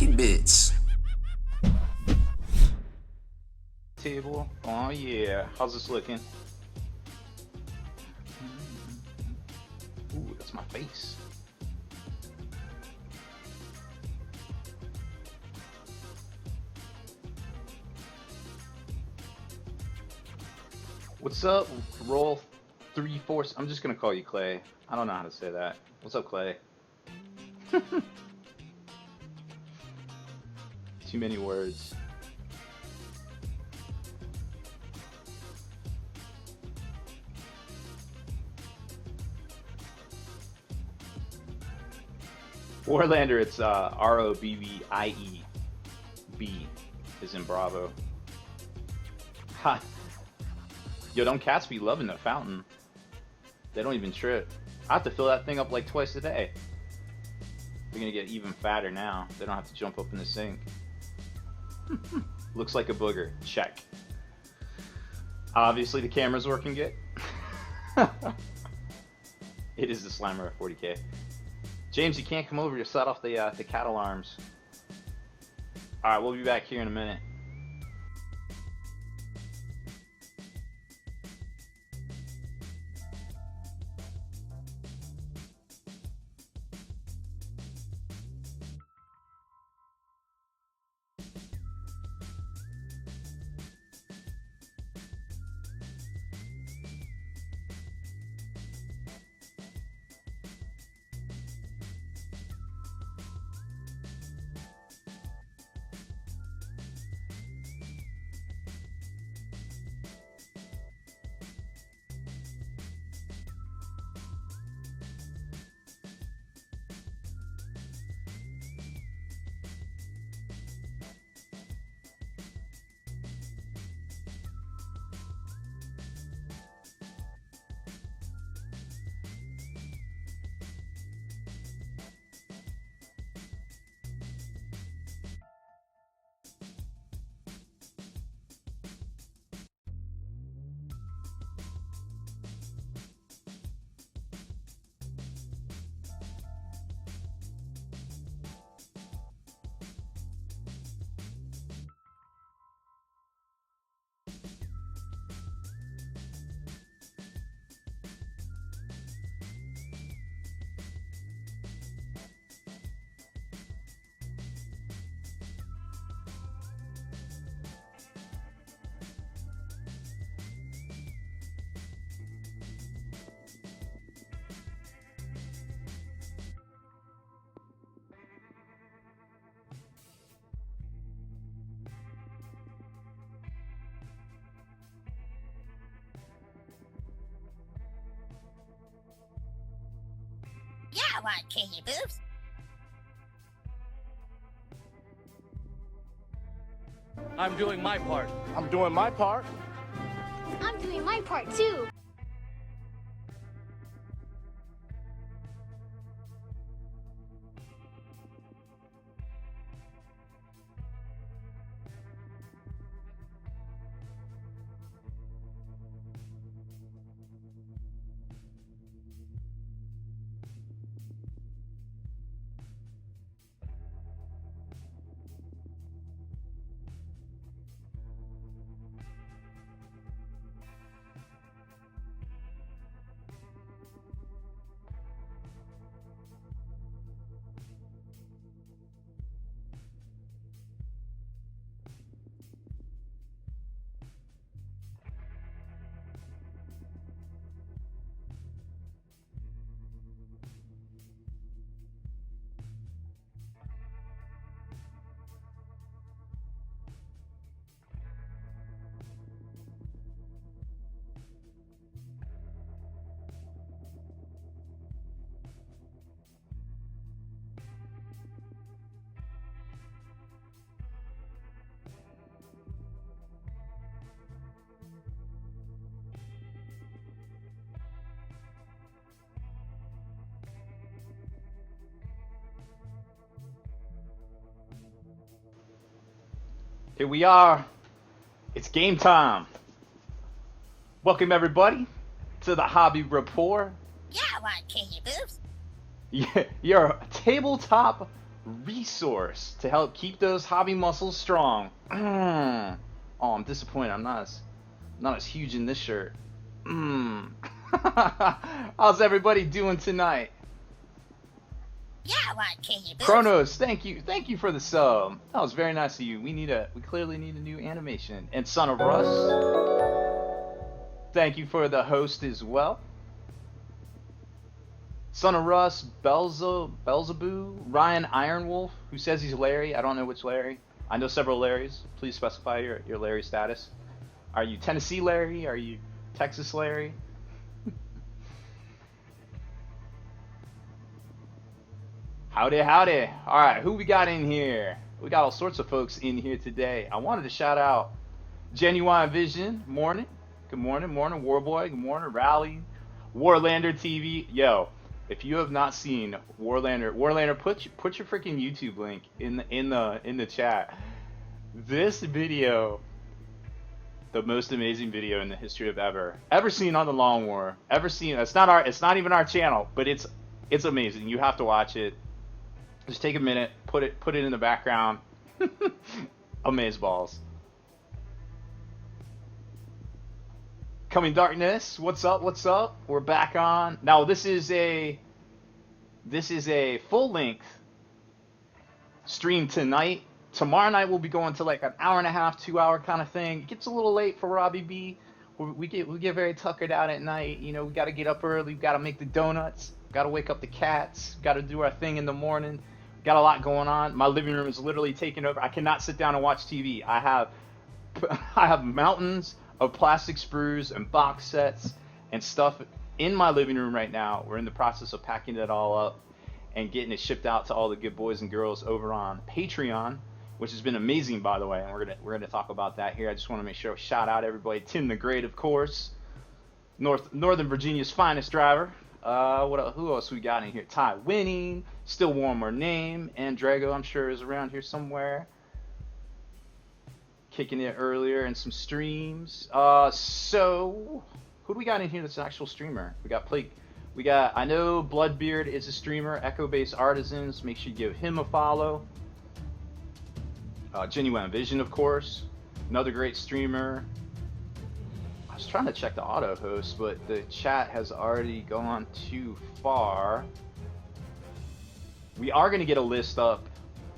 pocket bits. Table. Oh yeah. How's this looking? Ooh, that's my face. What's up? Roll 3/4. I'm just gonna call you Clay. I don't know how to say that. What's up, Clay? Too many words. Warlander, it's R-O-B-B-I-E. B is in Bravo. Ha! Yo, don't cats be loving the fountain. They don't even trip. I have to fill that thing up like twice a day. They're gonna get even fatter now. They don't have to jump up in the sink. Looks like a booger. Check. Obviously the camera's working good. It is the Slimer at 40k. James, you can't come over to set off the cat alarms. Alright, we'll be back here in a minute. Yeah, I want to kill you, boobs. I'm doing my part. I'm doing my part. I'm doing my part too. Here we are. It's game time. Welcome everybody to the Hobby Rapport. Yeah, I want to kill you, boobs. Your tabletop resource to help keep those hobby muscles strong. Oh, I'm disappointed. I'm not as huge in this shirt. How's everybody doing tonight? Yeah, what can you boost? Chronos, thank you for the sub. That was very nice of you. We clearly need a new animation. And Son of Russ, thank you for the host as well. Son of Russ, Belzebub, Ryan Ironwolf, who says he's Larry. I don't know which Larry. I know several Larrys. Please specify your Larry status. Are you Tennessee Larry? Are you Texas Larry? Howdy, howdy. All right, who we got in here? We got all sorts of folks in here today. I wanted to shout out Genuine Vision. Morning. Good morning. Morning, Warboy. Good morning, Rally. Warlander TV. Yo, if you have not seen Warlander, put your freaking YouTube link in the chat. This video, the most amazing video in the history of ever seen on the Long War. Ever seen? It's not even our channel, but it's amazing. You have to watch it. Just take a minute, put it in the background. Amazeballs. Coming Darkness, what's up? What's up? We're back on. Now this is a full length stream tonight. Tomorrow night we'll be going to like an hour and a half, 2 hour kind of thing. It gets a little late for Robbie B. We get very tuckered out at night. You know, we got to get up early. We got to make the donuts. Got to wake up the cats. Got to do our thing in the morning. Got a lot going on. My living room is literally taken over. I cannot sit down and watch TV. I have mountains of plastic sprues and box sets and stuff in my living room right now. We're in the process of packing it all up and getting it shipped out to all the good boys and girls over on Patreon, which has been amazing, by the way. And we're gonna talk about that here. I just want to make sure shout out everybody. Tim the Great, of course, Northern Virginia's finest driver. Who else we got in here? Ty Winning, Still Warmer Name, and Drago, I'm sure, is around here somewhere. Kicking it earlier in some streams. So who do we got in here that's an actual streamer? I know Bloodbeard is a streamer. Echo Base Artisans, make sure you give him a follow. Genuine Vision, of course, another great streamer. I was trying to check the auto host, but the chat has already gone too far. We are going to get a list up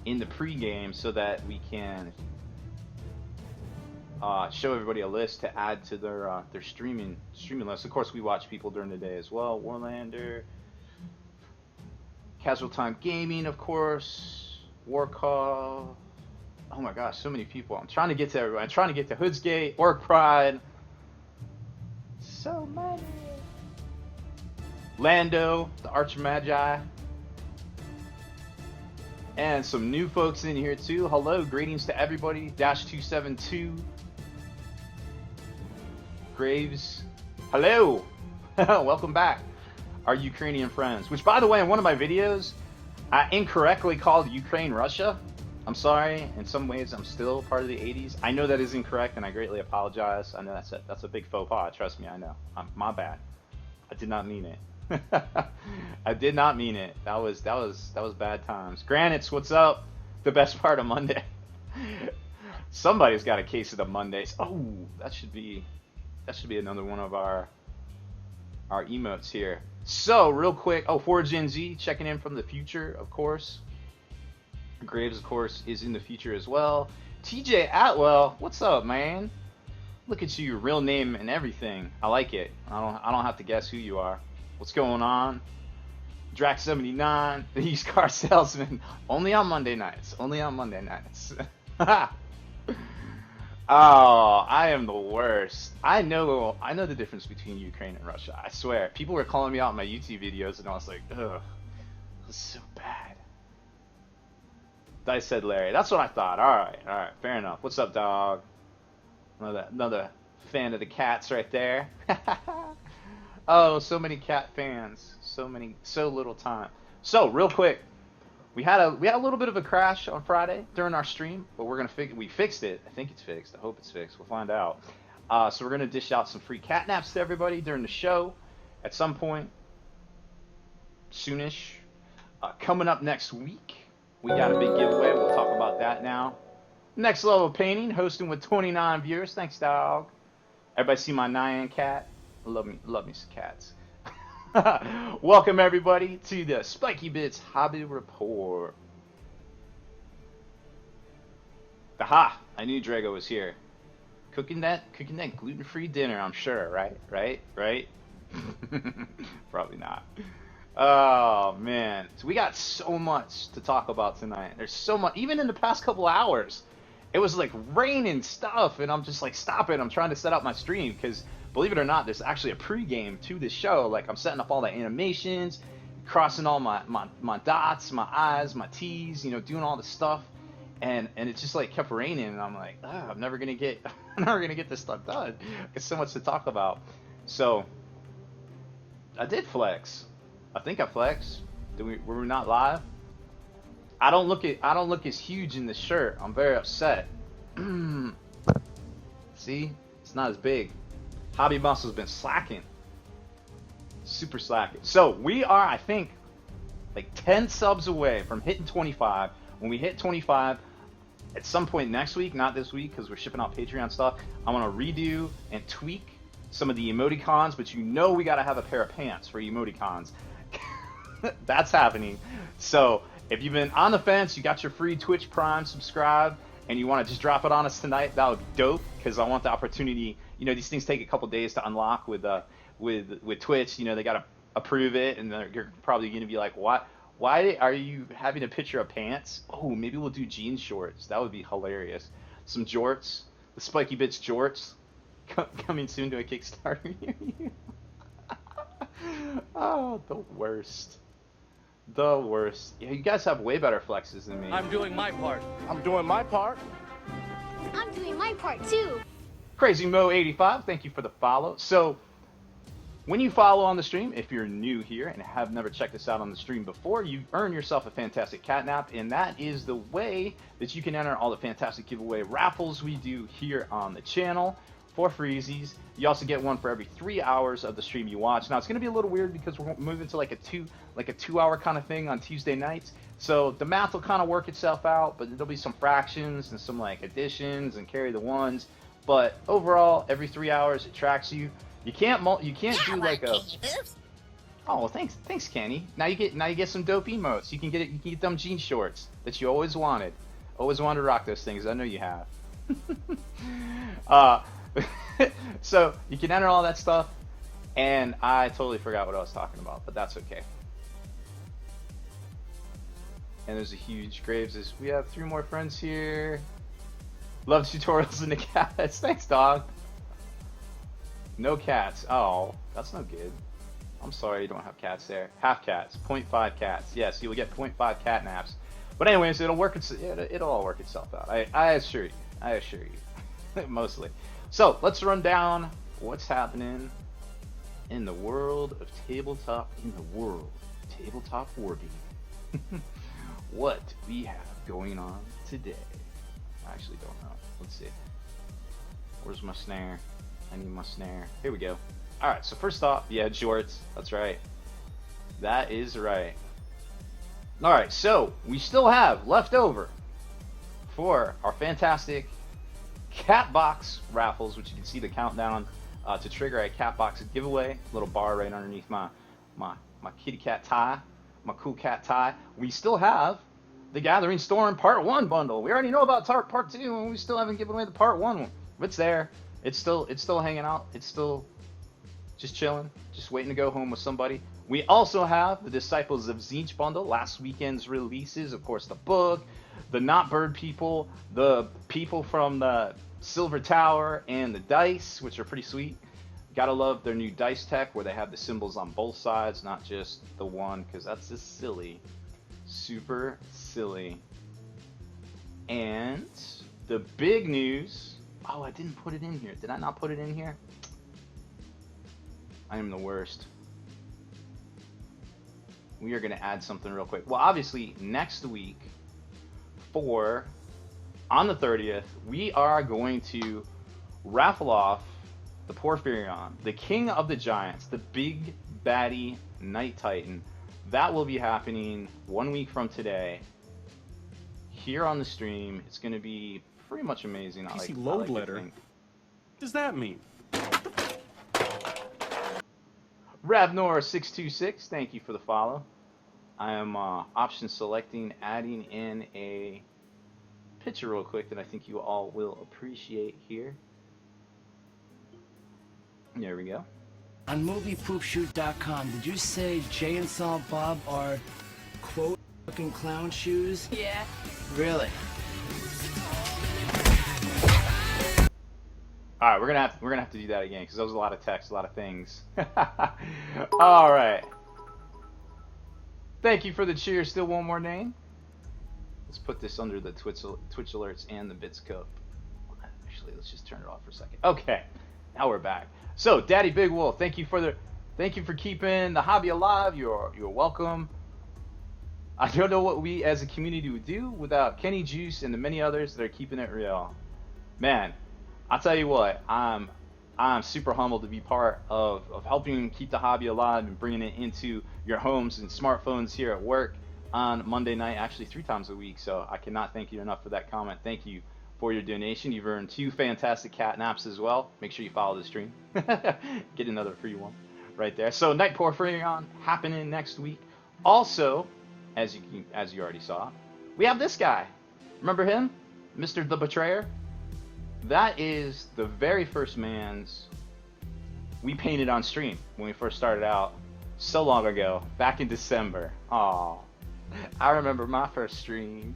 in the pregame so that we can show everybody a list to add to their streaming list. Of course, we watch people during the day as well. Warlander, Casual Time Gaming, of course, Warcall. Oh my gosh, so many people. I'm trying to get to everyone. I'm trying to get to Hoodsgate, Orc Pride. So many. Lando, the Archmagi. And some new folks in here too. Hello, greetings to everybody. Dash 272. Graves. Hello. Welcome back. Our Ukrainian friends. Which, by the way, in one of my videos, I incorrectly called Ukraine Russia. I'm sorry. In some ways, I'm still part of the 80s. I know that is incorrect, and I greatly apologize. I know that's a big faux pas. Trust me, I know. My bad. I did not mean it. I did not mean it. That was bad times. Granite's, what's up? The best part of Monday. Somebody's got a case of the Mondays. Oh, that should be another one of our emotes here. So real quick. Oh, 4Gen Z checking in from the future, of course. Graves, of course, is in the future as well. TJ Atwell, what's up, man? Look at you, real name and everything. I like it. I don't have to guess who you are. What's going on? Drax79, the used car salesman. Only on Monday nights. Only on Monday nights. Oh, I am the worst. I know the difference between Ukraine and Russia. I swear. People were calling me out in my YouTube videos, and I was like, ugh, this is so bad. I said Larry. That's what I thought. All right, fair enough. What's up, dog? Another fan of the cats right there. Oh, so many cat fans. So little time. So real quick, we had a little bit of a crash on Friday during our stream, but we fixed it. I think it's fixed. I hope it's fixed. We'll find out. So we're gonna dish out some free catnaps to everybody during the show at some point soonish. Coming up next week, We got a big giveaway. We'll talk about that now. Next level painting, hosting with 29 viewers. Thanks, dog. Everybody see my Nyan cat? Love me some cats. Welcome everybody to the Spiky Bits Hobby Report. Aha! I knew Drago was here. Cooking that gluten-free dinner, I'm sure, right? Probably not. Oh man, so we got so much to talk about tonight. There's so much. Even in the past couple hours, it was like raining stuff, and I'm just like, stop it. I'm trying to set up my stream because, believe it or not, there's actually a pregame to this show. Like, I'm setting up all the animations, crossing all my dots, my I's, my T's, doing all the stuff. And it just like kept raining, and I'm like, I'm never gonna get this stuff done. There's so much to talk about. So I did flex. I think I flexed. Were we not live? I don't look as huge in this shirt. I'm very upset. See, it's not as big. Hobby muscle's been slacking. Super slacking. So we are, I think, like 10 subs away from hitting 25. When we hit 25, at some point next week, not this week because we're shipping out Patreon stuff, I'm going to redo and tweak some of the emoticons, but we got to have a pair of pants for emoticons. That's happening. So if you've been on the fence, you got your free Twitch Prime subscribe, and you want to just drop it on us tonight, that would be dope because I want the opportunity. These things take a couple days to unlock with Twitch. They got to approve it, and you're probably going to be like, what? Why are you having a picture of pants? Oh, maybe we'll do jean shorts. That would be hilarious. Some jorts, the Spiky Bits jorts, coming soon to a Kickstarter. Oh, the worst. The worst. Yeah, you guys have way better flexes than me. I'm doing my part. I'm doing my part. I'm doing my part too. Crazy Mo 85, thank you for the follow. So, when you follow on the stream, if you're new here and have never checked this out on the stream before, you earn yourself a fantastic catnap, and that is the way that you can enter all the fantastic giveaway raffles we do here on the channel for freezies. You also get one for every 3 hours of the stream you watch. Now, it's going to be a little weird because we're moving to like a 2-hour kind of thing on Tuesday nights. So the math will kind of work itself out, but there'll be some fractions and some like additions and carry the ones. But overall, every 3 hours it tracks you. You can't do like a. Oh, well, thanks, Kenny. Now you get some dope emotes. You can get them jean shorts that you always wanted. Always wanted to rock those things. I know you have. So you can enter all that stuff, and I totally forgot what I was talking about, but that's okay. And there's a huge Graves. We have 3 more friends here. Love tutorials in the cats. Thanks, dog. No cats. Oh, that's no good. I'm sorry you don't have cats there. Half cats. 0.5 cats. Yes, you will get 0.5 catnaps. But anyways, it'll all work itself out. I assure you. Mostly. So let's run down what's happening in the world of tabletop. Tabletop wargaming. What we have going on today. I actually don't know. Let's see. Where's my snare? I need my snare. Here we go. Alright, so first off, yeah, jorts. That's right. That is right. Alright, so we still have left over for our fantastic Catbox raffles, which you can see the countdown to trigger a Catbox giveaway. Little bar right underneath my kitty cat tie, my cool cat tie. We still have the Gathering Storm Part 1 bundle. We already know about Part 2, and we still haven't given away the Part 1 one. It's there. It's still hanging out. It's still just chilling, just waiting to go home with somebody. We also have the Disciples of Tzeentch bundle, last weekend's releases, of course, the book, the Not Bird people, the people from the Silver Tower, and the dice, which are pretty sweet. Gotta love their new dice tech where they have the symbols on both sides, not just the one, because that's just silly. Super silly. And the big news. Oh, I didn't put it in here. Did I not put it in here? I am the worst. We are going to add something real quick. Well, obviously, next week, on the 30th, we are going to raffle off the Porphyrion, the King of the Giants, the big baddie Night Titan. That will be happening 1 week from today. here on the stream. It's going to be pretty much amazing. PC load letter? What does that mean? Ravnor626, thank you for the follow. I am option selecting, adding in a picture real quick that I think you all will appreciate here. There we go. On moviepoopshoot.com, did you say Jay and Silent Bob are, quote, fucking clown shoes? Yeah. Really? All right, we're gonna have to do that again because that was a lot of text, a lot of things. All right. Thank you for the cheers. Still one more name. Let's put this under the Twitch alerts and the bits cup. Actually, let's just turn it off for a second. Okay, now we're back. So, Daddy Big Wolf, thank you for keeping the hobby alive. You're welcome. I don't know what we as a community would do without Kenny Juice and the many others that are keeping it real. Man, I'll tell you what, I'm super humbled to be part of helping keep the hobby alive and bringing it into your homes and smartphones here at work on Monday night, actually 3 times a week. So I cannot thank you enough for that comment. Thank you for your donation. You've earned 2 fantastic catnaps as well. Make sure you follow the stream. Get another free one right there. So Night Porphyrion happening next week. Also, as you already saw, we have this guy. Remember him? Mr. the Betrayer? That is the very first man's we painted on stream when we first started out so long ago, back in December. Oh, I remember my first stream.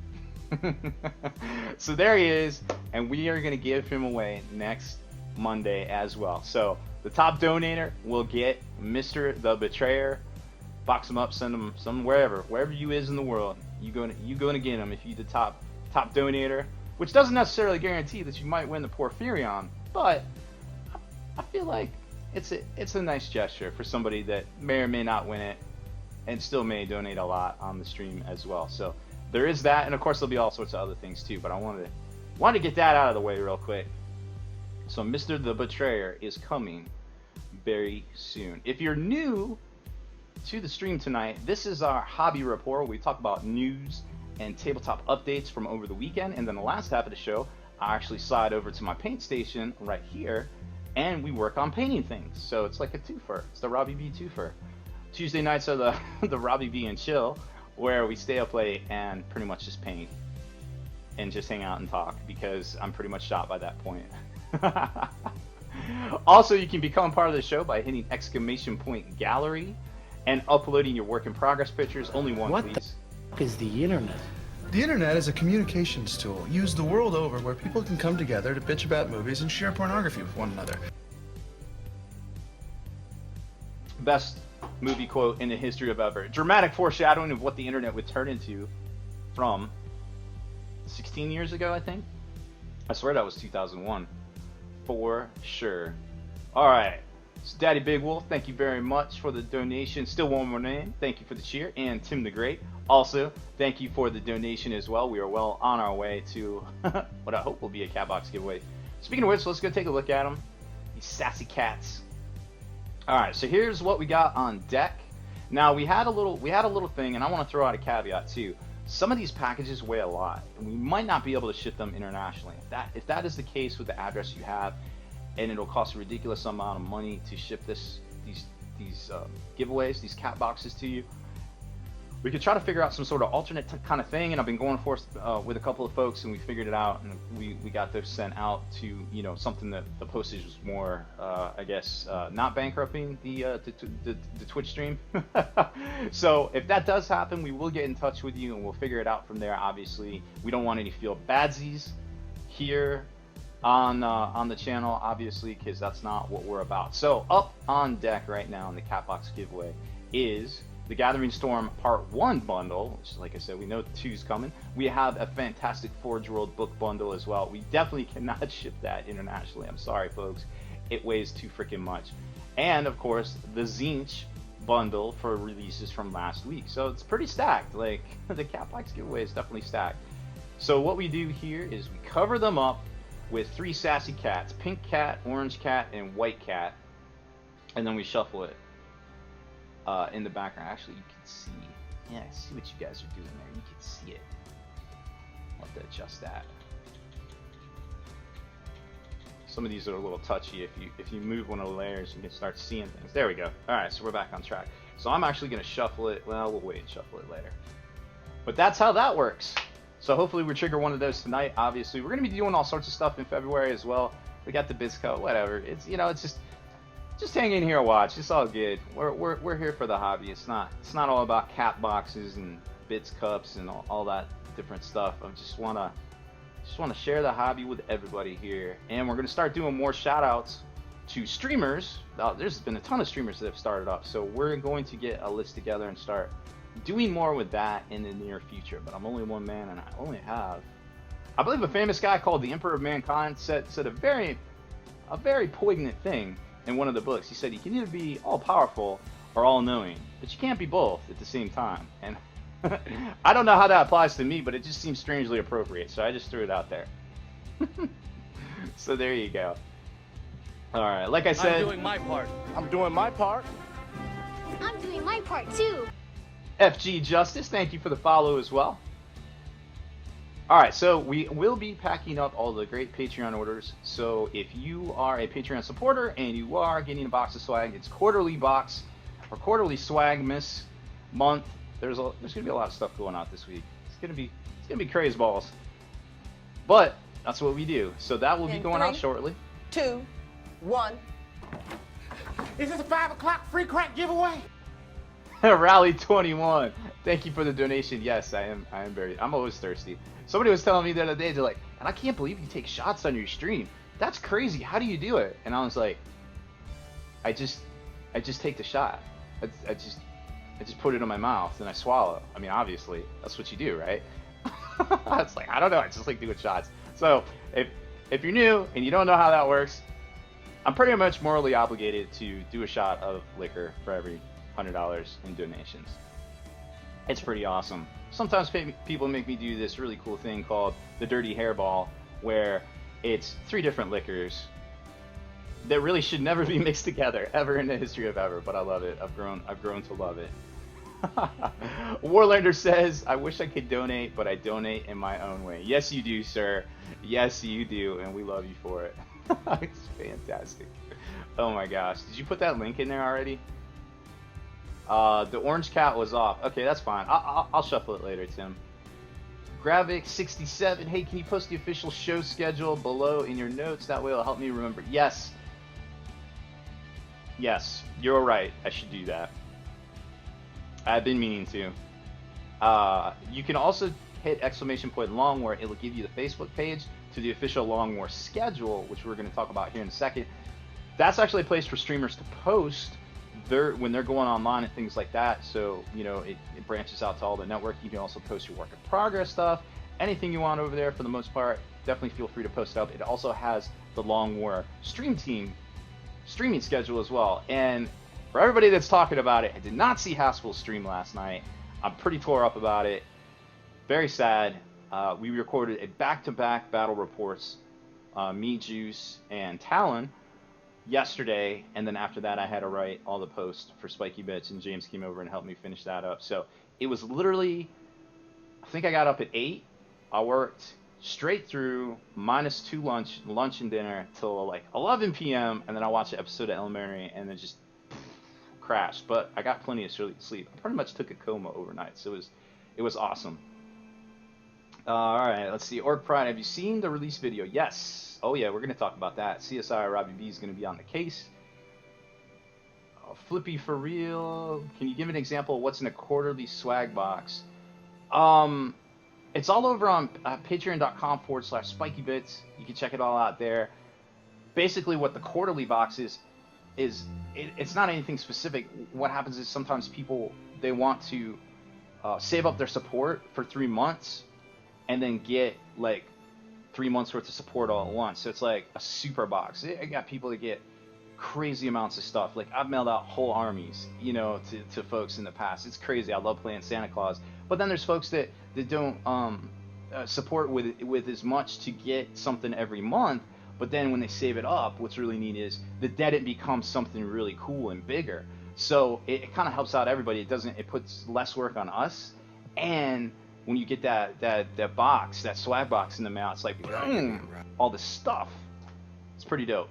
So there he is, and we are going to give him away next Monday as well. So the top donator will get Mr. the Betrayer. Box him up, send him some wherever you is in the world. You going to get him if you the top donator. Which doesn't necessarily guarantee that you might win the Porphyrion, but I feel like it's a nice gesture for somebody that may or may not win it, and still may donate a lot on the stream as well. So there is that, and of course there'll be all sorts of other things too. But I wanted to get that out of the way real quick. So Mr. the Betrayer is coming very soon. If you're new to the stream tonight, this is our hobby report where we talk about news and tabletop updates from over the weekend, and then the last half of the show I actually slide over to my paint station right here and we work on painting things. So it's like a twofer. It's the Robbie B twofer. Tuesday nights are the Robbie B and chill, where we stay up late and pretty much just paint and just hang out and talk, because I'm pretty much shot by that point. Also, you can become part of the show by hitting !gallery and uploading your work in progress pictures. Only one, what please. What the fuck is the internet? The internet is a communications tool used the world over where people can come together to bitch about movies and share pornography with one another. Best movie quote in the history of ever. Dramatic foreshadowing of what the internet would turn into from 16 years ago, I think. I swear that was 2001. For sure. Alright. So Daddy Big Wolf, thank you very much for the donation. Still one more name. Thank you for the cheer. And Tim the Great. Also, thank you for the donation as well. We are well on our way to what I hope will be a Catbox giveaway. Speaking of which, let's go take a look at them. These sassy cats. Alright, so here's what we got on deck. Now we had a little thing, and I want to throw out a caveat too. Some of these packages weigh a lot, and we might not be able to ship them internationally. If that is the case with the address you have, and it'll cost a ridiculous amount of money to ship these giveaways, these cat boxes to you, we could try to figure out some sort of alternate kind of thing. And I've been going forth with a couple of folks, and we figured it out, and we got those sent out to, you know, something that the postage was more, I guess, not bankrupting the Twitch stream. So if that does happen, we will get in touch with you and we'll figure it out from there. Obviously, we don't want any feel badsies here on the channel, obviously, because that's not what we're about. So up on deck right now in the Catbox giveaway is the Gathering Storm Part 1 bundle, which, like I said, we know 2's coming. We have a fantastic Forge World book bundle as well. We definitely cannot ship that internationally. I'm sorry, folks. It weighs too freaking much. And, of course, the Zinch bundle for releases from last week. So it's pretty stacked. Like, the Catbox giveaway is definitely stacked. So what we do here is we cover them up with 3 sassy cats. Pink cat, orange cat, and white cat. And then we shuffle it. In the background, actually, you can see. Yeah, I see what you guys are doing there. You can see it. I'll have to adjust that. Some of these are a little touchy. If you move one of the layers, you can start seeing things. There we go. All right, so we're back on track. So I'm actually going to shuffle it. Well, we'll wait and shuffle it later. But that's how that works. So hopefully we trigger one of those tonight. Obviously, we're going to be doing all sorts of stuff in February as well. We got the Bizco, whatever. It's, you know, it's just hang in here, watch. It's all good. We're here for the hobby. It's not all about Catboxes and bits cups and all that different stuff. I just want to share the hobby with everybody here. And we're going to start doing more shout outs to streamers. There's been a ton of streamers that have started up, so we're going to get a list together and start doing more with that in the near future. But I'm only one man, and I only have, I believe, a famous guy called the Emperor of Mankind said a very poignant thing in one of the books. He said you can either be all powerful or all knowing, but you can't be both at the same time. And I don't know how that applies to me, but it just seems strangely appropriate, so I just threw it out there. So there you go. All right, like I said, I'm doing my part. I'm doing my part. I'm doing my part too. FG Justice, thank you for the follow as well. All right, so we will be packing up all the great Patreon orders. So if you are a Patreon supporter and you are getting a box of swag, it's quarterly box or quarterly swag miss month. There's gonna be a lot of stuff going out this week. It's gonna be crazy balls. But that's what we do. So that will be going out shortly. 2, 1. Is this a 5 o'clock free crack giveaway? Rally 21. Thank you for the donation. Yes, I'm always thirsty. Somebody was telling me the other day, they're like, and I can't believe you take shots on your stream. That's crazy. How do you do it? And I was like, I just take the shot. I just put it in my mouth and I swallow. I mean, obviously, that's what you do, right? It's like, I don't know. I just like doing shots. So if you're new and you don't know how that works, I'm pretty much morally obligated to do a shot of liquor for every $100 in donations. It's pretty awesome. Sometimes people make me do this really cool thing called the dirty hairball, where it's 3 different liquors that really should never be mixed together ever in the history of ever, but I love it. I've grown to love it. Warlander says, I wish I could donate, but I donate in my own way. Yes, you do, sir. Yes, you do, and we love you for it. It's fantastic. Oh my gosh. Did you put that link in there already? The orange cat was off. Okay, that's fine. I'll shuffle it later, Tim. Gravik67, hey, can you post the official show schedule below in your notes? That way it'll help me remember. Yes. Yes, you're right. I should do that. I've been meaning to. You can also hit ~Long War. It'll give you the Facebook page to the official Long War schedule, which we're going to talk about here in a second. That's actually a place for streamers to post when they're going online and things like that. So, you know, it branches out to all the network. You can also post your work in progress stuff, anything you want over there. For the most part, definitely feel free to post it up. It also has the Long War stream team streaming schedule as well. And for everybody that's talking about it, I did not see Haskell's stream last night. I'm pretty tore up about it. Very sad. We recorded a back-to-back battle reports, me, Juice, and Talon yesterday, and then after that I had to write all the posts for Spiky Bits, and James came over and helped me finish that up. So it was literally, I think I got up at 8. I worked straight through -2 lunch and dinner till like 11 p.m. and then I watched the episode of Elementary and then just crashed. But I got plenty of sleep. I pretty much took a coma overnight, so it was awesome. All right, let's see. Orc Pride, have you seen the release video? Yes. Oh yeah, we're going to talk about that. CSI Robbie B is going to be on the case. Flippy for real. Can you give an example of what's in a quarterly swag box? It's all over on patreon.com/spikybits. You can check it all out there. Basically, what the quarterly box is it's not anything specific. What happens is sometimes people, they want to save up their support for 3 months and then get like 3 months worth of support all at once. So it's like a super box. I got people that get crazy amounts of stuff. Like I've mailed out whole armies, you know, to folks in the past. It's crazy. I love playing Santa Claus. But then there's folks that don't support with as much to get something every month. But then when they save it up, what's really neat is that it becomes something really cool and bigger. So it kind of helps out everybody. It puts less work on us, and when you get that box, that swag box in the mail, it's like boom, all this stuff. It's pretty dope.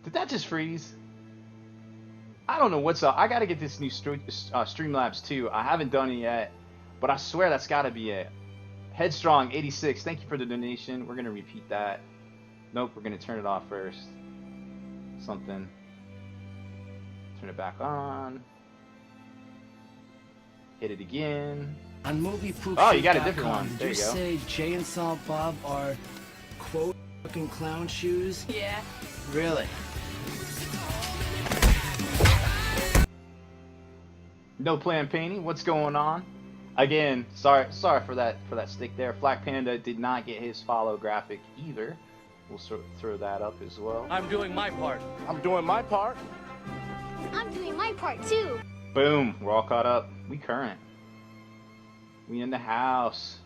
Did that just freeze? I don't know what's up. I gotta get this new Streamlabs 2. I haven't done it yet, but I swear that's gotta be it. Headstrong 86, thank you for the donation. We're gonna repeat that. Nope, we're gonna turn it off first. Something. Turn it back on. Hit it again. On movieproofshoot.com, oh, you got a different one. Did there you you go. say Jay and Silent Bob are quote fucking clown shoes? Yeah. Really? No Plan Painting, what's going on? Again, sorry for that stick there. Black Panda did not get his follow graphic either. We'll throw that up as well. I'm doing my part. I'm doing my part. I'm doing my part too. Boom, we're all caught up. We current. We in the house.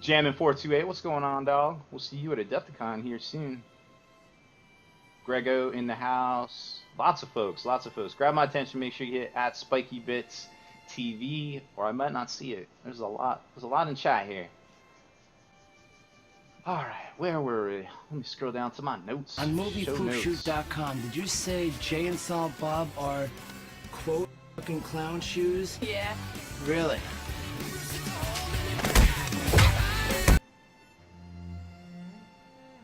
Jammin 428, what's going on, dog? We'll see you at Adepticon here soon. Grego in the house. Lots of folks, lots of folks. Grab my attention, make sure you hit at Spiky Bits TV, or I might not see it. There's a lot in chat here. Alright, where were we? Let me scroll down to my notes. On movieproofshoot.com, did you say Jay and Silent Bob are quote fucking clown shoes? Yeah. Really?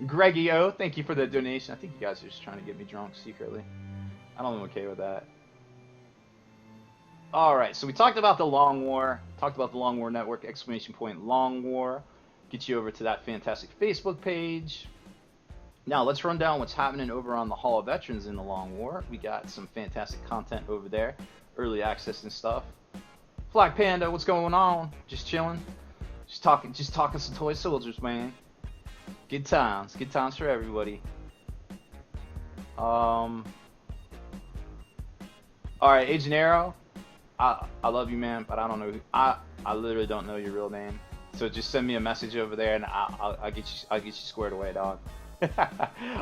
Greggy O, thank you for the donation. I think you guys are just trying to get me drunk secretly. I don't am okay with that. Alright, so we talked about the Long War. Talked about the Long War Network, exclamation point Long War. Get you over to that fantastic Facebook page. Now let's run down what's happening over on the Hall of Veterans in the Long War. We got some fantastic content over there. Early access and stuff. Flag Panda, what's going on? Just chilling. Just talking some toy soldiers, man. Good times for everybody. Alright, Agent Arrow. I love you, man, but I don't know. I literally don't know your real name. So just send me a message over there, and I'll get you squared away, dog.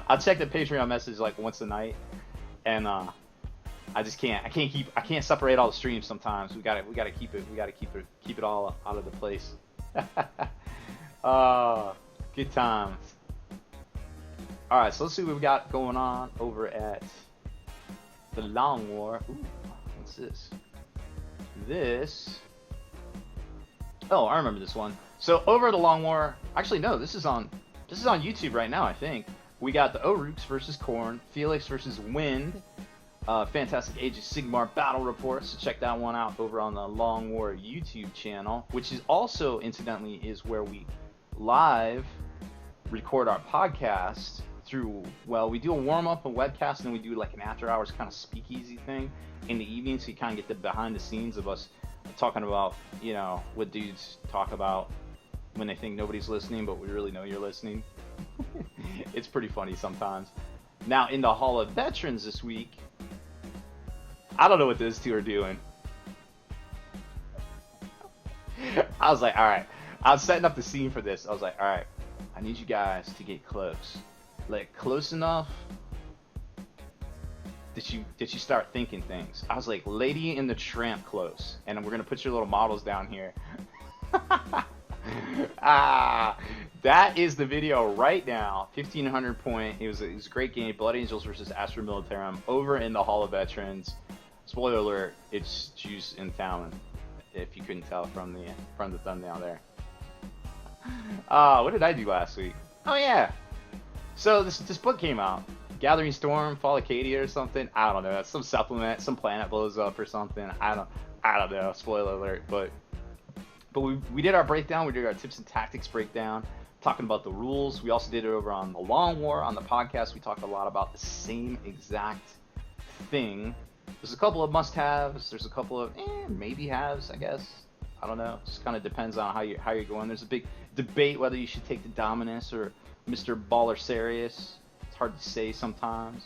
I'll check the Patreon message like once a night, and I just can't. I can't separate all the streams sometimes. We gotta keep it all out of the place. Good times. All right, so let's see what we got going on over at the Long War. Ooh, what's this? Oh, I remember this one. So over the Long War, actually no, this is on YouTube right now, I think. We got the Oruks versus Korn, Felix versus Wind, fantastic Age of Sigmar battle report. So check that one out over on the Long War YouTube channel, which is also incidentally is where we live record our podcast through. Well, we do a warm up, a webcast, and then we do like an after hours kind of speakeasy thing in the evening, so you kind of get the behind the scenes of us talking about, you know, what dudes talk about when they think nobody's listening, but we really know you're listening. It's pretty funny sometimes. Now, in the Hall of Veterans this week, I don't know what those two are doing. I was like, alright. I was setting up the scene for this. I was like, alright, I need you guys to get close. Like, close enough that you start thinking things. I was like, Lady and the Tramp close. And we're gonna put your little models down here. That is the video right now. 1500 point. It was a great game. Blood Angels versus Astra Militarum over in the Hall of Veterans. Spoiler alert, it's Juice and Talon, if you couldn't tell from the thumbnail there. What did I do last week? Oh yeah. So this book came out. Gathering Storm, Fall Acadia or something. I don't know. That's some supplement. Some planet blows up or something. I don't know. Spoiler alert. But we did our breakdown. We did our tips and tactics breakdown, talking about the rules. We also did it over on the Long War on the podcast. We talked a lot about the same exact thing. There's a couple of must-haves. There's a couple of maybe-haves, I guess. I don't know. It just kind of depends on how you're going. There's a big debate whether you should take the Dominus or Mr. Baller Serious. It's hard to say sometimes.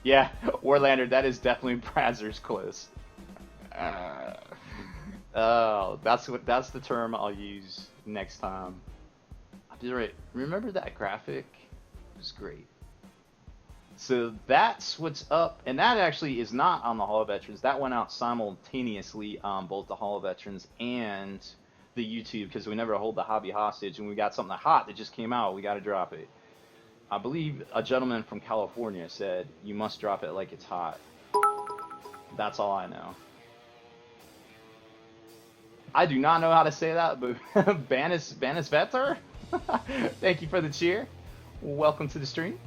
Yeah, Warlander, that is definitely Brazzers close. Oh, that's the term I'll use next time. I'll be right. Remember that graphic? It was great. So that's what's up, and that actually is not on the Hall of Veterans. That went out simultaneously on both the Hall of Veterans and the YouTube, because we never hold the hobby hostage. And we got something hot that just came out, we got to drop it. I believe a gentleman from California said you must drop it like it's hot. That's all I know. I do not know how to say that, but Banis Vetter? Thank you for the cheer. Welcome to the stream.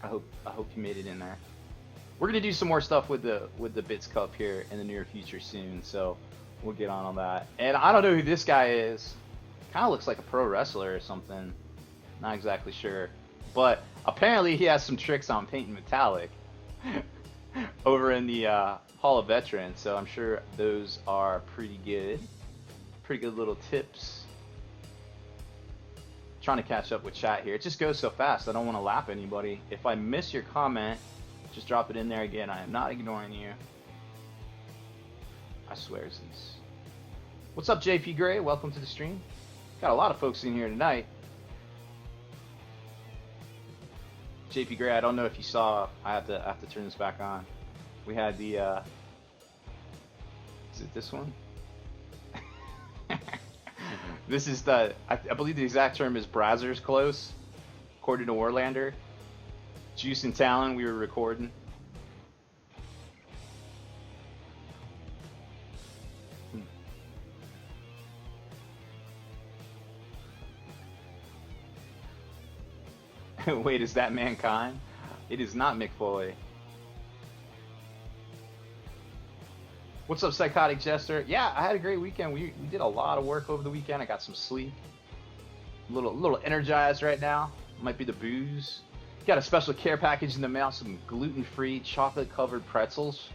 I hope you made it in there. We're gonna do some more stuff with the Bits Cup here in the near future soon, so we'll get on that. And I don't know who this guy is. Kind of looks like a pro wrestler or something. Not exactly sure, but apparently he has some tricks on painting metallic over in the Hall of Veterans. So I'm sure those are pretty good little tips. Trying to catch up with chat here. It just goes so fast. I don't want to lap anybody. If I miss your comment, just drop it in there again. I am not ignoring you. I swear, these. What's up, JP Gray? Welcome to the stream. Got a lot of folks in here tonight. JP Gray, I don't know if you saw. I have to turn this back on. We had the. Is it this one? This is the, I believe the exact term is Brazzers close, according to Warlander. Juice and Talon, we were recording. Wait, is that Mankind? It is not Mick Foley. What's up, Psychotic Jester? Yeah, I had a great weekend. We did a lot of work over the weekend. I got some sleep. A little energized right now. Might be the booze. Got a special care package in the mail. Some gluten-free chocolate-covered pretzels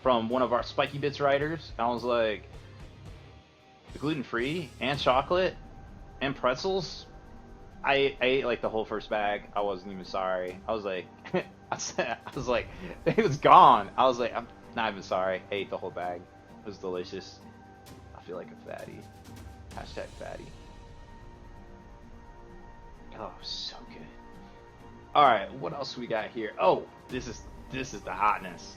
from one of our Spiky Bits writers. I was like, gluten-free and chocolate and pretzels? I ate like the whole first bag. I wasn't even sorry. I was like, I was like, it was gone. I was like, I'm not even sorry. I ate the whole bag. It was delicious. I feel like a fatty. Hashtag fatty. Oh, so good. Alright, what else we got here? Oh, this is the hotness.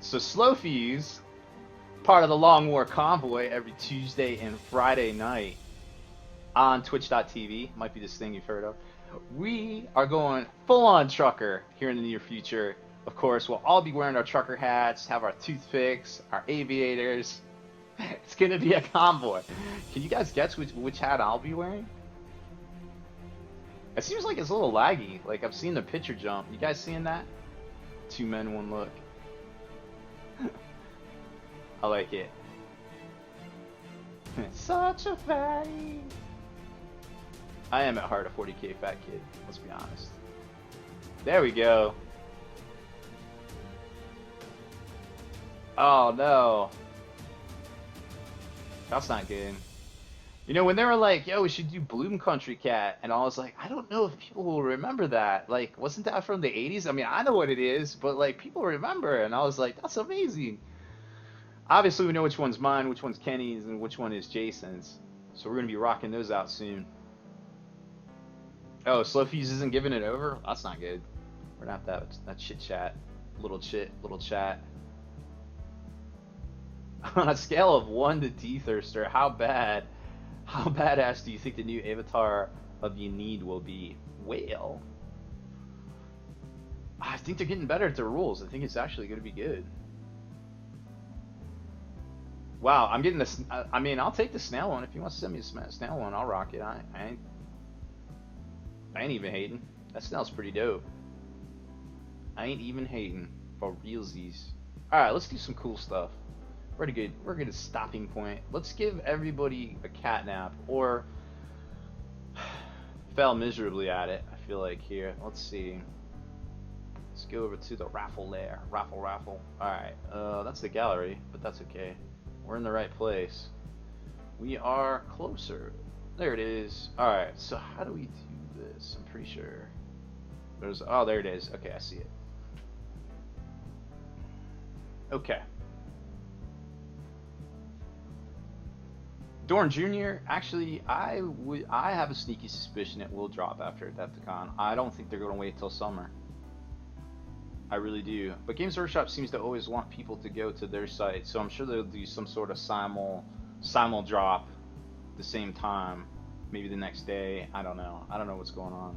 So Slow Fuse, part of the Long War Convoy every Tuesday and Friday night on twitch.tv. Might be this thing you've heard of. We are going full-on trucker here in the near future. Of course, we'll all be wearing our trucker hats, have our toothpicks, our aviators. It's gonna be a convoy. Can you guys guess which hat I'll be wearing? It seems like it's a little laggy. Like, I've seen the picture jump. You guys seeing that? 2 men, 1 look. I like it. Such a fatty. I am at heart a 40k fat kid. Let's be honest. There we go. Oh no. That's not good. You know, when they were like, yo, we should do Bloom Country Cat, and I was like, I don't know if people will remember that. Like, wasn't that from the 80s? I mean, I know what it is, but like, people remember, and I was like, that's amazing. Obviously, we know which one's mine, which one's Kenny's, and which one is Jason's. So we're going to be rocking those out soon. Oh, Slow Fuse isn't giving it over? That's not good. We're not that chit chat. Little chat. On a scale of 1 to D-Thirster, how badass do you think the new avatar of Yenneed will be? Well, I think they're getting better at their rules. I think it's actually going to be good. Wow, I'm getting this. I mean, I'll take the snail one. If you want to send me a snail one, I'll rock it. I ain't even hating. That snail's pretty dope. I ain't even hating for realsies. Alright, let's do some cool stuff. Pretty good. We're good at stopping point. Let's give everybody a catnap, or fail miserably at it, I feel like here. Let's see. Let's go over to the raffle there. Raffle. Alright, that's the gallery, but that's okay. We're in the right place. We are closer. There it is. Alright, so how do we do this? I'm pretty sure. Oh, there it is. Okay, I see it. Okay. Dorn Jr., actually, I have a sneaky suspicion it will drop after Adepticon. I don't think they're going to wait till summer. I really do. But Games Workshop seems to always want people to go to their site, so I'm sure they'll do some sort of simul drop at the same time. Maybe the next day. I don't know. I don't know what's going on.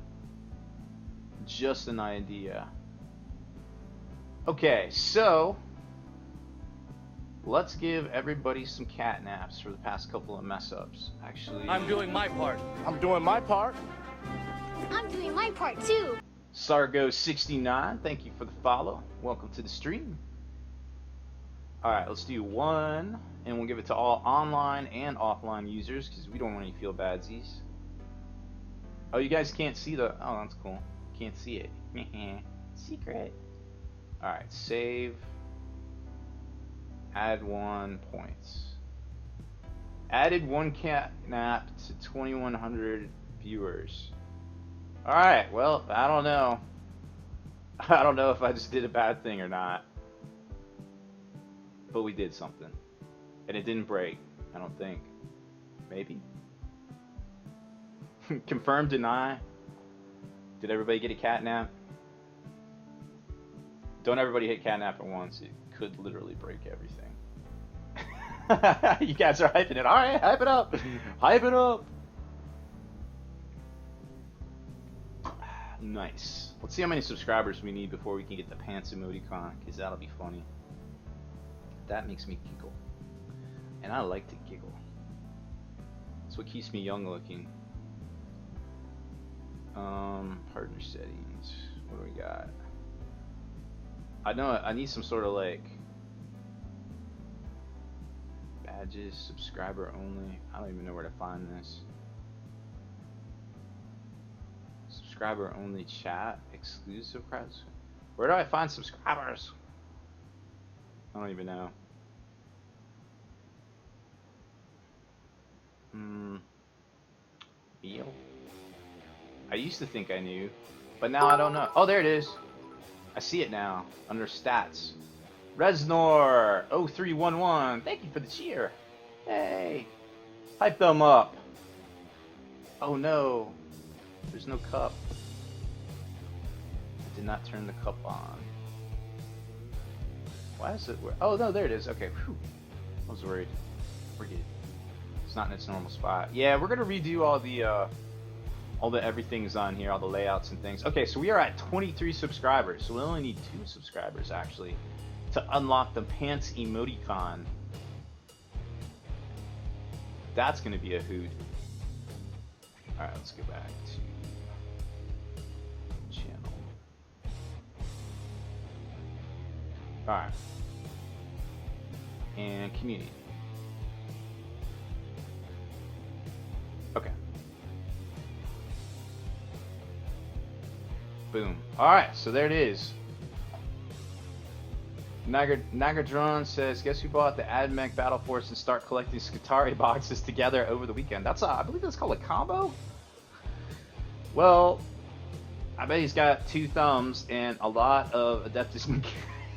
Just an idea. Okay, so let's give everybody some catnaps for the past couple of mess-ups. Actually, I'm doing my part. I'm doing my part. I'm doing my part too. Sargo69, thank you for the follow. Welcome to the stream. Alright, let's do one, and we'll give it to all online and offline users, because we don't want any feel badsies. Oh, you guys can't see the... Oh, that's cool. Can't see it. Secret. Alright, save. Add 1 points. Added 1 catnap to 2,100 viewers. Alright, well, I don't know. I don't know if I just did a bad thing or not. But we did something. And it didn't break, I don't think. Maybe? Confirm, deny. Did everybody get a catnap? Don't everybody hit catnap at once. It could literally break everything. You guys are hyping it. Alright, hype it up. Hype it up. Nice. Let's see how many subscribers we need before we can get the pants emoticon, because that'll be funny. That makes me giggle. And I like to giggle. That's what keeps me young looking. Partner settings. What do we got? I know I need some sort of like badges, subscriber only. I don't even know where to find this. Subscriber only chat, exclusive press. Where do I find subscribers? I don't even know. Eel? I used to think I knew, but now I don't know. Oh, there it is. I see it now, under stats. Resnor 0311, thank you for the cheer. Hey, hype them up. Oh no, there's no cup. I did not turn the cup on. Why is it? Oh no, there it is. Okay, whew. I was worried. We're good. It's not in its normal spot. Yeah, we're gonna redo all the everything's on here, all the layouts and things. Okay, so we are at 23 subscribers, so we only need 2 subscribers actually to unlock the pants emoticon. That's gonna be a hoot. Alright, let's go back to channel. Alright. And community. Okay. Boom. Alright, so there it is. Nagadron says, guess who bought the AdMech Battle Force and start collecting Skatari boxes together over the weekend? That's I believe that's called a combo? Well, I bet he's got 2 thumbs and a lot of Adeptus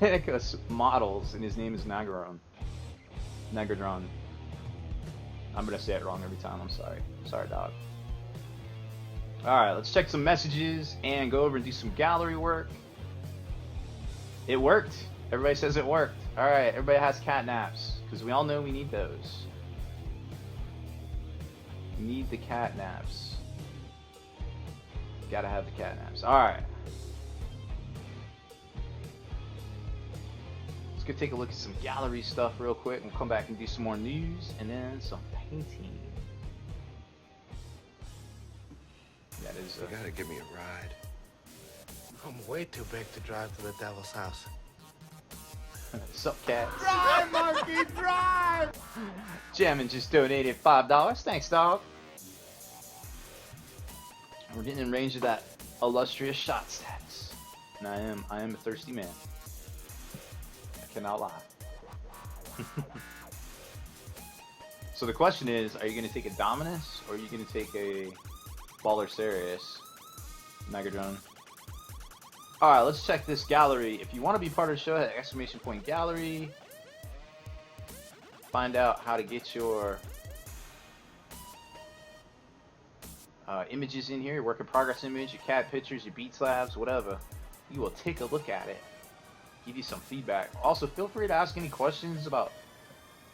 Mechanicus models, and his name is Nagadron. Nagadron. I'm gonna say it wrong every time, I'm sorry. Sorry, dog. Alright, let's check some messages and go over and do some gallery work. It worked. Everybody says it worked. Alright, everybody has catnaps, because we all know we need those. We need the catnaps. Gotta have the catnaps. Alright. Let's go take a look at some gallery stuff real quick. We'll come back and do some more news, and then some painting. That is You gotta give me a ride. I'm way too big to drive to the devil's house. Sup, cats? Drive, monkey, drive! Jammin just donated $5. Thanks, dog. We're getting in range of that illustrious shot stats. And I am a thirsty man. I cannot lie. So the question is, are you going to take a Dominus, or are you going to take a Baller Serious? Megadron. Alright, let's check this gallery. If you want to be part of the show, hit !gallery. Find out how to get your images in here, your work in progress image, your cat pictures, your beat slabs, whatever. You will take a look at it, give you some feedback. Also, feel free to ask any questions about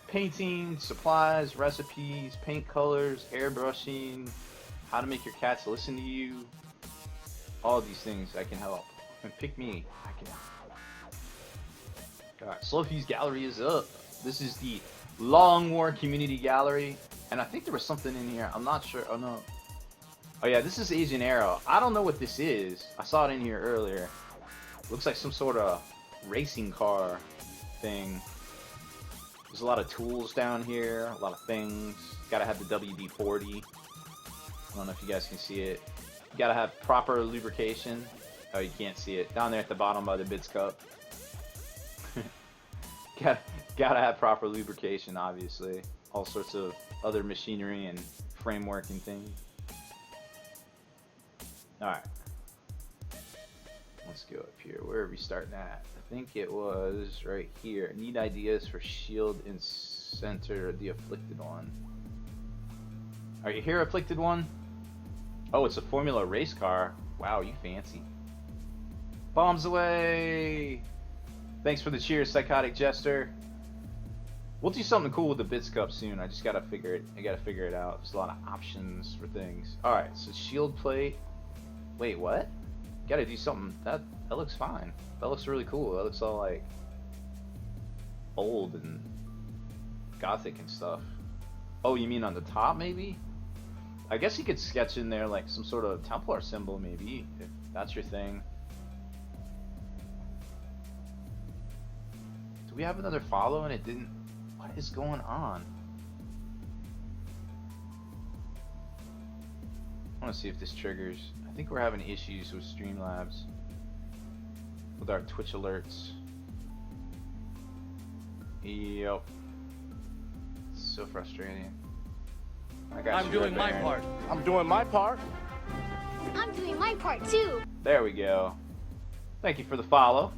painting, supplies, recipes, paint colors, airbrushing, how to make your cats listen to you. All of these things I can help. And pick me, I can help. Alright, Slowfuse Gallery is up. This is the Long War Community Gallery. And I think there was something in here. I'm not sure. Oh no. Oh yeah, this is Asian Arrow. I don't know what this is. I saw it in here earlier. Looks like some sort of racing car thing. There's a lot of tools down here, a lot of things. Gotta have the WD-40. I don't know if you guys can see it. You gotta have proper lubrication. Oh, you can't see it. Down there at the bottom by the bits cup. Gotta have proper lubrication, obviously. All sorts of other machinery and framework and things. Alright. Let's go up here. Where are we starting at? I think it was right here. Need ideas for shield and center the afflicted one. Are you here, afflicted one? Oh, it's a Formula race car. Wow, you fancy. Bombs away! Thanks for the cheers, Psychotic Jester. We'll do something cool with the bits cup soon. I just gotta figure it out. There's a lot of options for things. Alright, so shield plate. Wait, what? Gotta do something. That looks fine. That looks really cool. That looks all like old and gothic and stuff. Oh, you mean on the top maybe? I guess you could sketch in there like some sort of Templar symbol maybe, if that's your thing. Do we have another follow and it didn't? What is going on? I want to see if this triggers. I think we're having issues with Streamlabs with our Twitch alerts. Yep. So frustrating. I'm doing my part. I'm doing my part. I'm doing my part too. There we go. Thank you for the follow.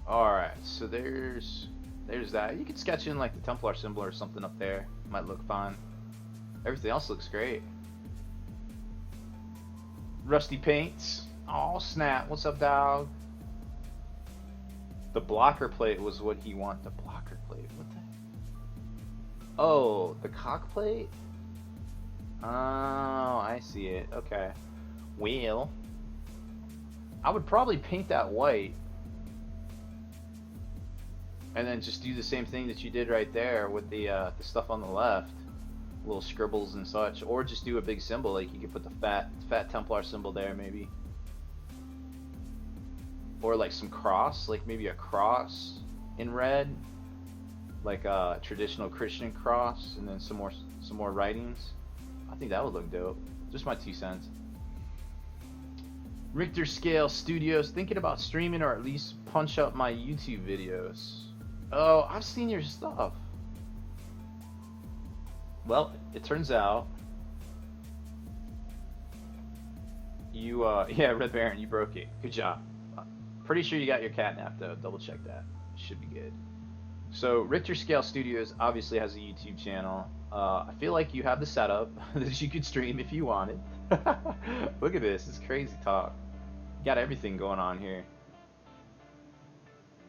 Alright, so there's that. You could sketch in like the Templar symbol or something up there. Might look fine. Everything else looks great. Rusty paints. Oh snap, what's up, dog? The blocker plate was what he wanted. The blocker plate, what the? Oh, the cock plate? Oh, I see it. Okay. Well, I would probably paint that white. And then just do the same thing that you did right there with the stuff on the left. Little scribbles and such. Or just do a big symbol, like you could put the fat Templar symbol there maybe. Or like some cross, like maybe a cross in red. Like a traditional Christian cross, and then some more writings. I think that would look dope. Just my 2 cents. Richter Scale Studios, thinking about streaming or at least punch up my YouTube videos. Oh, I've seen your stuff. Well, it turns out you, yeah, Red Baron, you broke it. Good job. Pretty sure you got your catnap though. Double check that. Should be good. So Richter Scale Studios obviously has a YouTube channel. I feel like you have the setup that you could stream if you wanted. Look at this. It's crazy talk. You got everything going on here.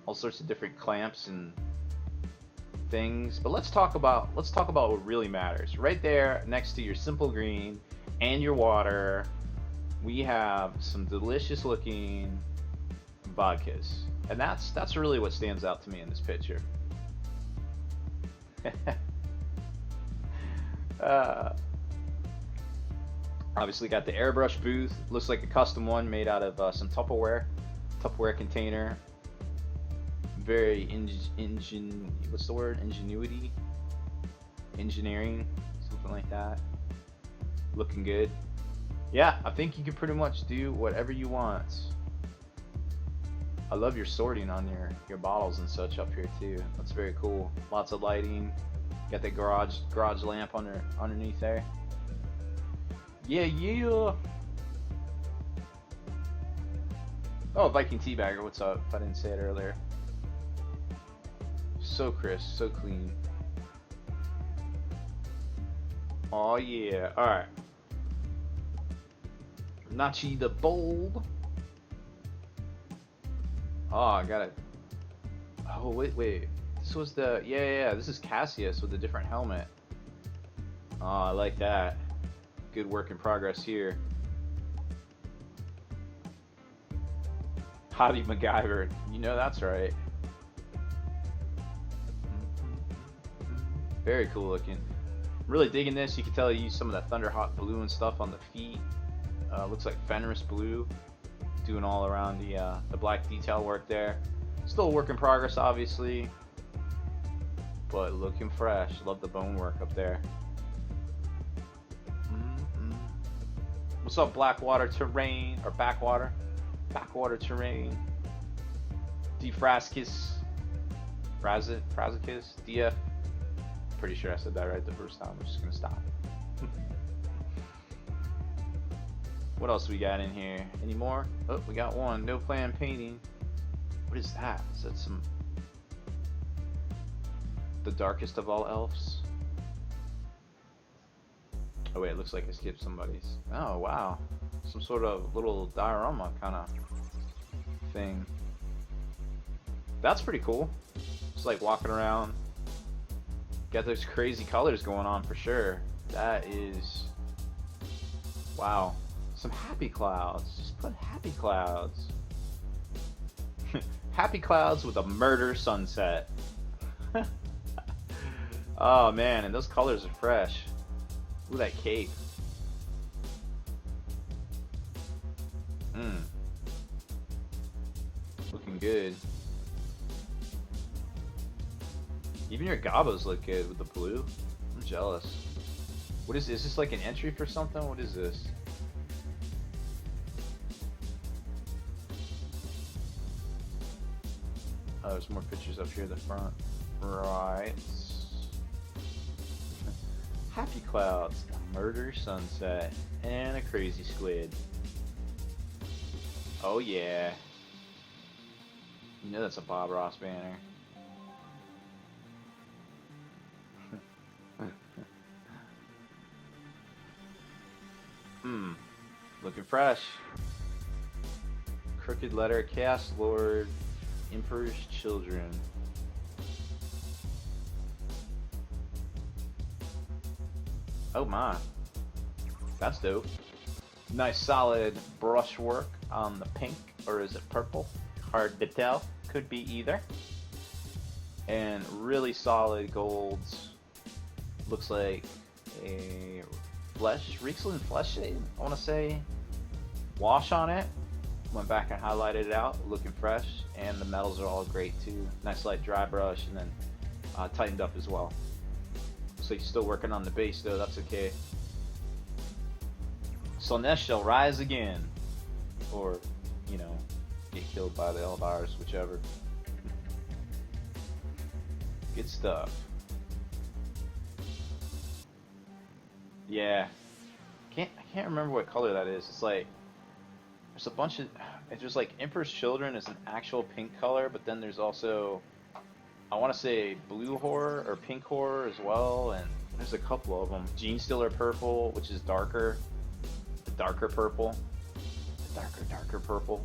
All sorts of different clamps and things. But let's talk about what really matters. Right there next to your simple green and your water, we have some delicious looking vodkas. And that's really what stands out to me in this picture. Obviously got the airbrush booth. Looks like a custom one made out of some Tupperware container. Very what's the word? Ingenuity? Engineering? Something like that. Looking good. Yeah, I think you can pretty much do whatever you want. I love your sorting on your bottles and such up here too. That's very cool. Lots of lighting. Got the garage lamp underneath there. Yeah, yeah. Oh, Viking Teabagger, what's up? If I didn't say it earlier. So crisp, so clean. Oh yeah. Alright. Nachi the Bold. Oh, I got it. Oh, wait. This was the... Yeah. This is Cassius with a different helmet. Oh, I like that. Good work in progress here. Hobby MacGyver. You know that's right. Very cool looking. Really digging this. You can tell I used some of that Thunderhawk blue and stuff on the feet. Looks like Fenris blue. Doing all around the black detail work there. Still a work in progress, obviously. But looking fresh. Love the bone work up there. What's up, Blackwater Terrain? Or Backwater? Backwater Terrain. Defraskis. Frazikis? DF. Pretty sure I said that right the first time. I'm just gonna stop. What else we got in here? Any more? Oh, we got one. No plan painting. What is that? Is that some... The darkest of all elves? Oh wait, it looks like I skipped somebody's. Oh wow. Some sort of little diorama kind of thing. That's pretty cool. Just like walking around. Got those crazy colors going on for sure. That is... Wow. Some happy clouds. Just put happy clouds. Happy clouds with a murder sunset. Oh man, and those colors are fresh. Look at that cape. Looking good. Even your gobos look good with the blue. I'm jealous. What is this? Is this like an entry for something? What is this? Oh, there's more pictures up here at the front. Right. Happy clouds, a murder sunset, and a crazy squid. Oh yeah. You know that's a Bob Ross banner. Looking fresh. Crooked Letter, Chaos Lord, Emperor's Children. Oh my. That's dope. Nice solid brushwork on the pink, or is it purple? Hard to tell. Could be either. And really solid golds. Looks like a Riesling flesh shade, I want to say. Wash on it. Went back and highlighted it out. Looking fresh. And the metals are all great too. Nice light dry brush, and then tightened up as well. Looks like you're still working on the base though. That's okay. Slaanesh shall rise again. Or, you know, get killed by the Aeldars, whichever. Good stuff. Yeah. I can't remember what color that is. It's like there's a bunch of, it's just like Emperor's Children is an actual pink color, but then there's also, I want to say blue horror or pink horror as well, and there's a couple of them. Gene Stealer Purple, which is darker. The darker purple. The darker purple.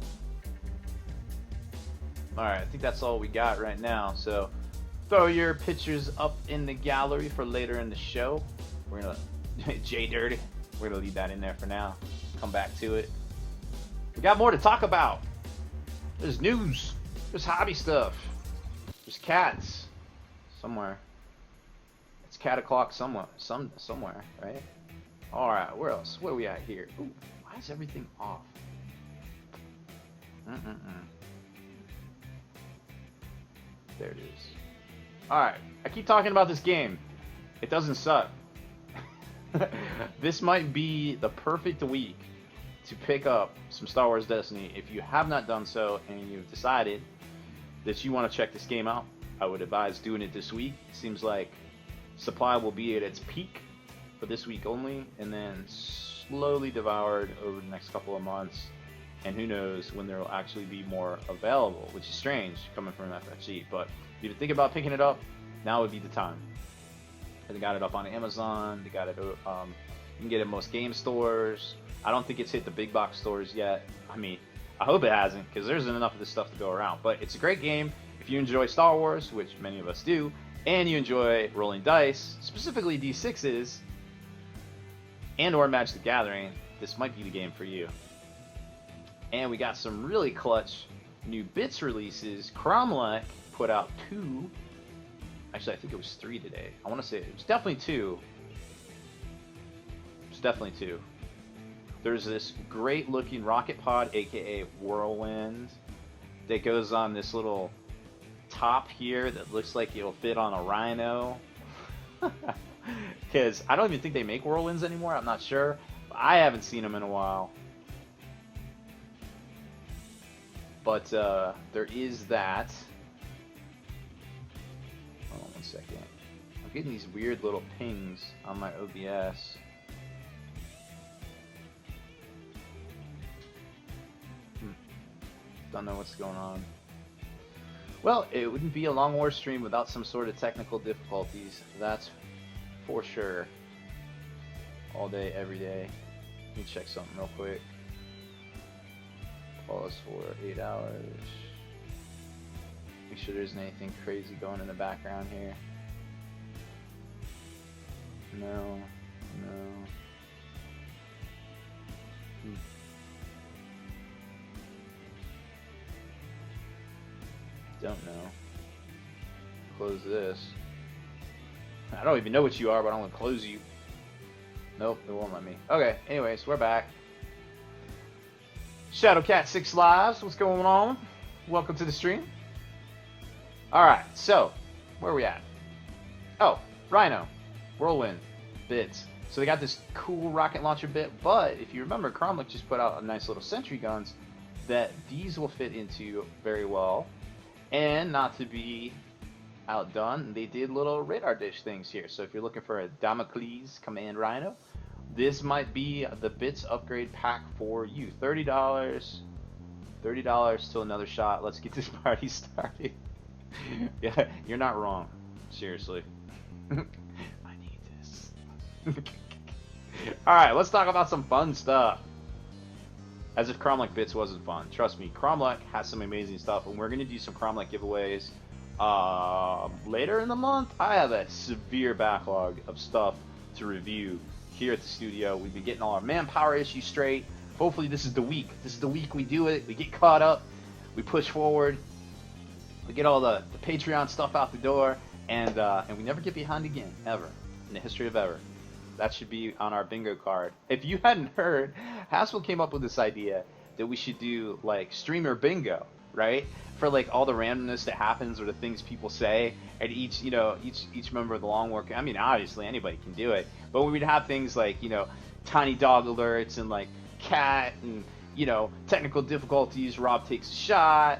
Alright, I think that's all we got right now. So throw your pictures up in the gallery for later in the show. We're gonna J Dirty. We're gonna leave that in there for now. Come back to it. We got more to talk about. There's news. There's hobby stuff. There's cats somewhere. It's cat o'clock somewhere, right? All right, where else? Where are we at here? Ooh, why is everything off? There it is. All right, I keep talking about this game. It doesn't suck. This might be the perfect week to pick up some Star Wars Destiny. If you have not done so and you've decided that you want to check this game out, I would advise doing it this week. It seems like supply will be at its peak for this week only, and then slowly devoured over the next couple of months. and who knows when there will actually be more available, which is strange coming from FFG. But if you think about picking it up, now would be the time. They got it up on Amazon. They got it. You can get it in most game stores. I don't think it's hit the big box stores yet. I mean, I hope it hasn't, because there isn't enough of this stuff to go around. But it's a great game if you enjoy Star Wars, which many of us do, and you enjoy rolling dice, specifically D6s, and or Magic the Gathering. This might be the game for you. And we got some really clutch new bits releases. Cromlech put out 2. Actually, I think it was 3 today. I want to say it was definitely 2. It's definitely 2. There's this great looking rocket pod, aka Whirlwind, that goes on this little top here that looks like it'll fit on a Rhino. Because I don't even think they make Whirlwinds anymore. I'm not sure. I haven't seen them in a while. But there is that. Hold on one second. I'm getting these weird little pings on my OBS. Don't know what's going on. Well, it wouldn't be a Long War stream without some sort of technical difficulties. That's for sure. All day, every day. Let me check something real quick. Pause for 8 hours. Make sure there isn't anything crazy going in the background here. No. Don't know. Close this. I don't even know what you are, but I'm gonna close you. Nope, it won't let me. Okay, anyways, we're back. Shadowcat6 Lives, what's going on? Welcome to the stream. Alright, so, where are we at? Oh, Rhino, Whirlwind, bits. So they got this cool rocket launcher bit, but if you remember, Cromlech just put out a nice little sentry guns that these will fit into very well. And not to be outdone, they did little radar dish things here. So if you're looking for a Damocles Command Rhino, this might be the bits upgrade pack for you. $30 till another shot. Let's get this party started. Yeah, you're not wrong. Seriously. I need this. Alright, let's talk about some fun stuff. As if Cromlech bits wasn't fun. Trust me, Cromlech has some amazing stuff, and we're going to do some Cromlech giveaways later in the month. I have a severe backlog of stuff to review here at the studio. We've been getting all our manpower issues straight. Hopefully this is the week. This is the week we do it. We get caught up. We push forward. We get all the Patreon stuff out the door, and we never get behind again, ever, in the history of ever. That should be on our bingo card. If you hadn't heard, Haskell came up with this idea that we should do like streamer bingo, right? For like all the randomness that happens or the things people say, and each member of the Long War. I mean, obviously anybody can do it, but we'd have things like tiny dog alerts and like cat and technical difficulties. Rob takes a shot,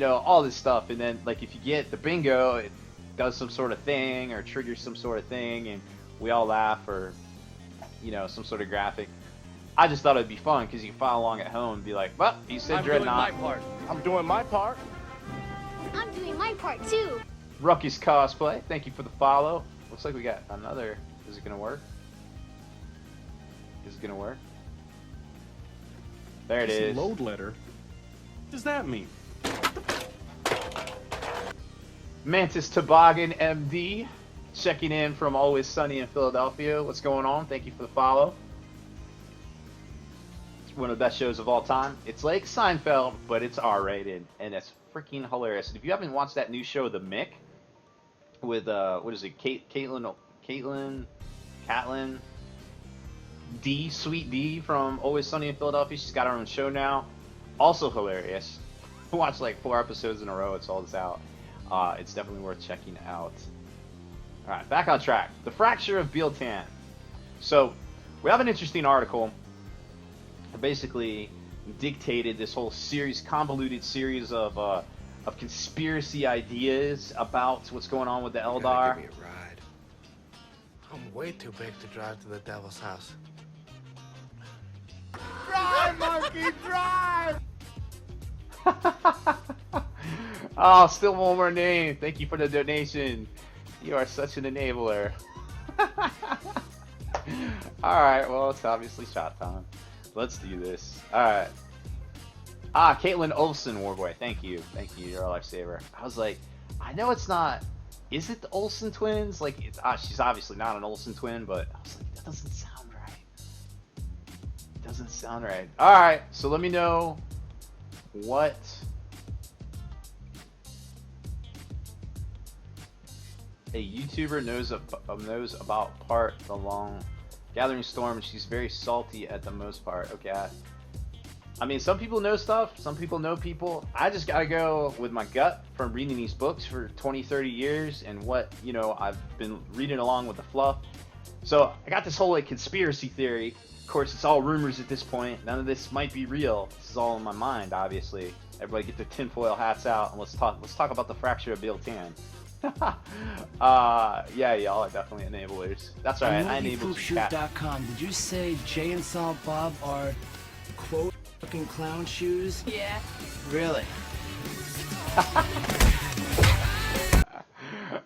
all this stuff, and then like if you get the bingo, it does some sort of thing or triggers some sort of thing, and we all laugh, or some sort of graphic. I just thought it'd be fun because you can follow along at home and be like, well, you said Dreadnought. I'm doing my part. I'm doing my part too. Ruckus Cosplay, thank you for the follow. Looks like we got another. Is it gonna work? Is it gonna work? There it is. Load letter. What does that mean? Mantis Toboggan MD. Checking in from Always Sunny in Philadelphia. What's going on? Thank you for the follow. It's one of the best shows of all time. It's like Seinfeld, but it's R-rated, and it's freaking hilarious. And if you haven't watched that new show, The Mick, with what is it, Caitlin D, Sweet D from Always Sunny in Philadelphia. She's got her own show now. Also hilarious. I watched like 4 episodes in a row. It's all this out. It's definitely worth checking out. Alright, back on track. The Fracture of Biltan. So, we have an interesting article that basically dictated this whole series, convoluted series of conspiracy ideas about what's going on with the Eldar. Give me a ride. I'm way too big to drive to the Devil's house. Drive, Mark! fucking drive! Oh, still one more name. Thank you for the donation. You are such an enabler. Alright, well, it's obviously shot time. Let's do this. Alright. Ah, Caitlin Olsen, Warboy. Thank you. Thank you. You're a lifesaver. I was like, I know it's not. Is it the Olsen twins? Like, she's obviously not an Olsen twin, but I was like, that doesn't sound right. It doesn't sound right. Alright, so let me know what. A YouTuber knows about part the long Gathering Storm. She's very salty at the most part. Okay. I mean, some people know stuff. Some people know people. I just gotta go with my gut from reading these books for 20, 30 years and what, you know, I've been reading along with the fluff. So I got this whole like conspiracy theory. Of course, it's all rumors at this point. None of this might be real. This is all in my mind, obviously. Everybody get their tinfoil hats out and let's talk about the fracture of Biltan. Yeah, y'all are definitely enablers. That's right, I enabled Shoot.com. Did you say Jay and Silent Bob are quote fucking clown shoes? Yeah. Really?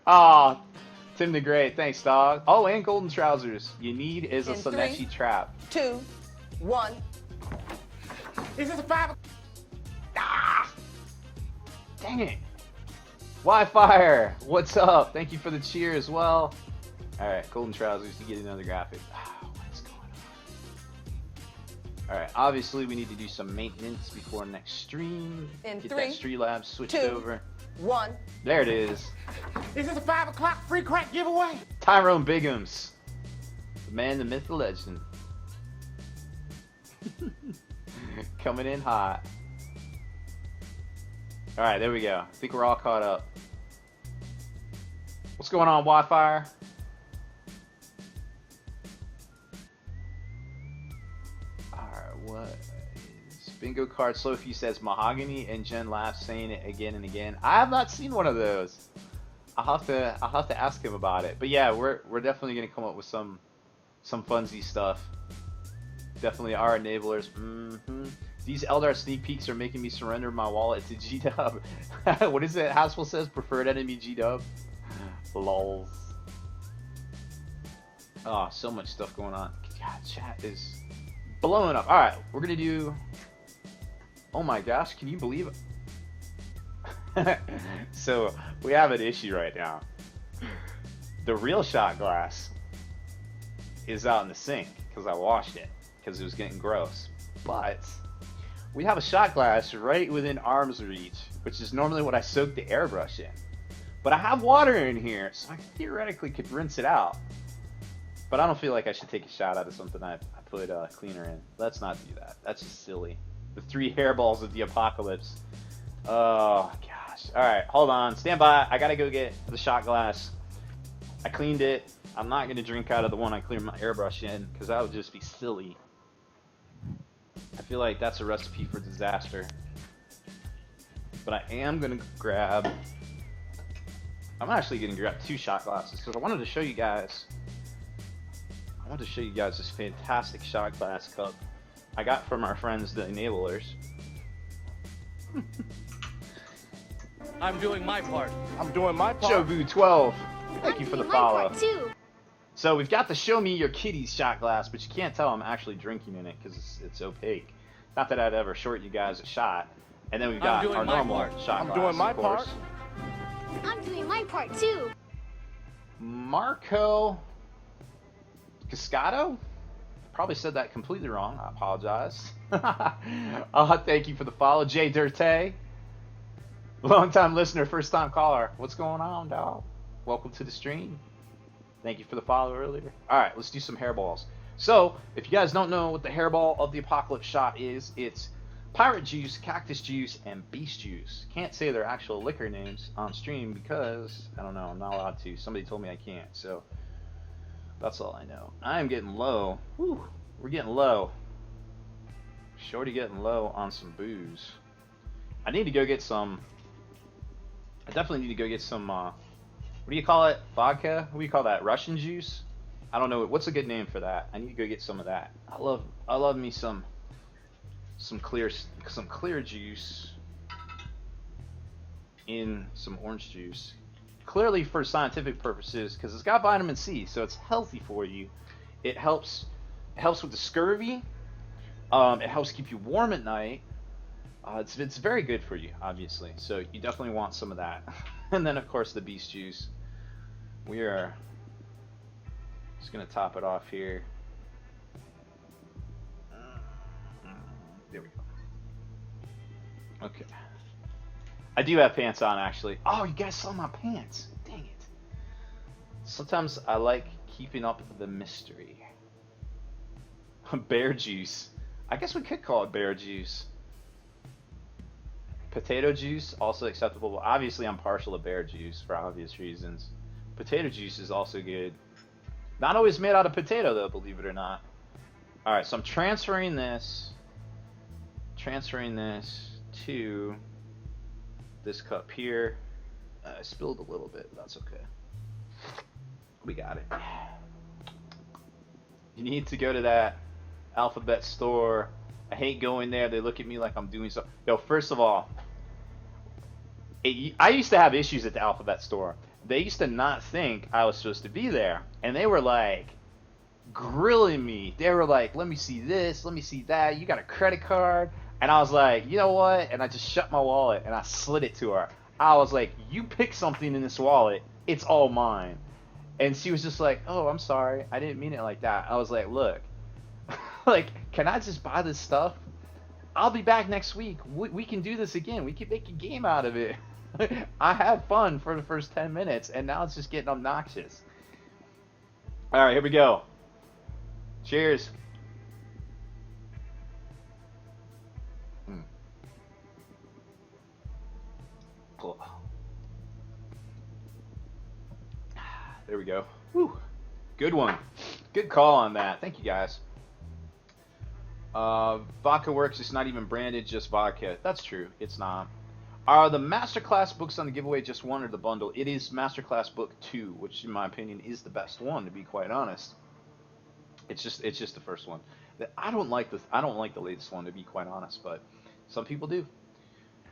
Oh, Tim the Great, thanks, dog. Oh, and golden trousers. You need is a In Sonechi 3, trap. 2, 1. Is this a 5? Ah! Dang it. Wi-Fi, what's up? Thank you for the cheer as well. Alright, golden trousers to get another graphic. What's going on? Alright, obviously we need to do some maintenance before next stream. In Get 3, that Streamlabs switched 2, over. 1. There it is. Is this a 5 o'clock free crack giveaway? Tyrone Biggums. The man, the myth, the legend. Coming in hot. Alright, there we go. I think we're all caught up. What's going on, Wi-Fi? Alright, what is bingo card? Sophie says mahogany and Jen laughs saying it again and again. I have not seen one of those. I'll have to ask him about it. But yeah, we're definitely gonna come up with some funsy stuff. Definitely our enablers. These Eldar sneak peeks are making me surrender my wallet to G-Dub. What is it? Haspel says preferred enemy G-Dub. Lols. Oh, so much stuff going on. God, chat is blowing up. Alright, we're gonna do. Oh my gosh, can you believe it? So, we have an issue right now. The real shot glass is out in the sink because I washed it because it was getting gross. But we have a shot glass right within arm's reach, which is normally what I soak the airbrush in. But I have water in here, so I theoretically could rinse it out. But I don't feel like I should take a shot out of something I put cleaner in. Let's not do that. That's just silly. The 3 hairballs of the apocalypse. Oh, gosh. Alright, hold on. Stand by. I gotta go get the shot glass. I cleaned it. I'm not gonna drink out of the one I cleared my airbrush in, because that would just be silly. I feel like that's a recipe for disaster. But I am gonna grab. I'm actually gonna grab 2 shot glasses because I wanted to show you guys. I wanted to show you guys this fantastic shot glass cup I got from our friends, the enablers. I'm doing my part. I'm doing my part. Jobu12, thank you for the follow. Too. So we've got the Show Me Your Kitties shot glass, but you can't tell I'm actually drinking in it because it's opaque. Not that I'd ever short you guys a shot. And then we've got our normal shot glass. I'm doing my part. I'm doing my part too. Marco Cascato? Probably said that completely wrong. I apologize. Thank you for the follow. Jay Dirte. Long time listener, first time caller. What's going on, dog? Welcome to the stream. Thank you for the follow earlier. Alright, let's do some hairballs. So, if you guys don't know what the hairball of the apocalypse shot is, it's pirate juice, cactus juice, and beast juice. Can't say their actual liquor names on stream because, I don't know, I'm not allowed to. Somebody told me I can't, so that's all I know. I am getting low. Whew, we're getting low. Shorty getting low on some booze. I need to go get some. I definitely need to go get some, what do you call it? Vodka? What do you call that? Russian juice? I don't know. What's a good name for that? I need to go get some of that. I love me some some clear juice in some orange juice. Clearly for scientific purposes, because it's got vitamin C, so it's healthy for you. It helps with the scurvy. It helps keep you warm at night. It's very good for you, obviously. So you definitely want some of that. And then of course the beast juice. We are just gonna top it off here. There we go. Okay. I do have pants on, actually. Oh, you guys saw my pants. Dang it. Sometimes I like keeping up the mystery. Bear juice. I guess we could call it bear juice. Potato juice, also acceptable. Obviously, I'm partial to bear juice for obvious reasons. Potato juice is also good. Not always made out of potato, though, believe it or not. Alright, so I'm transferring this to this cup here. I spilled a little bit, but that's okay. We got it. You need to go to that Alphabet store. I hate going there. They look at me like I'm doing something. Yo, first of all, I used to have issues at the Alphabet store. They used to not think I was supposed to be there. And they were like grilling me. They were like, let me see this, let me see that. You got a credit card? And I was like, you know what? And I just shut my wallet and I slid it to her. I was like, you pick something in this wallet, it's all mine. And she was just like, oh, I'm sorry. I didn't mean it like that. I was like, look, like, can I just buy this stuff? I'll be back next week. We can do this again. We can make a game out of it. I had fun for the first 10 minutes, and now it's just getting obnoxious. All right, here we go. Cheers. Cool. There we go. Woo. Good one. Good call on that. Thank you, guys. Vodka Works is not even branded, just vodka. That's true. It's not. Are the Masterclass books on the giveaway just one or the bundle? It is Masterclass book 2, which in my opinion is the best one, to be quite honest. It's just the first one. I don't like the latest one, to be quite honest, but some people do.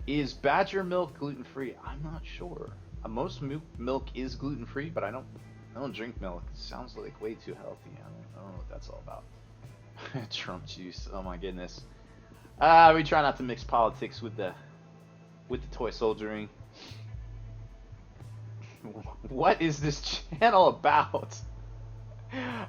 Is Badger milk gluten-free? I'm not sure. Most milk is gluten-free, but I don't drink milk. It sounds like way too healthy. I don't know what that's all about. Trump juice. Oh my goodness. We try not to mix politics with the toy soldiering. What is this channel about?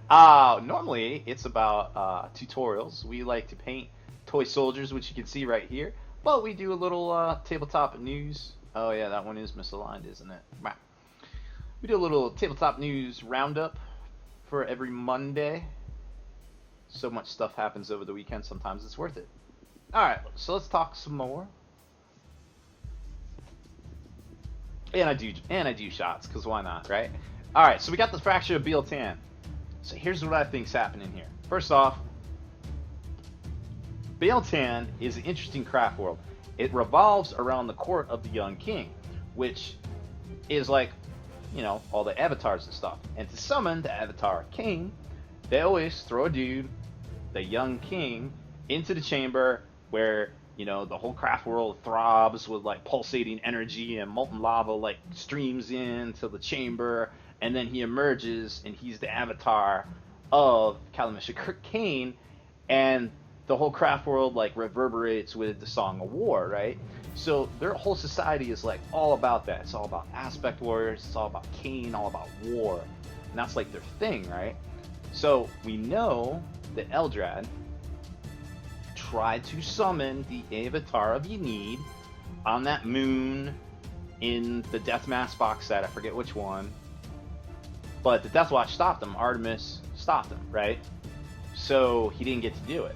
Normally it's about tutorials. We like to paint toy soldiers, which you can see right here. But we do a little tabletop news. Oh yeah, that one is misaligned, isn't it? We do a little tabletop news roundup for every Monday. So much stuff happens over the weekend, sometimes it's worth it. Alright, so let's talk some more. And I do shots, because why not, right? Alright, so we got the fracture of Biel-Tan. So here's what I think's happening here. First off, Biel-Tan is an interesting craft world. It revolves around the court of the young king, which is like, you know, all the avatars and stuff. And to summon the avatar king, they always throw a dude, the young king, into the chamber where, you know, the whole craft world throbs with like pulsating energy and molten lava like streams into the chamber, and then he emerges and he's the avatar of Calamisha Kane, and the whole craft world like reverberates with the Song of War, right? So their whole society is like all about that. It's all about aspect warriors, it's all about Kane, all about war, and that's like their thing, right? So we know that Eldrad tried to summon the Avatar of Yenid on that moon in the Deathmask box set. I forget which one, but the Deathwatch stopped him. Artemis stopped him, right? So he didn't get to do it.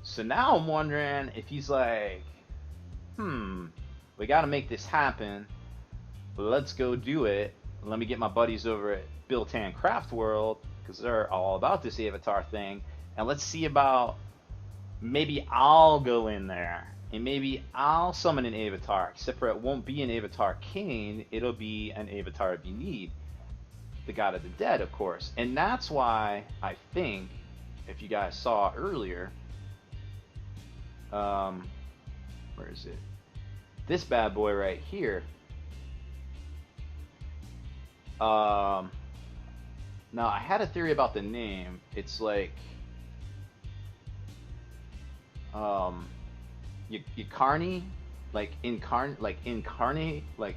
So now I'm wondering if he's like, we gotta make this happen. Let's go do it. Let me get my buddies over at Biel-Tan Craft World, because they're all about this Avatar thing, and let's see about, maybe I'll go in there and maybe I'll summon an Avatar, except for it won't be an Avatar Kane, it'll be an Avatar of Yenid, the god of the dead, of course. And that's why I think, if you guys saw earlier, Where is it? This bad boy right here. Now I had a theory about the name. It's like Yakarni, like incarnate, like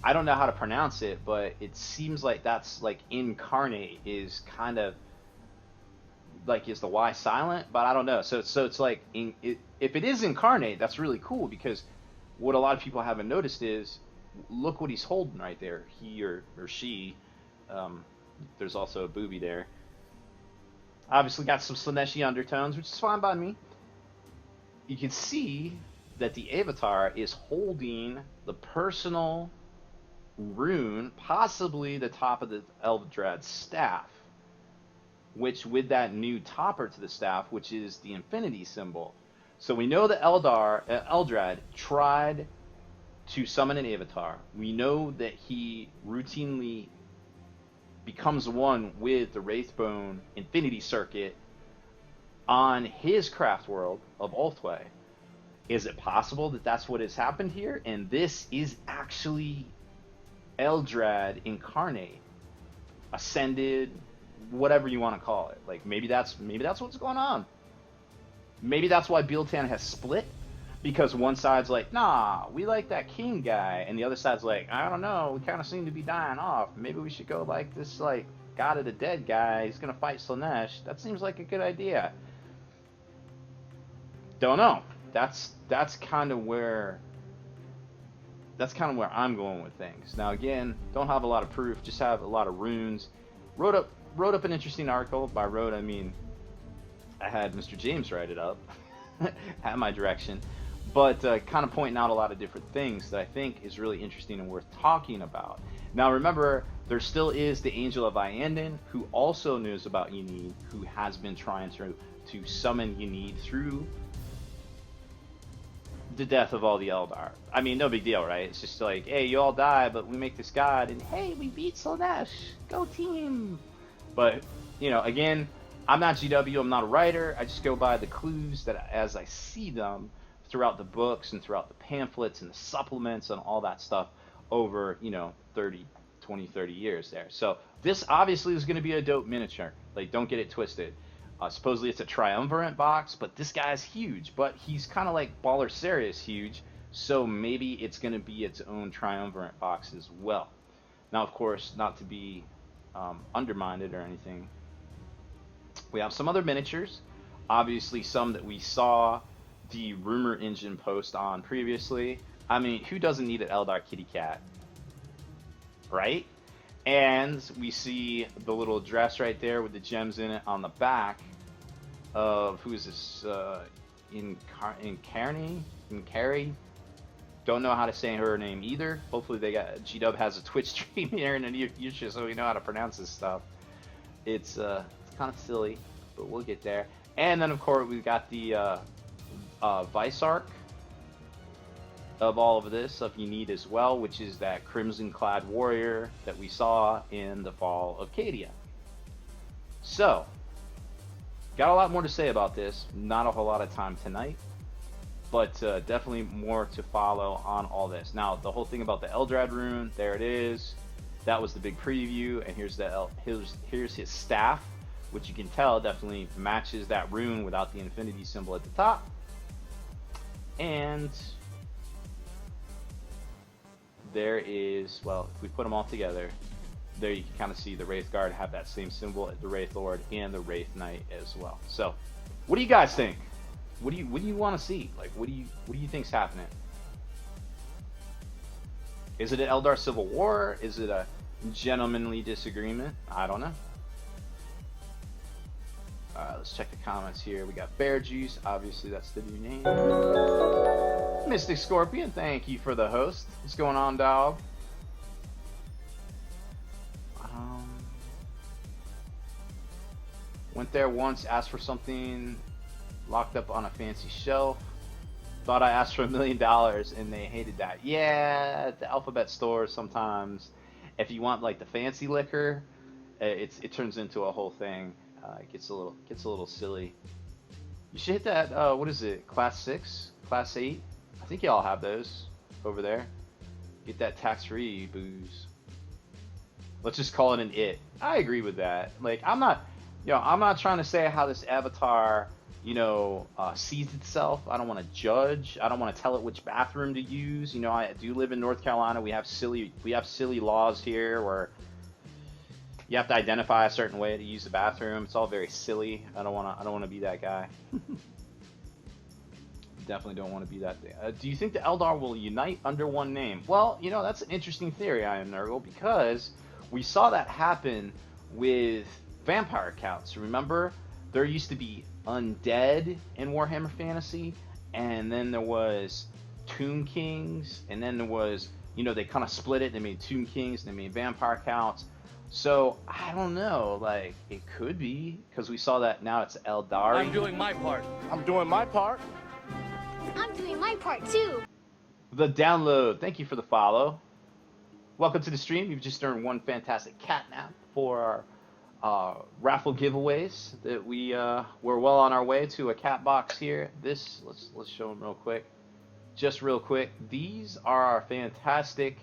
I don't know how to pronounce it, but it seems like that's like incarnate is kind of like, is the Y silent? But I don't know. So it's like if it is incarnate, that's really cool, because what a lot of people haven't noticed is, look what he's holding right there. He or she. There's also a booby there. Obviously got some Slaneshi undertones, which is fine by me. You can see that the avatar is holding the personal rune, possibly the top of the Eldrad staff, which with that new topper to the staff, which is the infinity symbol. So we know that Eldrad tried to summon an avatar. We know that he routinely becomes one with the Wraithbone Infinity Circuit on his craft world of Ulthwé. Is it possible that that's what has happened here? And this is actually Eldrad incarnate, ascended, whatever you want to call it. Like maybe that's what's going on. Maybe that's why Biltan has split, because one side's like, nah, we like that king guy, and the other side's like, I don't know, we kind of seem to be dying off. Maybe we should go like this, like God of the Dead guy. He's gonna fight Slanesh. That seems like a good idea. Don't know. That's kind of where I'm going with things. Now again, don't have a lot of proof, just have a lot of runes. Wrote up an interesting article. By wrote, I mean I had Mr. James write it up, had my direction, but kind of pointing out a lot of different things that I think is really interesting and worth talking about. Now remember, there still is the Angel of Iyanden, who also knows about Yenneed, who has been trying to summon Yenneed through the death of all the Eldar. I mean, no big deal, right? It's just like, hey, you all die, but we make this god, and hey, we beat Slanesh. Go team! But, you know, again, I'm not GW, I'm not a writer. I just go by the clues that as I see them throughout the books and throughout the pamphlets and the supplements and all that stuff over, you know, 30 years there. So this obviously is going to be a dope miniature. Like, don't get it twisted. Supposedly it's a triumvirate box, but this guy's huge. But he's kind of like Baller Serious huge, so maybe it's going to be its own triumvirate box as well. Now, of course, not to be undermined or anything, we have some other miniatures. Obviously, some that we saw the rumor engine post on previously. I mean, who doesn't need an Eldar kitty cat, right? And we see the little dress right there with the gems in it on the back of, who is this? Incari? Don't know how to say her name either. Hopefully G-Dub has a Twitch stream here in the near future so we know how to pronounce this stuff. It's kind of silly, but we'll get there. And then of course we've got the Vice-Arc of all of this, of Yenneed as well, which is that crimson-clad warrior that we saw in the Fall of Cadia. So, got a lot more to say about this. Not a whole lot of time tonight, but definitely more to follow on all this. Now, the whole thing about the Eldrad rune, there it is. That was the big preview, and here's his staff, which you can tell definitely matches that rune without the infinity symbol at the top. And there is, well, if we put them all together, there you can kind of see the Wraith Guard have that same symbol, the Wraith Lord and the Wraith Knight as well. So, what do you guys think? What do you want to see? Like, what do you think's happening? Is it an Eldar civil war? Is it a gentlemanly disagreement? I don't know. Let's check the comments here. We got Bear Juice. Obviously, that's the new name. Mystic Scorpion, thank you for the host. What's going on, dog? Went there once, asked for something, locked up on a fancy shelf. Thought I asked for $1 million, and they hated that. Yeah, at the Alphabet store sometimes, if you want like the fancy liquor, it turns into a whole thing. It gets a little silly. You should hit that, what is it, Class 6? Class 8? I think y'all have those over there. Get that tax-free booze. Let's just call it an it. I agree with that. Like, I'm not trying to say how this avatar, sees itself. I don't want to judge. I don't want to tell it which bathroom to use. I do live in North Carolina. We have silly laws here where you have to identify a certain way to use the bathroom. It's all very silly. I don't want to be that guy. Definitely don't want to be that. Do you think the Eldar will unite under one name? Well, that's an interesting theory, I am Nurgle, because we saw that happen with vampire counts. Remember, there used to be undead in Warhammer Fantasy, and then there was Tomb Kings, and then there was, they kind of split it. They made Tomb Kings, and they made vampire counts. So I don't know, like, it could be, because we saw that now it's Aeldari. I'm doing my part. I'm doing my part. I'm doing my part too. The download. Thank you for the follow. Welcome to the stream. You've just earned one fantastic catnap for our raffle giveaways that we're well on our way to a Catbox here. Let's show them real quick. Just real quick. These are our fantastic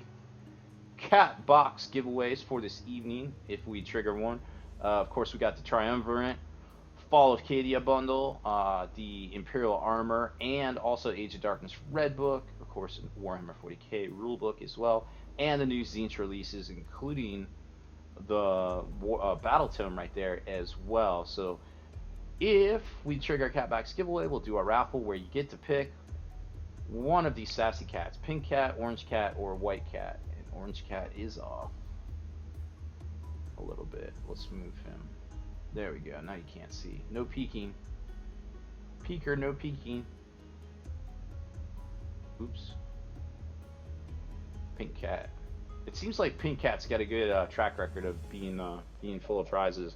Catbox giveaways for this evening if we trigger one. Of course, we got the Triumvirate, Fall of Cadia bundle, the Imperial Armor, and also Age of Darkness Red Book, of course, Warhammer 40k rulebook as well, and the new Tzeentch releases, including the Battle Tome right there as well. So if we trigger a Catbox giveaway, we'll do a raffle where you get to pick one of these sassy cats: pink cat, orange cat, or white cat. And orange cat is off a little bit. Let's move him. There we go. Now you can't see. No peeking. Peeker, no peeking. Oops. Pink cat. It seems like Pink Cat's got a good track record of being full of prizes.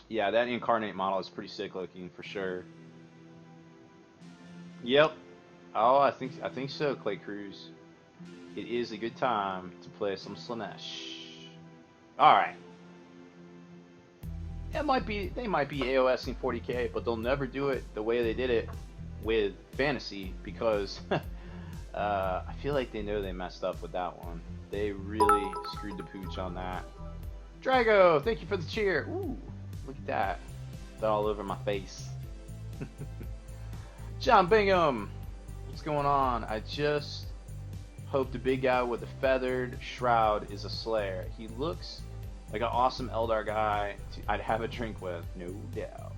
Yeah, that incarnate model is pretty sick looking for sure. Yep. Oh, I think so, Clay Cruz. It is a good time to play some Slaanesh. All right. They might be AOSing 40k, but they'll never do it the way they did it with Fantasy, because I feel like they know they messed up with that one. They really screwed the pooch on that. Drago, thank you for the cheer. Ooh, look at that. That all over my face. John Bingham, what's going on? I just hope the big guy with the feathered shroud is a Slayer. He looks like an awesome Eldar guy I'd have a drink with, no doubt.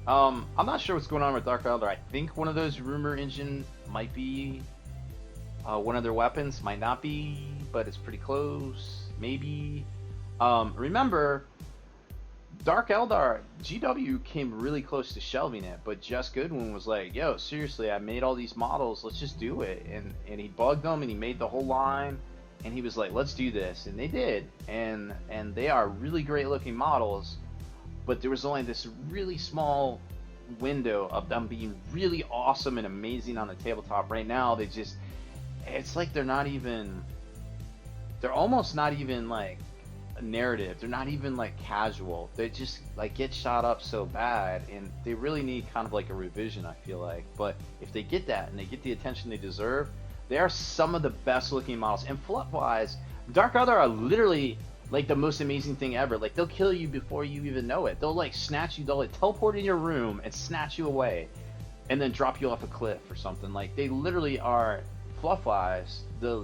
I'm not sure what's going on with Dark Eldar. I think one of those rumor engine might be one of their weapons. Might not be, but it's pretty close. Maybe. Remember, Dark Eldar, GW came really close to shelving it, but Just Goodwin was like, yo, seriously, I made all these models, let's just do it. And he bugged them, and he made the whole line, and he was like, let's do this. And they did. And they are really great looking models, but there was only this really small window of them being really awesome and amazing on the tabletop. Right now, it's like they're almost not even like narrative. They're not even like casual. They just like get shot up so bad, and they really need kind of like a revision, I feel like. But if they get that and they get the attention they deserve, they are some of the best looking models. And fluff wise, Dark Eldar are literally like the most amazing thing ever. Like, they'll kill you before you even know it. They'll like snatch you, they'll like teleport in your room and snatch you away and then drop you off a cliff or something. Like, they literally are, fluff wise, the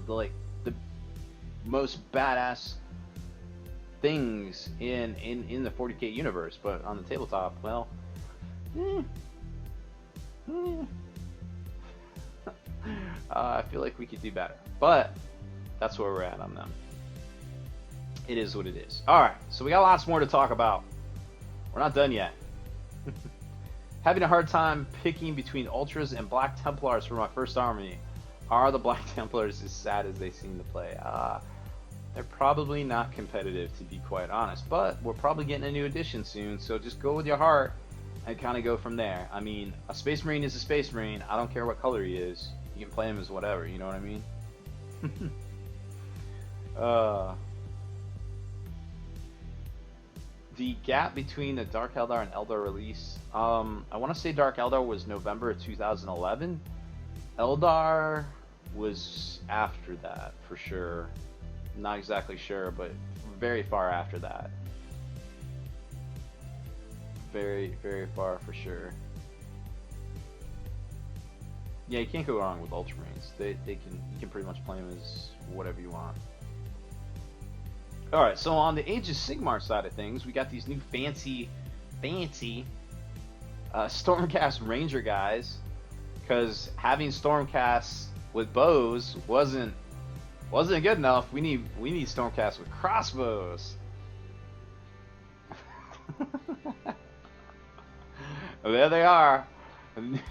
most badass things in the 40k universe. But on the tabletop, well, I feel like we could do better, but that's where we're at on them. It is what it is. Alright, so we got lots more to talk about. We're not done yet. Having a hard time picking between Ultras and Black Templars for my first army. Are the Black Templars as sad as they seem to play? They're probably not competitive, to be quite honest, but we're probably getting a new edition soon, so just go with your heart and kind of go from there. I mean, a Space Marine is a Space Marine. I don't care what color he is. You can play him as whatever, you know what I mean? The gap between the Dark Eldar and Eldar release, I want to say Dark Eldar was November of 2011. Eldar was after that, for sure. Not exactly sure, but very far after that. Very, very far for sure. Yeah, you can't go wrong with Ultramarines. You can pretty much play them as whatever you want. Alright, so on the Age of Sigmar side of things, we got these new fancy Stormcast Ranger guys. Because having Stormcasts with bows wasn't good enough. We need Stormcasts with crossbows. There they are.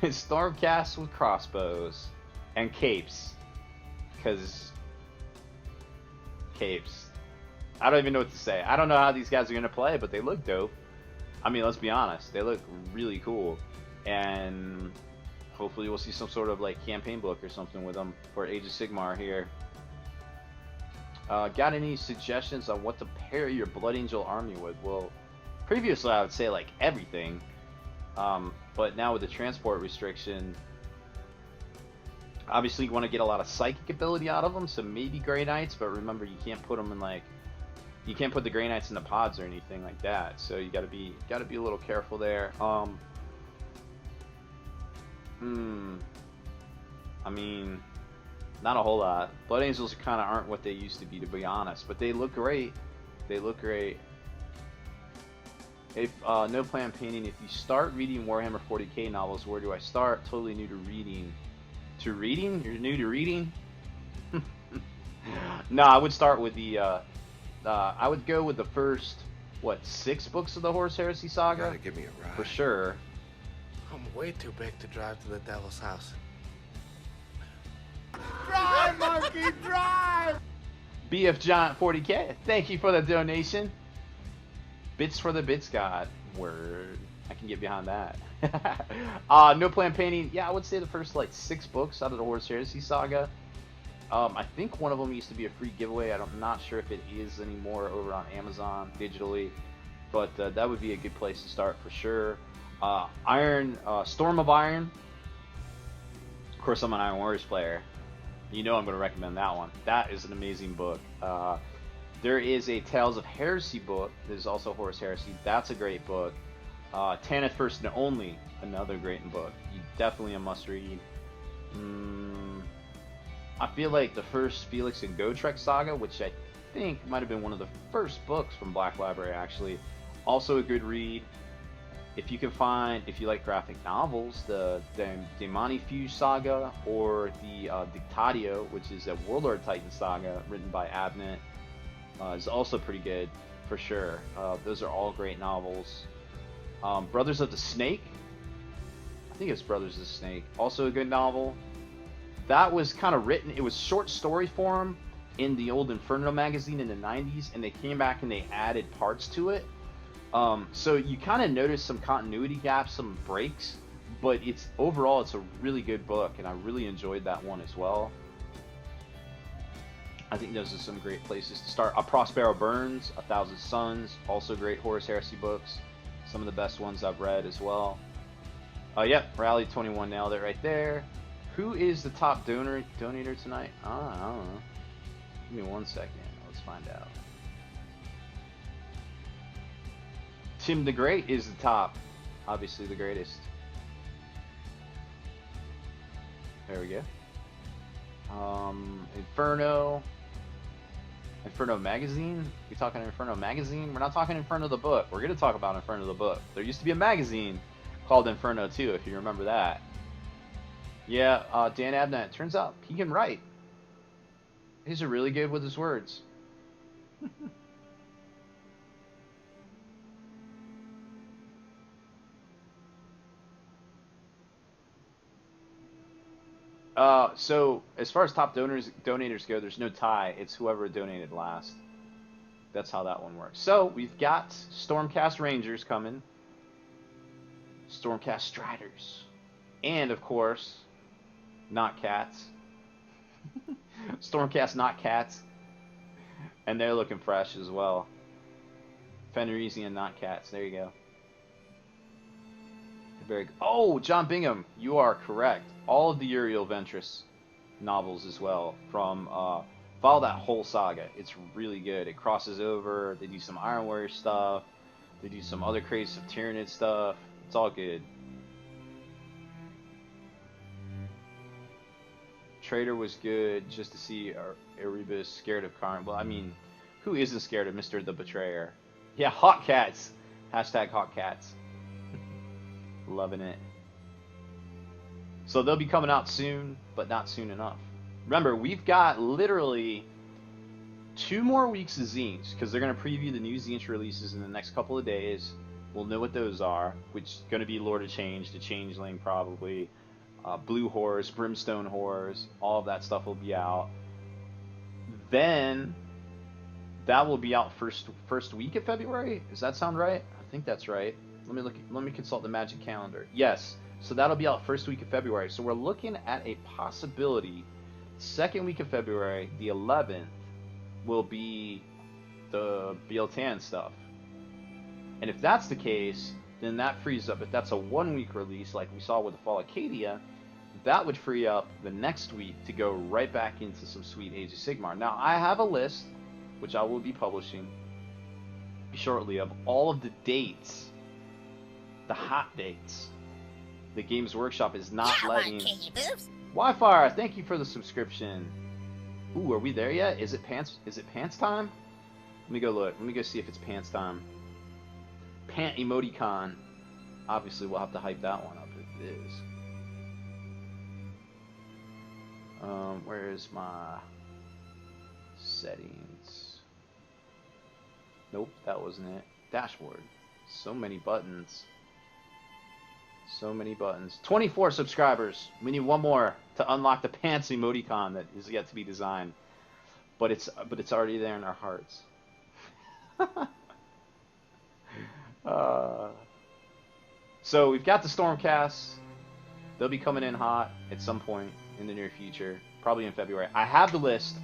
Stormcasts with crossbows and capes. Because capes. I don't even know what to say. I don't know how these guys are gonna play, but they look dope. I mean, let's be honest. They look really cool, and hopefully we'll see some sort of like campaign book or something with them for Age of Sigmar here. Got any suggestions on what to pair your Blood Angel army with? Well, previously I would say like everything, but now with the transport restriction, obviously you want to get a lot of psychic ability out of them, so maybe Grey Knights, but remember you can't put them in like, you can't put the Grey Knights in the pods or anything like that, so you gotta be a little careful there. I mean, not a whole lot. Blood Angels kind of aren't what they used to be honest, but they look great. They look great. If no plan painting, if you start reading Warhammer 40k novels, where do I start? Totally new to reading. To reading? You're new to reading? No, I would start with the I would go with the first, what, 6 books of the Horus Heresy saga? Gotta give me a ride. For sure. I'm way too big to drive to the devil's house. Drive, monkey, drive! BF Giant 40k, thank you for the donation. Bits for the Bits God. Word. I can get behind that. No plan painting. Yeah, I would say the first like 6 books out of the Horus Heresy saga. I think one of them used to be a free giveaway. I'm not sure if it is anymore over on Amazon digitally, but that would be a good place to start for sure. Storm of Iron. Of course, I'm an Iron Warriors player. You know I'm going to recommend that one. That is an amazing book. There is a Tales of Heresy book. There's also Horus Heresy. That's a great book. Tanith First and Only, another great book. Definitely a must-read. I feel like the first Felix and Gotrek saga, which I think might have been one of the first books from Black Library, actually, also a good read. If you can find, if you like graphic novels, the Demonifuge saga or the Dictatio, which is a Warlord Titan saga written by Abnett, is also pretty good for sure. Those are all great novels. Brothers of the Snake, I think it's Brothers of the Snake, also a good novel. That was kind of written, it was short story form in the old Inferno magazine in the 90s, and they came back and they added parts to it. So you kind of notice some continuity gaps, some breaks, but overall it's a really good book, and I really enjoyed that one as well. I think those are some great places to start. Prospero Burns, A Thousand Suns, also great Horus Heresy books. Some of the best ones I've read as well. Yep, Rally 21 nailed it right there. Who is the top donator tonight? I don't know. Give me 1 second. Let's find out. Tim the Great is the top. Obviously the greatest. There we go. Inferno Magazine? We talking Inferno Magazine? We're not talking Inferno the book. We're going to talk about Inferno the book. There used to be a magazine called Inferno 2, if you remember that. Yeah, Dan Abnett. Turns out he can write. He's really good with his words. So as far as top donators go, there's no tie. It's whoever donated last. That's how that one works. So we've got Stormcast Rangers coming, Stormcast Striders, and of course, not cats. Stormcast not cats, and they're looking fresh as well. Fenrisian, not cats. There you go. Very. Oh, John Bingham, you are correct. All of the Uriel Ventress novels as well. From follow that whole saga. It's really good. It crosses over. They do some Iron Warrior stuff. They do some other Crates of Tyrannid stuff. It's all good. Trader was good just to see Erebus scared of Karn. Well, I mean, who isn't scared of Mr. the Betrayer? Yeah, Hot Cats. Hashtag Hot Cats. Loving it. So they'll be coming out soon, but not soon enough. Remember, we've got literally 2 more weeks of zines, because they're going to preview the new zines releases in the next couple of days. We'll know what those are, which is going to be Lord of Change, the Changeling probably, Blue Horrors, Brimstone Horrors, all of that stuff will be out. Then that will be out first week of February. Does that sound right? I think that's right. Let me look. Let me consult the magic calendar. Yes. So that'll be out first week of February. So we're looking at a possibility. Second week of February, the 11th, will be the Bieltan stuff. And if that's the case, then that frees up. If that's a 1-week release, like we saw with the Fall Acadia, that would free up the next week to go right back into some sweet Age of Sigmar. Now, I have a list, which I will be publishing shortly, of all of the dates, the hot dates. The Games Workshop is not letting... Wi-Fi, thank you for the subscription. Ooh, are we there yet? Is it pants time? Let me go look. Let me go see if it's pants time. Pant emoticon. Obviously, we'll have to hype that one up if it is. Where is my settings? Nope, that wasn't it. Dashboard. So many buttons. So many buttons. 24 subscribers. We need 1 more to unlock the pants emoticon that is yet to be designed. But it's already there in our hearts. So we've got the Stormcasts. They'll be coming in hot at some point in the near future, probably in February. I have the list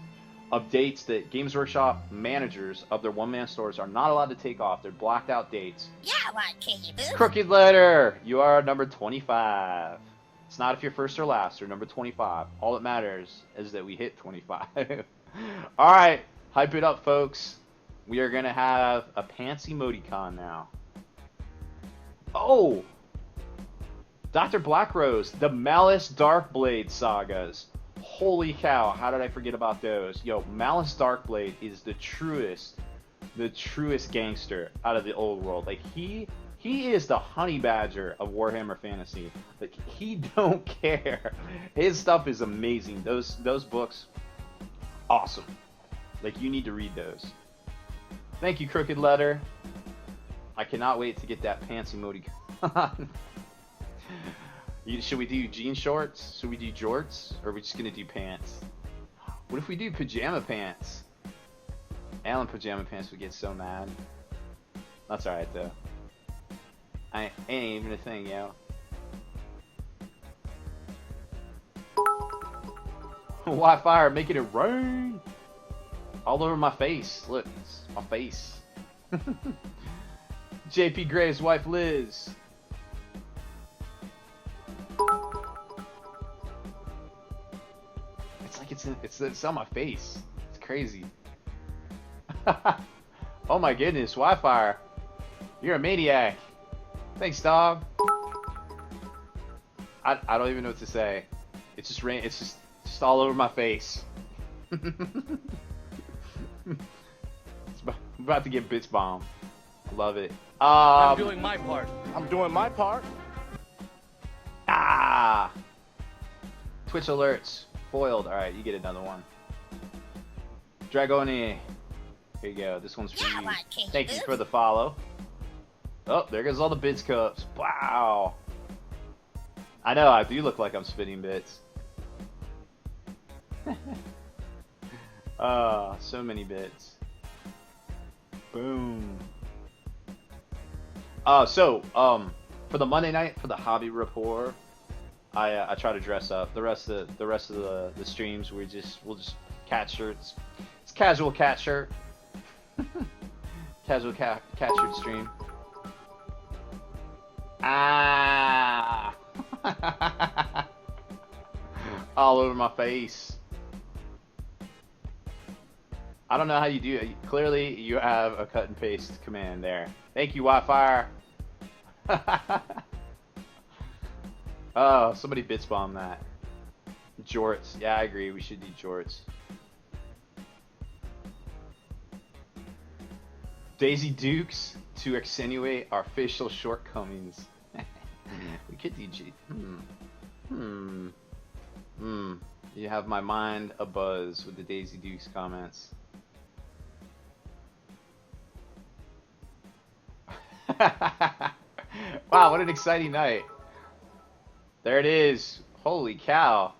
of dates that Games Workshop managers of their one-man stores are not allowed to take off. They're blacked out dates. Yeah, what can you do? Crooked Letter, you are number 25. It's not if you're first or last, or number 25. All that matters is that we hit 25. All right, hype it up, folks. We are going to have a pants emoticon now. Oh! Dr. Blackrose, the Malice Darkblade sagas. Holy cow, how did I forget about those? Yo, Malice Darkblade is the truest gangster out of the old world. Like, he is the honey badger of Warhammer Fantasy. Like, he don't care. His stuff is amazing. Those books, awesome. Like, you need to read those. Thank you, Crooked Letter. I cannot wait to get that pants emoticon. Should we do jean shorts? Should we do jorts? Or are we just going to do pants? What if we do pajama pants? Alan pajama pants would get so mad. That's alright, though. Ain't even a thing, yo. Wi-Fi are making it rain! All over my face. Look, it's my face. JP Gray's wife, Liz. It's on my face. It's crazy. Oh my goodness, Wi-Fi. You're a maniac. Thanks, dog. I don't even know what to say. It's just rain. It's just all over my face. I'm about to get bits bombed. Love it. I'm doing my part. I'm doing my part. Ah! Twitch alerts. Foiled. Alright, you get another one. Dragoni. Here you go. This one's for you. Thank you for the follow. Oh, there goes all the bits cups. Wow. I know, I do look like I'm spitting bits. So many bits. Boom. For the Monday night, for the hobby rapport, I try to dress up. The rest of the streams, we'll just cat shirts. It's casual cat shirt. Taz will catch your stream. Ah! All over my face. I don't know how you do it. Clearly, you have a cut and paste command there. Thank you, Wi-Fi. Oh, somebody bits bomb that. Jorts. Yeah, I agree. We should do jorts. Daisy Dukes to extenuate our facial shortcomings. We could do G. You have my mind abuzz with the Daisy Dukes comments. Wow, what an exciting night. There it is. Holy cow.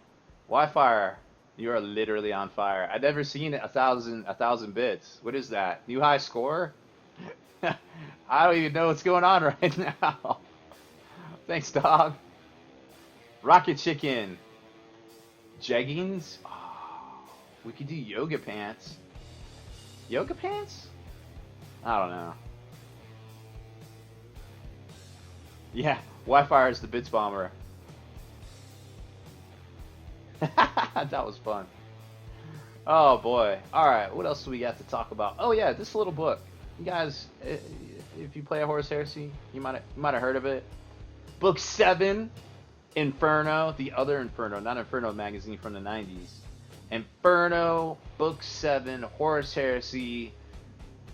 Wi-Fi, you are literally on fire. I've never seen 1,000 bits. What is that? New high score? I don't even know what's going on right now. Thanks, dog. Rocket chicken. Jeggings? Oh, we could do yoga pants. Yoga pants? I don't know. Yeah, Wi-Fi is the bits bomber. That was fun. Oh boy. Alright, what else do we got to talk about? Oh yeah, this little book. You guys, if you play a Horus Heresy, you might have heard of it. Book 7, Inferno, the other Inferno, not Inferno magazine from the 90s. Inferno, Book 7, Horus Heresy,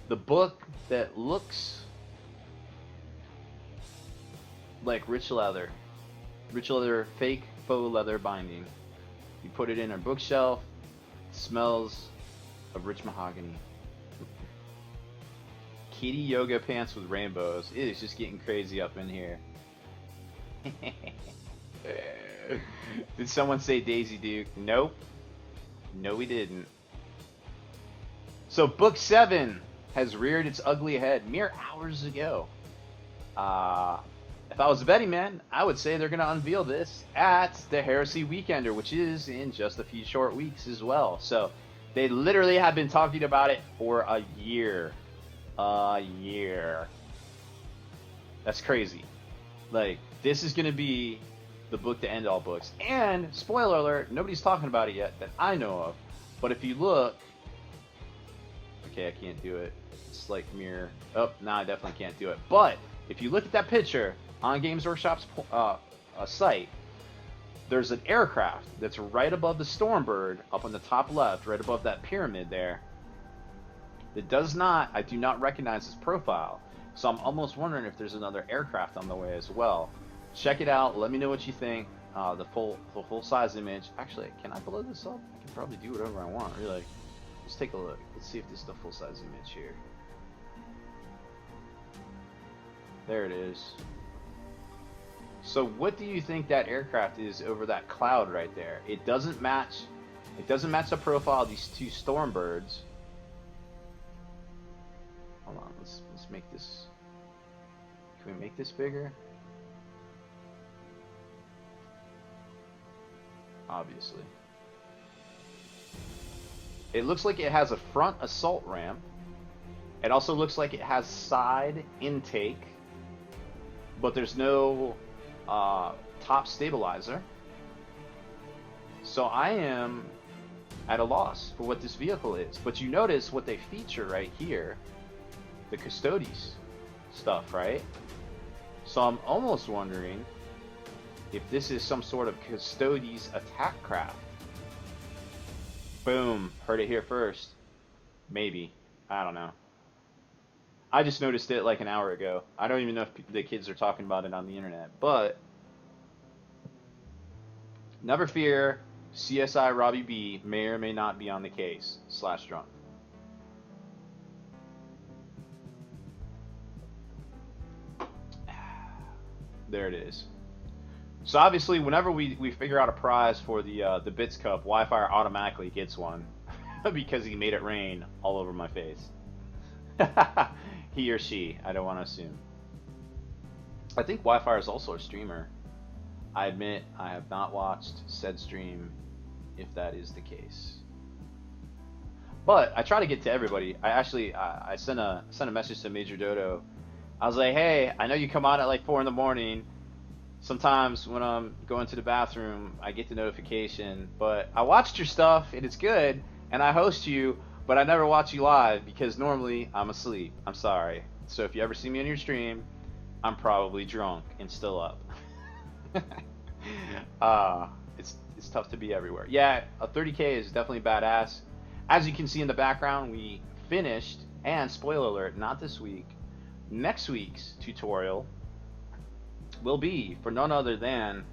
the book that looks like rich leather, fake faux leather binding. You put it in a bookshelf, it smells of rich mahogany. Kitty yoga pants with rainbows. It is just getting crazy up in here. Did someone say Daisy Duke? Nope. No, we didn't. So book 7 has reared its ugly head mere hours ago. If I was a betting man, I would say they're going to unveil this at the Heresy Weekender, which is in just a few short weeks as well. So they literally have been talking about it for a year. A year. That's crazy. Like, this is going to be the book to end all books. And, spoiler alert, nobody's talking about it yet that I know of. But if you look... Okay, I can't do it. It's like mirror... Oh, no, I definitely can't do it. But, if you look at that picture on Games Workshop's site, there's an aircraft that's right above the Stormbird, up on the top left, right above that pyramid there. That does not... I do not recognize his profile. So I'm almost wondering if there's another aircraft on the way as well. Check it out. Let me know what you think. The full size image. Actually, can I blow this up? I can probably do whatever I want. Really. Let's take a look. Let's see if this is the full size image here. There it is. So what do you think that aircraft is over that cloud right there? It doesn't match. It doesn't match the profile of these two Stormbirds. Hold on. Let's make this. Can we make this bigger? Obviously. It looks like it has a front assault ramp. It also looks like it has side intake, but there's no top stabilizer. So I am at a loss for what this vehicle is. But you notice what they feature right here, the Custodes stuff, right? So I'm almost wondering if this is some sort of Custodes attack craft. Boom. Heard it here first. Maybe. I don't know. I just noticed it like an hour ago. I don't even know if the kids are talking about it on the internet. But never fear, CSI Robbie B may or may not be on the case. /drunk. There it is. So obviously, whenever we figure out a prize for the Bits Cup, Wi-Fi automatically gets one because he made it rain all over my face. He or she, I don't want to assume. I think Wi-Fi is also a streamer. I admit I have not watched said stream, if that is the case. But I try to get to everybody. I actually I sent a message to Major Dodo. I was like, hey, I know you come on at like 4 in the morning. Sometimes when I'm going to the bathroom, I get the notification. But I watched your stuff, and it's good, and I host you, but I never watch you live because normally I'm asleep. I'm sorry. So if you ever see me on your stream, I'm probably drunk and still up. It's tough to be everywhere. Yeah, a 30K is definitely badass. As you can see in the background, we finished, and spoiler alert, not this week. Next week's tutorial will be for none other than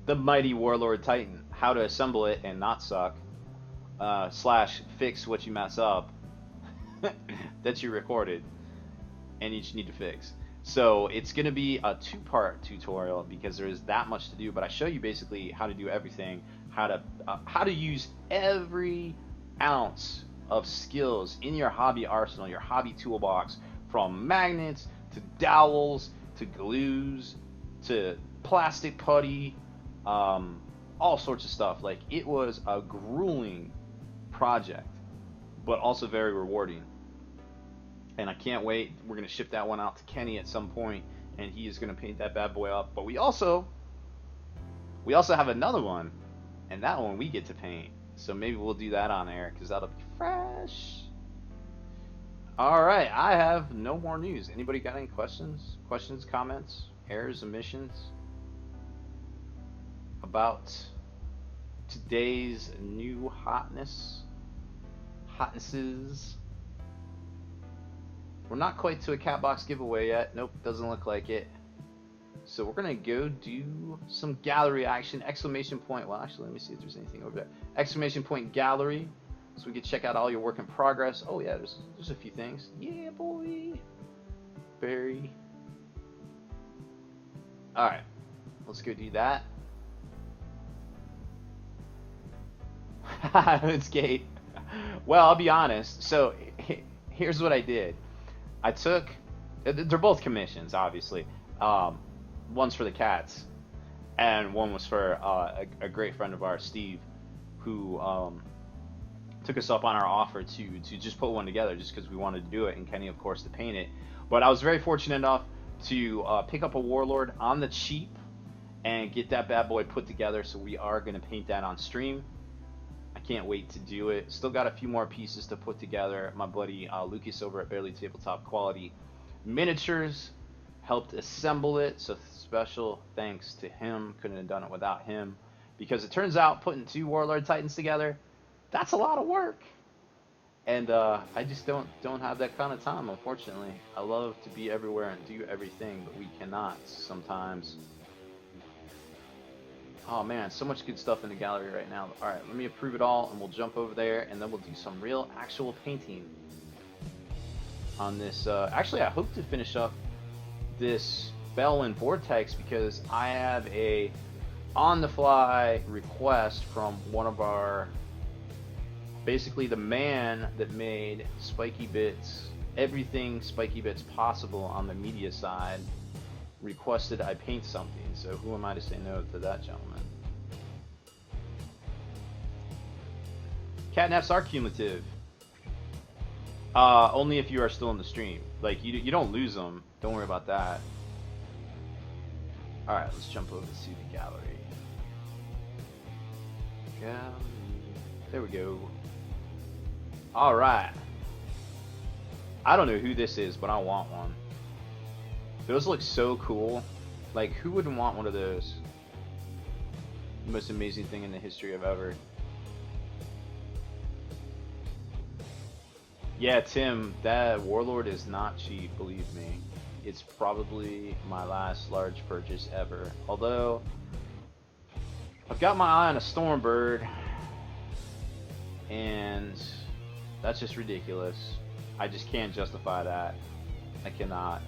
the mighty Warlord Titan. How to assemble it and not suck. / fix what you mess up that you recorded and you just need to fix. So it's going to be a 2-part tutorial because there is that much to do, but I show you basically how to do everything, how to use every ounce of skills in your hobby arsenal, your hobby toolbox, from magnets to dowels to glues to plastic putty, all sorts of stuff. Like, it was a grueling project, but also very rewarding. And I can't wait. We're going to ship that one out to Kenny at some point, and he is going to paint that bad boy up. But we also have another one, and that one we get to paint. So maybe we'll do that on air, because that'll be fresh. Alright, I have no more news. Anybody got any questions? Questions, comments, errors, omissions about today's new hotnesses? We're not quite to a Catbox giveaway yet. Nope, doesn't look like it. So we're gonna go do some gallery action. Exclamation point. Well, actually, let me see if there's anything over there. Exclamation point gallery, so we can check out all your work in progress. Oh yeah, there's a few things. Yeah, boy. Barry. All right, let's go do that. It's Kate. Well, I'll be honest. So here's what I did. I took, they're both commissions, obviously. One's for the cats, and one was for a great friend of ours, Steve, who took us up on our offer to just put one together, just because we wanted to do it, and Kenny, of course, to paint it. But I was very fortunate enough to pick up a Warlord on the cheap and get that bad boy put together, so we are going to paint that on stream. I can't wait to do it. Still got a few more pieces to put together. My buddy Lucas over at Barely Tabletop Quality Miniatures helped assemble it, so special thanks to him. Couldn't have done it without him, because it turns out putting 2 Warlord Titans together, that's a lot of work, and I just don't have that kind of time, unfortunately. I love to be everywhere and do everything, but we cannot sometimes. Oh man, so much good stuff in the gallery right now. Alright, let me approve it all, and we'll jump over there, and then we'll do some real actual painting on this. Actually, I hope to finish up this Bellwind Vortex, because I have a on-the-fly request from one of our, basically the man that made Spiky Bits, everything Spiky Bits possible on the media side, requested I paint something. So who am I to say no to that gentleman? Catnaps are cumulative. Only if you are still in the stream. Like, you don't lose them. Don't worry about that. Alright, let's jump over to the gallery. There we go. Alright. I don't know who this is, but I want one. Those look so cool. Like, who wouldn't want one of those? The most amazing thing in the history of ever. Yeah, Tim, that Warlord is not cheap, believe me. It's probably my last large purchase ever. Although, I've got my eye on a Stormbird, and that's just ridiculous. I just can't justify that. I cannot.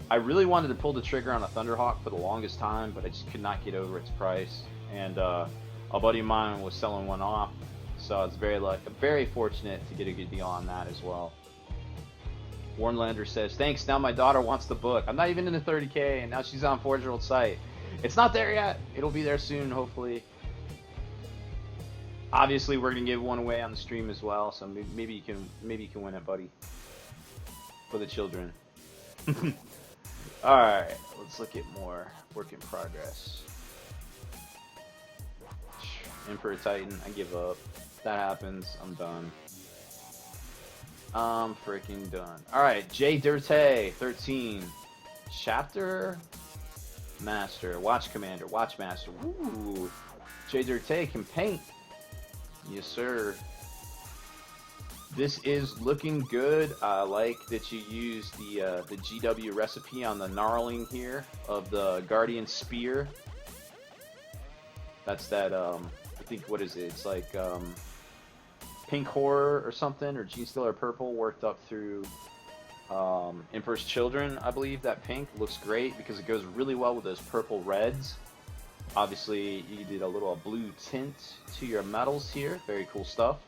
I really wanted to pull the trigger on a Thunderhawk for the longest time, but I just could not get over its price. And a buddy of mine was selling one off, so it's very fortunate to get a good deal on that as well. Warnlander says, thanks, now my daughter wants the book. I'm not even in the 30K, and now she's on Forge World site. It's not there yet. It'll be there soon, hopefully. Obviously, we're gonna give one away on the stream as well, so maybe you can win it, buddy, for the children. All right, let's look at more work in progress. Emperor Titan, I give up. If that happens, I'm done. I'm freaking done. All right, J Dirte 13, chapter master, watch commander, watch master. Ooh, J Dirte can paint. Yes, sir. This is looking good. I like that you use the GW recipe on the gnarling here of the Guardian Spear. That's that, I think, what is it? It's like Pink Horror or something, or Gene Stealer Purple worked up through Emperor's Children, I believe. That pink looks great because it goes really well with those purple reds. Obviously, you did a little blue tint to your metals here. Very cool stuff.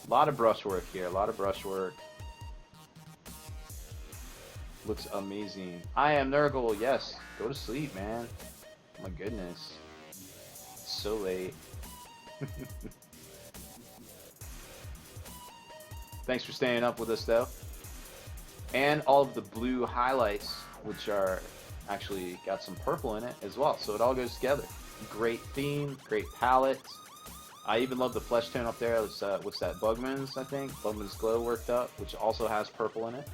A lot of brushwork here. A lot of brushwork. Looks amazing. I am Nurgle. Yes. Go to sleep, man. Oh my goodness. It's so late. Thanks for staying up with us, though. And all of the blue highlights, which are actually got some purple in it as well, so it all goes together. Great theme, great palette. I even love the flesh tone up there. What's that? Bugman's, I think. Bugman's Glow worked up, which also has purple in it.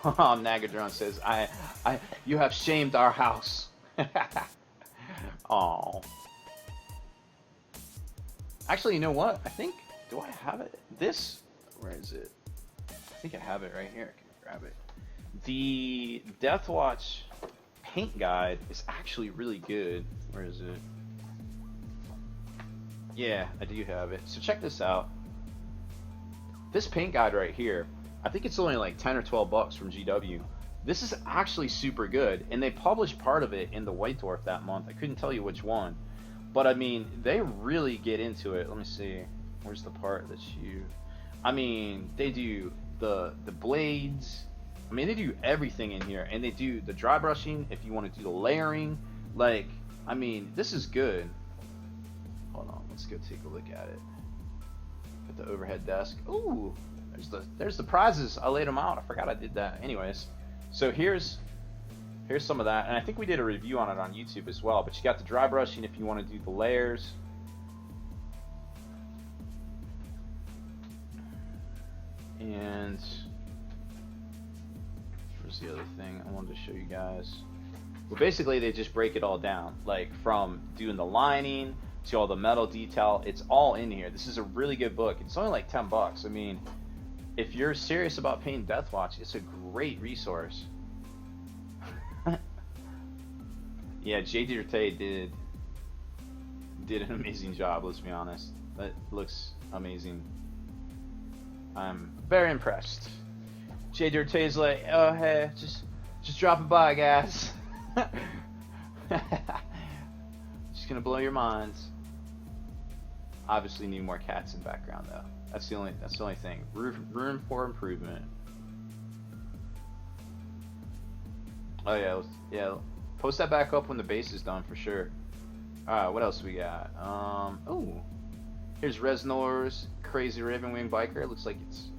Nagadron says, you have shamed our house. Aww. Actually, you know what? I think, do I have it? This, where is it? I think I have it right here. I can grab it. The Deathwatch paint guide is actually really good. Where is it? Yeah, I do have it. So check this out. This paint guide right here, I think it's only like 10 or 12 bucks from GW. This is actually super good, and they published part of it in the White Dwarf that month. I couldn't tell you which one, but I mean, they really get into it. Let me see. Where's the part that you... I mean, they do the blades. I mean, they do everything in here, and they do the dry brushing if you want to do the layering. Like, I mean, this is good. Hold on, let's go take a look at it. At the overhead desk. Ooh, there's the prizes. I laid them out. I forgot I did that. Anyways, so here's some of that, and I think we did a review on it on YouTube as well. But you got the dry brushing if you want to do the layers. And where's the other thing I wanted to show you guys? Well, basically they just break it all down, like from doing the lining to all the metal detail. It's all in here. This is a really good book. It's only like 10 bucks. I mean, if you're serious about painting Deathwatch, it's a great resource. Yeah, J. Dirte did an amazing job, let's be honest. That looks amazing. I'm very impressed. J. Dirte's like, oh hey, just dropping by, guys. Just gonna blow your minds. Obviously need more cats in background though. That's the only thing. Room for improvement. Oh yeah, yeah. Post that back up when the base is done for sure. Alright, what else we got? Oh, here's Resnor's Crazy Ravenwing Biker. It looks like it's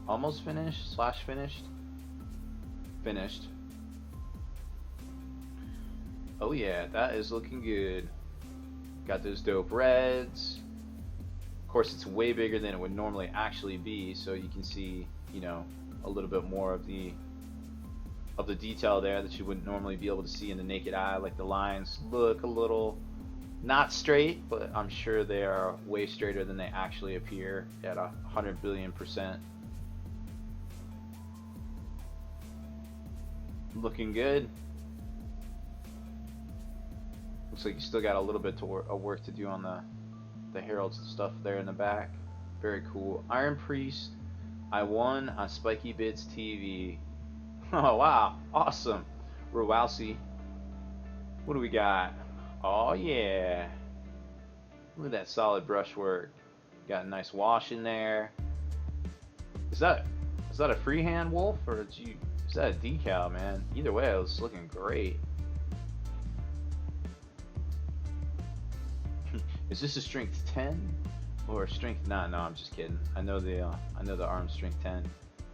almost finished / finished. Finished. Oh yeah, that is looking good. Got those dope reds. Of course, it's way bigger than it would normally actually be, so you can see, you know, a little bit more of the detail there that you wouldn't normally be able to see in the naked eye. Like the lines look a little not straight, but I'm sure they are way straighter than they actually appear at 100 billion%. Looking good. Looks like you still got a little bit of work to do on the heralds and stuff there in the back. Very cool. Iron Priest, I won on Spiky Bits TV. Oh wow, awesome. Rowowsy. What do we got? Oh yeah. Look at that solid brushwork. Got a nice wash in there. Is that a freehand wolf, or is that a decal, man? Either way, it was looking great. Is this a strength 10 or strength 9? No, I'm just kidding. I know the arm strength 10.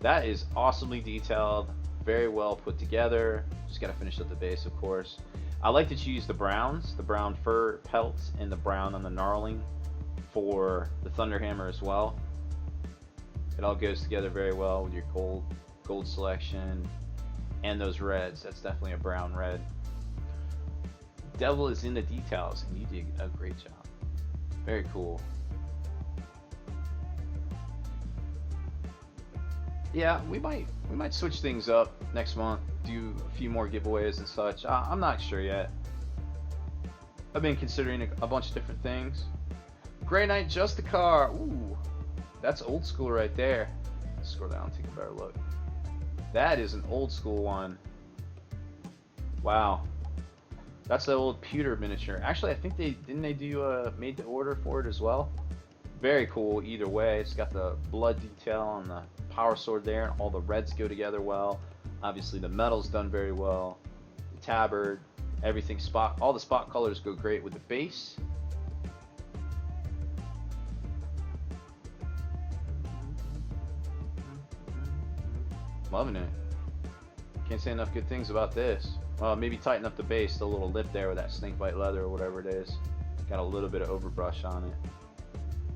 That is awesomely detailed, very well put together. Just gotta finish up the base, of course. I like that you use the browns, the brown fur pelts and the brown on the gnarling for the Thunderhammer as well. It all goes together very well with your gold selection and those reds. That's definitely a brown red. Devil is in the details, and you did a great job. Very cool. Yeah, we might switch things up next month. Do a few more giveaways and such. I'm not sure yet. I've been considering a bunch of different things. Grey Knight Justicar. Ooh, that's old school right there. Let's scroll down and take a better look. That is an old school one. Wow. That's the old pewter miniature. Actually, I think they do made to order for it as well. Very cool either way. It's got the blood detail on the power sword there, and all the reds go together well. Obviously the metal's done very well. The tabard, everything all the spot colors go great with the base. Loving it. Can't say enough good things about this. Well, maybe tighten up the base, the little lip there with that snakebite leather or whatever it is. Got a little bit of overbrush on it.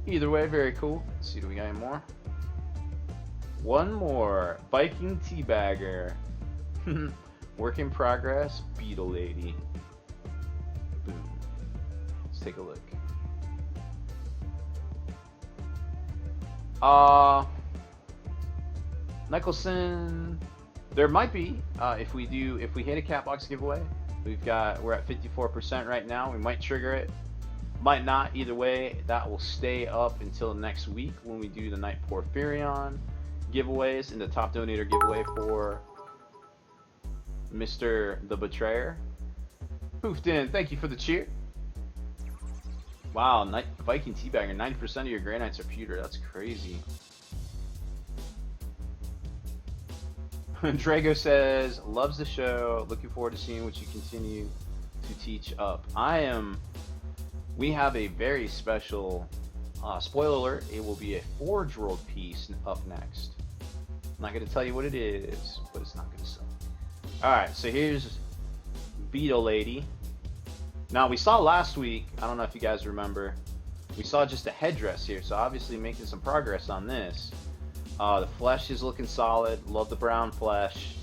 Either way, very cool. Let's see, do we got any more? One more. Viking Teabagger. Work in progress. Beetle Lady. Boom. Let's take a look. Nicholson. There might be, if we hit a Catbox giveaway. We're at 54% right now. We might trigger it. Might not. Either way, that will stay up until next week when we do the Night Porphyrion giveaways and the top donator giveaway for Mr. the Betrayer. Poofed in. Thank you for the cheer. Wow, Viking Teabagger. 90% of your Grey Knights are pewter. That's crazy. Drago says, loves the show. Looking forward to seeing what you continue to teach up. We have a very special, spoiler alert, it will be a Forge World piece up next. I'm not going to tell you what it is, but it's not going to suck. Alright, so here's Beetle Lady. Now, we saw last week, I don't know if you guys remember, we saw just a headdress here, so obviously making some progress on this. The flesh is looking solid. Love the brown flesh,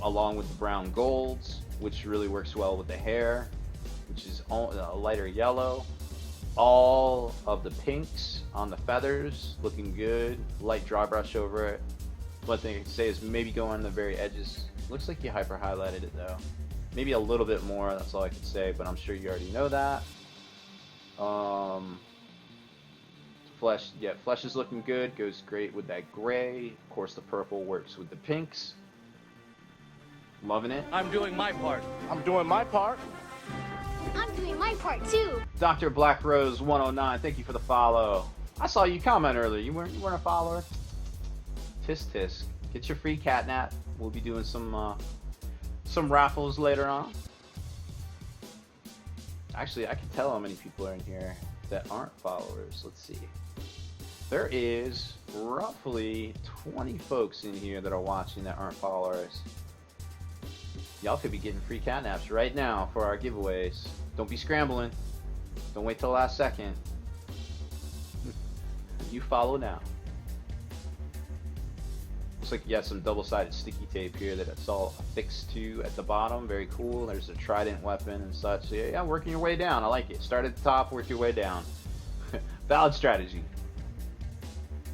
along with the brown golds, which really works well with the hair, which is a lighter yellow. All of the pinks on the feathers looking good. Light dry brush over it. One thing I can say is maybe go on the very edges. Looks like you hyper highlighted it though. Maybe a little bit more. That's all I can say, but I'm sure you already know that. Flesh, yeah, flesh is looking good. Goes great with that gray. Of course, the purple works with the pinks. Loving it. I'm doing my part. I'm doing my part. I'm doing my part too. Dr. Black Rose 109, thank you for the follow. I saw you comment earlier. You weren't a follower. Tisk tisk. Get your free catnap. We'll be doing some raffles later on. Actually, I can tell how many people are in here that aren't followers. Let's see. There is roughly 20 folks in here that are watching that aren't followers. Y'all could be getting free catnaps right now for our giveaways. Don't be scrambling. Don't wait till the last second. You follow now. Looks like you got some double-sided sticky tape here that it's all affixed to at the bottom. Very cool. There's a trident weapon and such. So yeah, working your way down. I like it. Start at the top, work your way down. Valid strategy.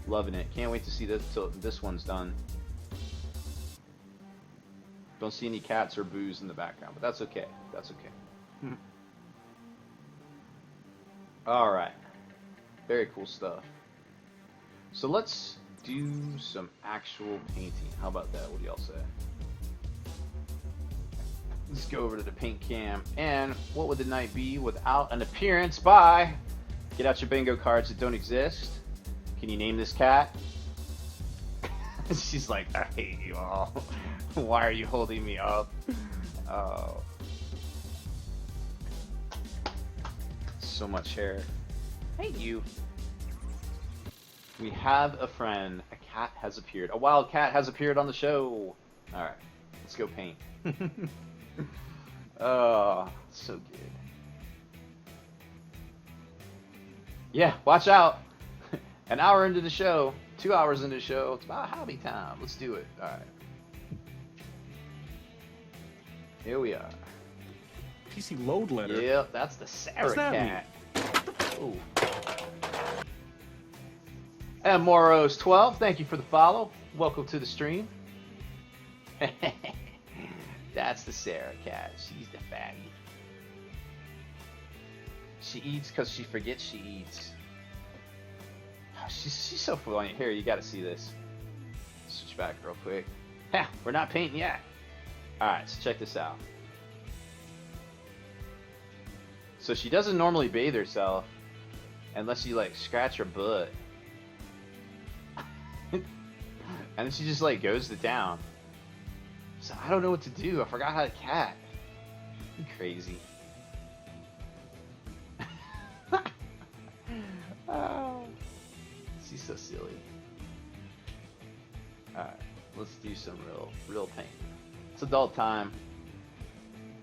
Loving it. Can't wait to see this till this one's done. Don't see any cats or boos in the background, but that's okay. That's okay. All right. Very cool stuff. So let's do some actual painting. How about that? What do y'all say? Let's go over to the paint cam. And what would the night be without an appearance by... Get out your bingo cards that don't exist. Can you name this cat? She's like, I hate you all. Why are you holding me up? Oh. so much hair. Hey, you. We have a friend. A cat has appeared. A wild cat has appeared on the show. All right, let's go paint. Oh, so good. Yeah, watch out. An hour into the show, 2 hours into the show, it's about hobby time. Let's do it. All right. Here we are. PC load letter? Yep, that's the Sarah What's that cat. Ooh. And Moros12, thank you for the follow. Welcome to the stream. That's the Sarah cat. She's the fatty. She eats because she forgets she eats. She's so funny. Here, you gotta see this. Switch back real quick. Ha! We're not painting yet. Alright, so check this out. So she doesn't normally bathe herself unless you like scratch her butt. And then she just like goes to town. So I don't know what to do. I forgot how to cat. I'm crazy. Oh, she's so silly. Alright, let's do some real paint. It's adult time.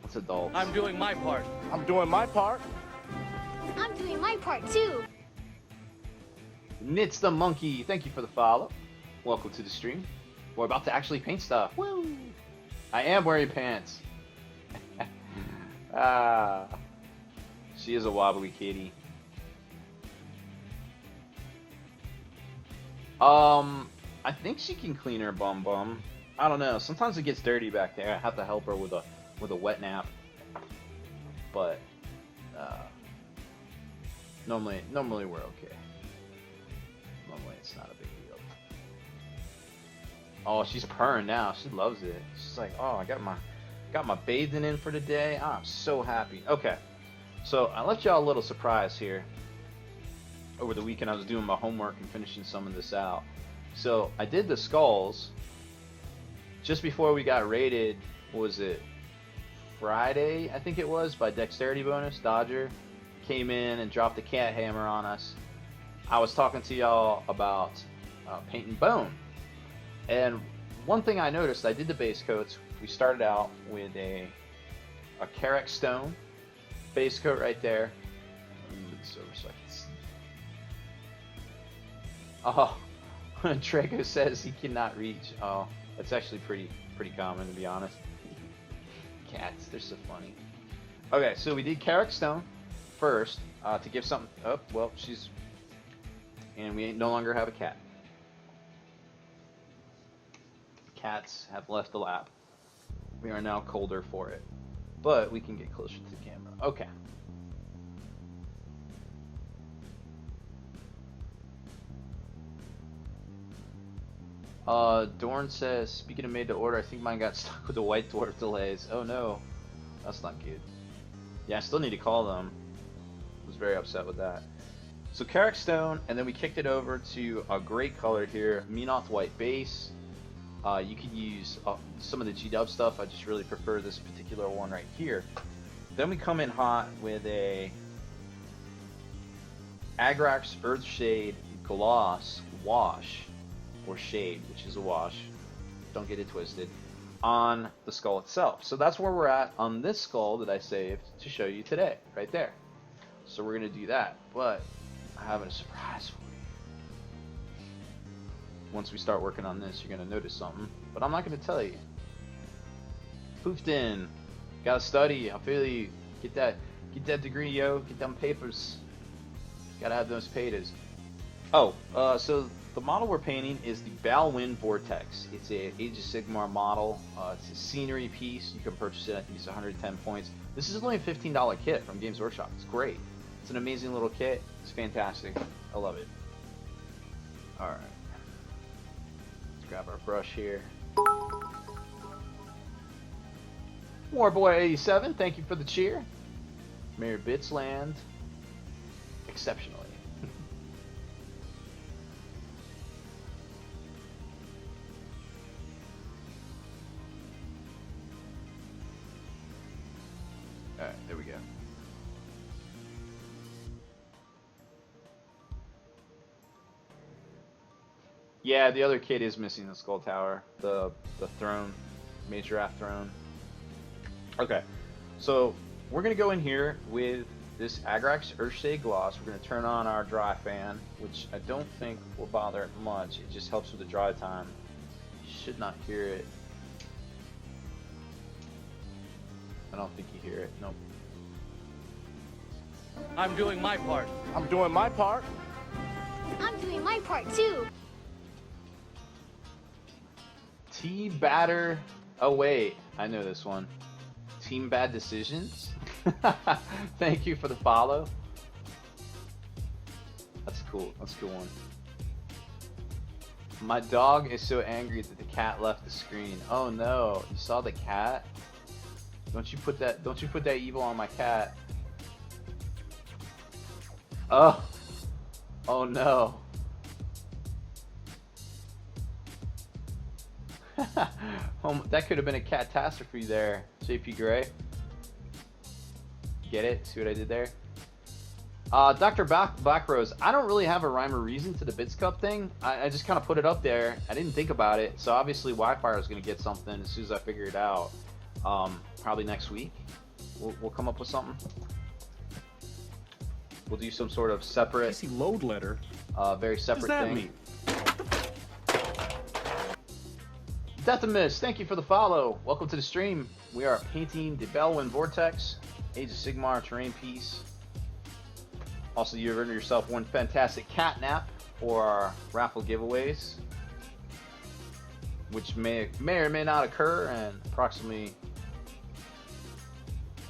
What's adult? I'm doing my part. I'm doing my part. I'm doing my part too. Knits the Monkey, thank you for the follow. Welcome to the stream. We're about to actually paint stuff. Woo! I am wearing pants. Ah, she is a wobbly kitty. I think she can clean her bum. I don't know. Sometimes it gets dirty back there. I have to help her with a wet nap. But normally we're okay. Normally it's not a big deal. Oh, she's purring now. She loves it. She's like, oh, I got my bathing in for the day. I'm so happy. Okay, so I left y'all a little surprise here. Over the weekend I was doing my homework and finishing some of this out. So I did the skulls just before we got raided. What was it? Friday, I think it was, by Dexterity Bonus. Dodger came in and dropped the cat hammer on us. I was talking to y'all about painting bone. And one thing I noticed, I did the base coats. We started out with a Carrick stone base coat right there. Let me move this over so I can see. Oh, Draco says he cannot reach. Oh, that's actually pretty common, to be honest. Cats, they're so funny. Okay, so we did Carrick stone first to give something. Oh, well, she's, and we no longer have a cat. Cats have left the lab. We are now colder for it, but we can get closer to the camera. Okay. Dorn says, speaking of made to order, I think mine got stuck with the white dwarf delays. Oh no, that's not good. Yeah, I still need to call them. I was very upset with that. So Carrick stone, and then we kicked it over to a great color here, Menoth white base. You can use some of the G-Dub stuff. I just really prefer this particular one right here. Then we come in hot with a Agrax Earthshade Gloss Wash, or Shade, which is a wash. Don't get it twisted. On the skull itself. So that's where we're at on this skull that I saved to show you today, right there. So we're gonna do that, but I have a surprise for you. Once we start working on this, you're gonna notice something, but I'm not gonna tell you. Poofed in. Gotta study. I feel you. Get that degree, yo. Get them papers. Gotta have those patas. Oh, so the model we're painting is the Bellwind Vortex. It's a Age of Sigmar model. It's a scenery piece. You can purchase it. I think it's 110 points. This is only a $15 kit from Games Workshop. It's great. It's an amazing little kit. It's fantastic. I love it. All right. Let's grab our brush here. Warboy87, thank you for the cheer. May your bits land exceptionally. Alright, there we go. Yeah, the other kid is missing the skull tower, the throne, major draft throne. Okay, so we're gonna go in here with this Agrax Earthshade Gloss. We're gonna turn on our dry fan, which I don't think will bother it much. It just helps with the dry time. You should not hear it. I don't think you hear it. Nope. I'm doing my part. I'm doing my part. I'm doing my part too. Tea batter. Oh wait, I know this one. Team Bad Decisions. Thank you for the follow. That's cool. That's a cool one. My dog is so angry that the cat left the screen. Oh no! You saw the cat? Don't you put that? Don't you put that evil on my cat? Oh. Oh no. That could have been a catastrophe there, JP Gray. Get it? See what I did there? Dr. Blackrose, I don't really have a rhyme or reason to the Bits Cup thing. I just kind of put it up there. I didn't think about it. So obviously Wi-Fi is going to get something as soon as I figure it out. Probably next week. We'll come up with something. We'll do some sort of separate... PC load letter? Very separate what does that thing. mean? Deathamus, thank you for the follow. Welcome to the stream. We are painting the Bellwind Vortex, Age of Sigmar terrain piece. Also, you've earned yourself one fantastic catnap for our raffle giveaways, which may or may not occur in approximately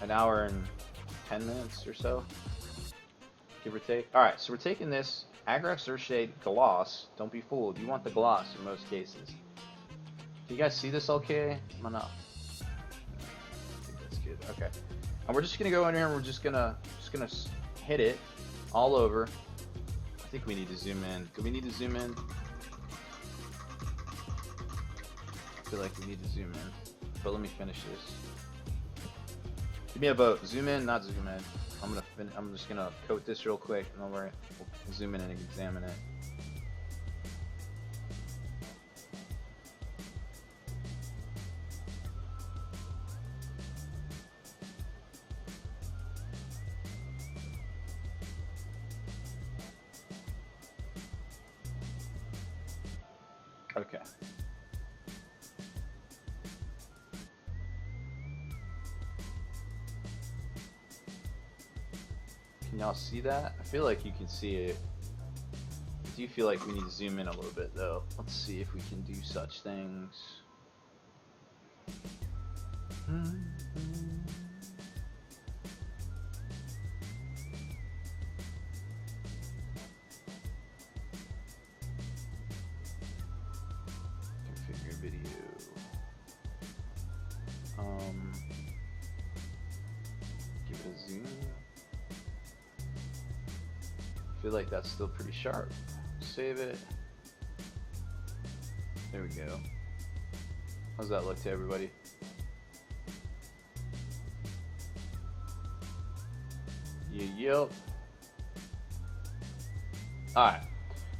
an hour and 10 minutes or so, give or take. All right, so we're taking this Agrax Earthshade Gloss. Don't be fooled. You want the gloss in most cases. Do you guys see this okay? I'm not. I think that's good. Okay. And we're just gonna go in here and we're just gonna hit it all over. I think we need to zoom in. Do we need to zoom in? I feel like we need to zoom in. But let me finish this. Give me a vote. Zoom in, not zoom in. I'm just gonna coat this real quick and then we'll zoom in and examine it. Okay. Can y'all see that? I feel like you can see it. I do feel like we need to zoom in a little bit though. Let's see if we can do such things. Configure video. Give it a zoom. I feel like that's still pretty sharp. Save it. There we go. How's that look to everybody? Yep. Alright.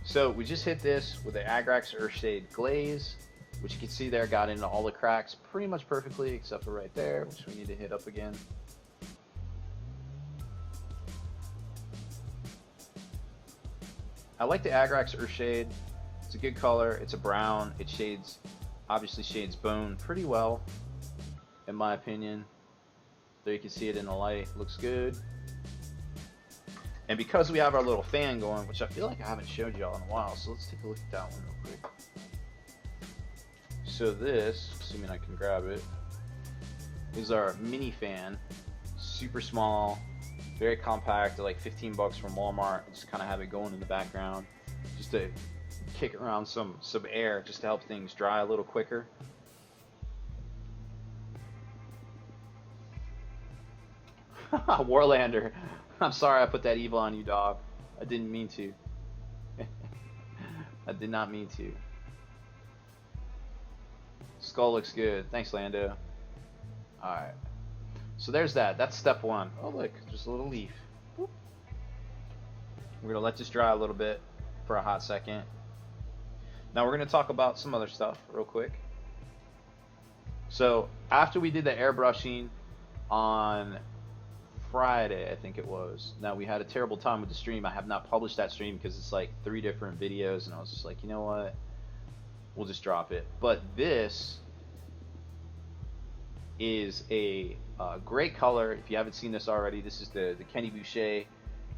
So we just hit this with the Agrax Earthshade Glaze, which you can see there got into all the cracks pretty much perfectly except for right there, which we need to hit up again. I like the Agrax Earthshade. It's a good color. It's a brown. It shades, obviously shades bone pretty well, in my opinion. There you can see it in the light. Looks good. And because we have our little fan going, which I feel like I haven't showed y'all in a while, so let's take a look at that one real quick. So this, assuming I can grab it, is our mini fan. Super small. Very compact, like 15 bucks from Walmart. Just kind of have it going in the background, just to kick around some air, just to help things dry a little quicker. Warlander, I'm sorry I put that evil on you, dog. I didn't mean to. I did not mean to. Skull looks good. Thanks, Lando. All right. So there's that. That's step one. Oh look, just a little leaf. Boop. We're gonna let this dry a little bit for a hot second. Now we're going to talk about some other stuff real quick. So after we did the airbrushing on Friday, I think it was. Now we had a terrible time with the stream. I have not published that stream because it's like 3 different videos, and I was just like, you know what? We'll just drop it. But this is a great color. If you haven't seen this already, this is the Kenny Boucher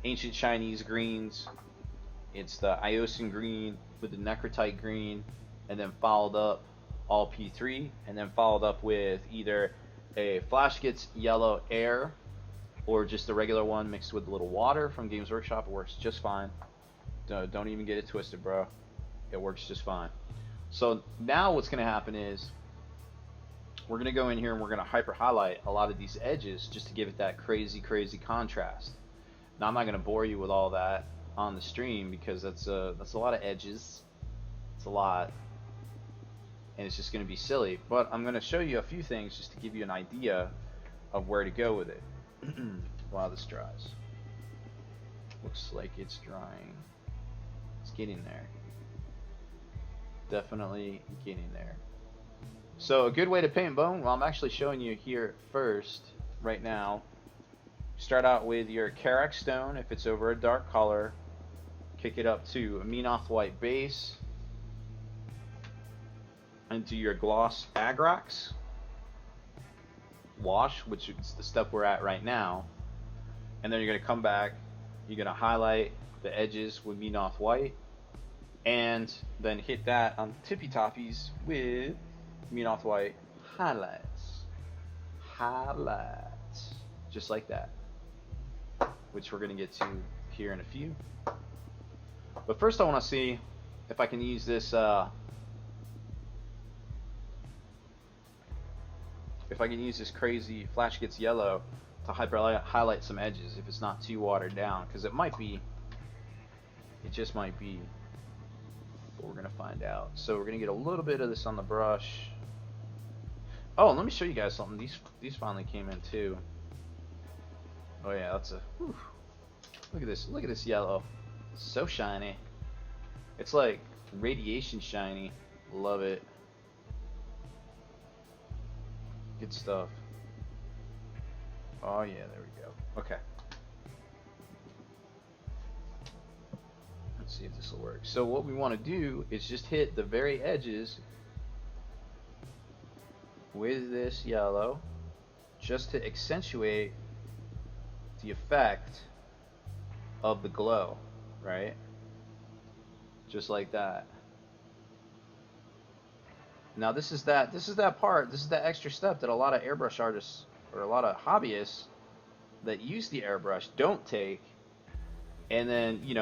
Ancient Chinese Greens. It's the Iosin green with the necrotite green, and then followed up all P3, and then followed up with either a Flash Gets Yellow Air or just the regular one mixed with a little water from Games Workshop. It works just fine. Don't even get it twisted, bro. It works just fine. So now what's going to happen is we're going to go in here and we're going to hyper highlight a lot of these edges just to give it that crazy contrast. Now I'm not going to bore you with all that on the stream because that's a lot of edges. It's a lot, and it's just going to be silly. But I'm going to show you a few things just to give you an idea of where to go with it while this dries. Looks like it's drying. It's getting there. Definitely getting there. So a good way to paint bone, well, I'm actually showing you here first right now. Start out with your Karak stone if it's over a dark color. Kick it up to a Menoth white base. Into your gloss Agrax. Wash, which is the step we're at right now. And then you're going to come back. You're going to highlight the edges with Menoth white. And then hit that on the tippy toppies with Menoth white highlights. Highlights. Just like that. Which we're going to get to here in a few. But first I want to see if I can use this crazy Flash Gets Yellow to highlight some edges if it's not too watered down, because it might be. It just might be. But we're going to find out. So we're going to get a little bit of this on the brush. Oh, let me show you guys something. These finally came in too. Oh yeah, that's a whew. Look at this. Look at this yellow. So shiny. It's like radiation shiny. Love it. Good stuff. Oh yeah, there we go. Okay. Let's see if this will work. So what we want to do is just hit the very edges with this yellow just to accentuate the effect of the glow, right? Just like that. Now this is that part, this is that extra step that a lot of airbrush artists or a lot of hobbyists that use the airbrush don't take, and then you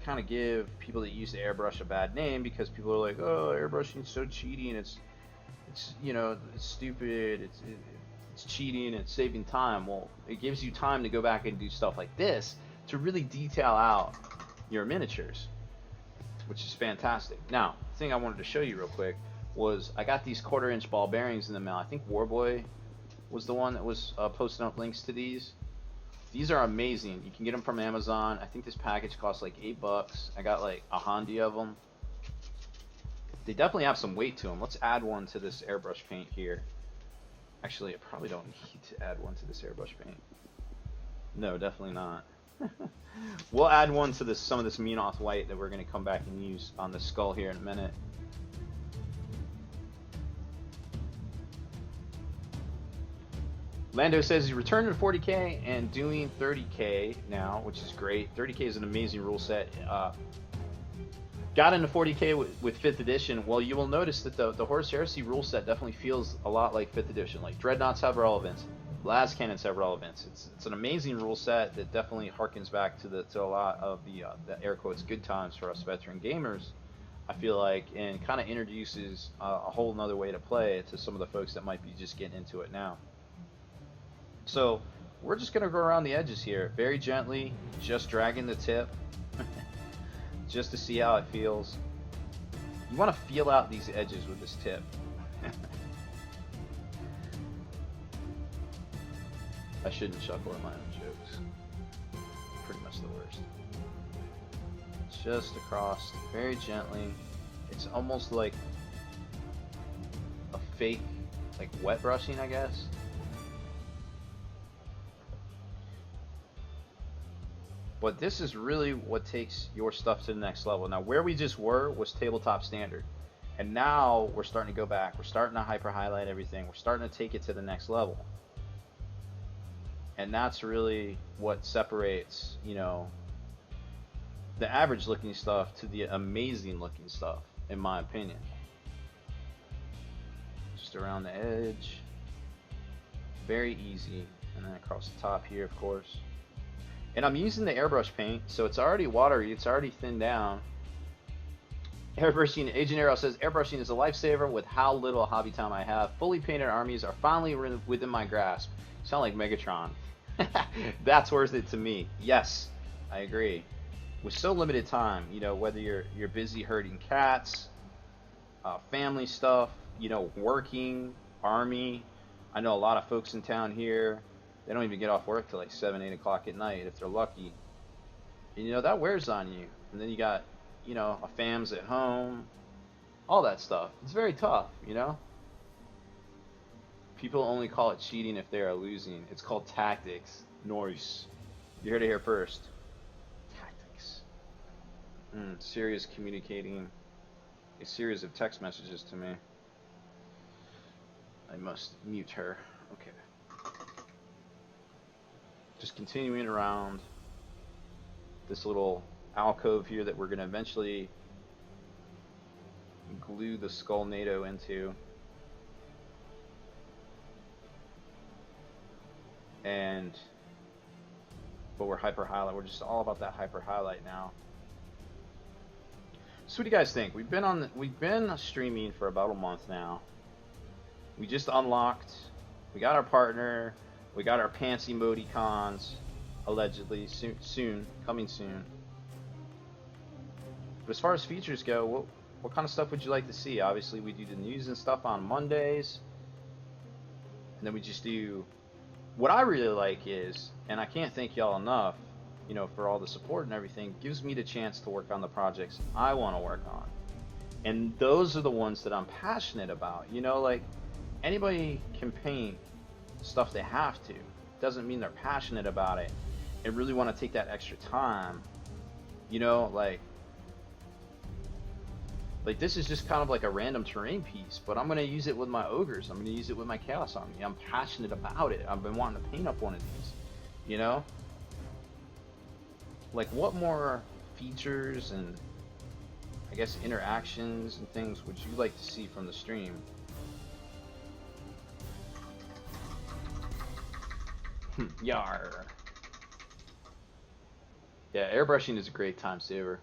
kind of give people that use the airbrush a bad name because people are like, oh, airbrushing is so cheating, it's stupid, it's cheating, it's saving time. Well, it gives you time to go back and do stuff like this to really detail out your miniatures, which is fantastic. Now, the thing I wanted to show you real quick was I got these 1/4-inch ball bearings in the mail. I think Warboy was the one that was posting up links to these. These are amazing. You can get them from Amazon. I think this package costs like $8. I got like a handy of them. They definitely have some weight to them. Let's add one to this airbrush paint here. Actually, I probably don't need to add one to this airbrush paint. No, definitely not. We'll add one to some of this Menoth white that we're going to come back and use on the skull here in a minute. Lando says he's returning to 40K and doing 30K now, which is great. 30K is an amazing rule set. Got into 40K with 5th edition. Well, you will notice that the Horus Heresy rule set definitely feels a lot like 5th edition. Like Dreadnoughts have relevance, Las Cannons have relevance. It's an amazing rule set that definitely harkens back to a lot of the air quotes good times for us veteran gamers, I feel like, and kind of introduces a whole nother way to play to some of the folks that might be just getting into it now. So we're just going to go around the edges here very gently, just dragging the tip just to see how it feels. You want to feel out these edges with this tip. I shouldn't chuckle at my own jokes. Pretty much the worst. Just across very gently. It's almost like a fake, like wet brushing, I guess. But this is really what takes your stuff to the next level. Now, where we just were was tabletop standard. And now we're starting to go back. We're starting to hyper highlight everything. We're starting to take it to the next level. And that's really what separates, you know, the average looking stuff to the amazing looking stuff, in my opinion. Just around the edge. Very easy. And then across the top here, of course. And I'm using the airbrush paint, so it's already watery, it's already thinned down. Airbrushing, Agent Arrow says, airbrushing is a lifesaver with how little hobby time I have. Fully painted armies are finally within my grasp. Sound like Megatron. That's worth it to me. Yes, I agree. With so limited time, you know, whether you're busy herding cats, family stuff, you know, working, army. I know a lot of folks in town here, they don't even get off work till like 7, 8 o'clock at night if they're lucky. And you know, that wears on you. And then you got, you know, a fam's at home, all that stuff. It's very tough, you know? People only call it cheating if they are losing. It's called tactics. Noise. You heard it here first. Tactics. Siri's communicating a series of text messages to me. I must mute her. Okay. Just continuing around this little alcove here that we're going to eventually glue the skull NATO into. But we're hyper highlight. We're just all about that hyper highlight now. So what do you guys think? We've been streaming for about a month now. We just unlocked. We got our partner. We got our pants emoticons, allegedly soon, coming soon. But as far as features go, what kind of stuff would you like to see? Obviously, we do the news and stuff on Mondays, and then we just do. What I really like is, and I can't thank y'all enough, you know, for all the support and everything. Gives me the chance to work on the projects I want to work on, and those are the ones that I'm passionate about. You know, like anybody can paint stuff they have to. Doesn't mean they're passionate about it and really want to take that extra time. You know, like this is just kind of like a random terrain piece, but I'm going to use it with my ogres. I'm going to use it with my chaos army. I'm passionate about it. I've been wanting to paint up one of these, you know? Like, what more features and, I guess, interactions and things would you like to see from the stream? Yar. Yeah, airbrushing is a great time saver.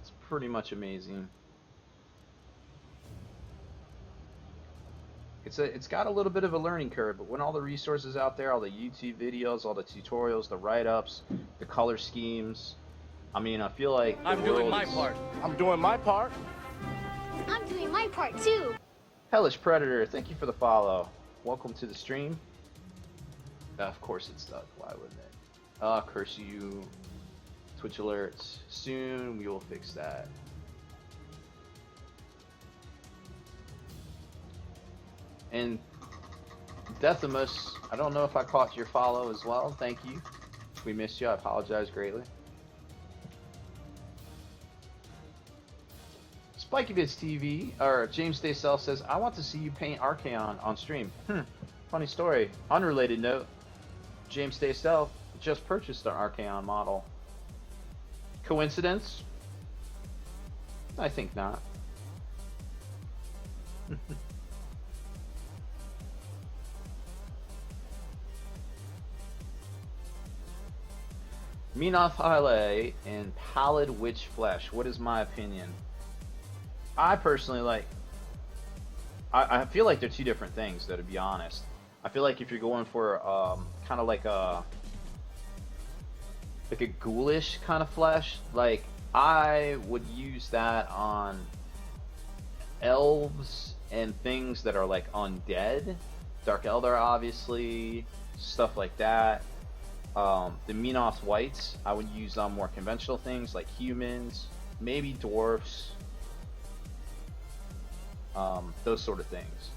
It's pretty much amazing. It's got a little bit of a learning curve, but when all the resources out there, all the YouTube videos, all the tutorials, the write-ups, the color schemes, I mean, I feel like I'm doing my part. I'm doing my part. I'm doing my part too. Hellish Predator, thank you for the follow. Welcome to the stream. Of course it's stuck. Why wouldn't it? Curse you. Twitch alerts. Soon we will fix that. And Deathimus, I don't know if I caught your follow as well. Thank you. We missed you. I apologize greatly. SpikeyBits TV, or James Daysell says, I want to see you paint Archaon on stream. Funny story. Unrelated note, James Daysell just purchased an Archaon model. Coincidence? I think not. Minoth Hale and Pallid Witch Flesh. What is my opinion? I personally like. I feel like they're two different things, though. To be honest, I feel like if you're going for kind of like a ghoulish kind of flesh, like I would use that on elves and things that are like undead, Dark Eldar, obviously, stuff like that. The Minos whites, I would use on more conventional things like humans, maybe dwarfs, those sort of things.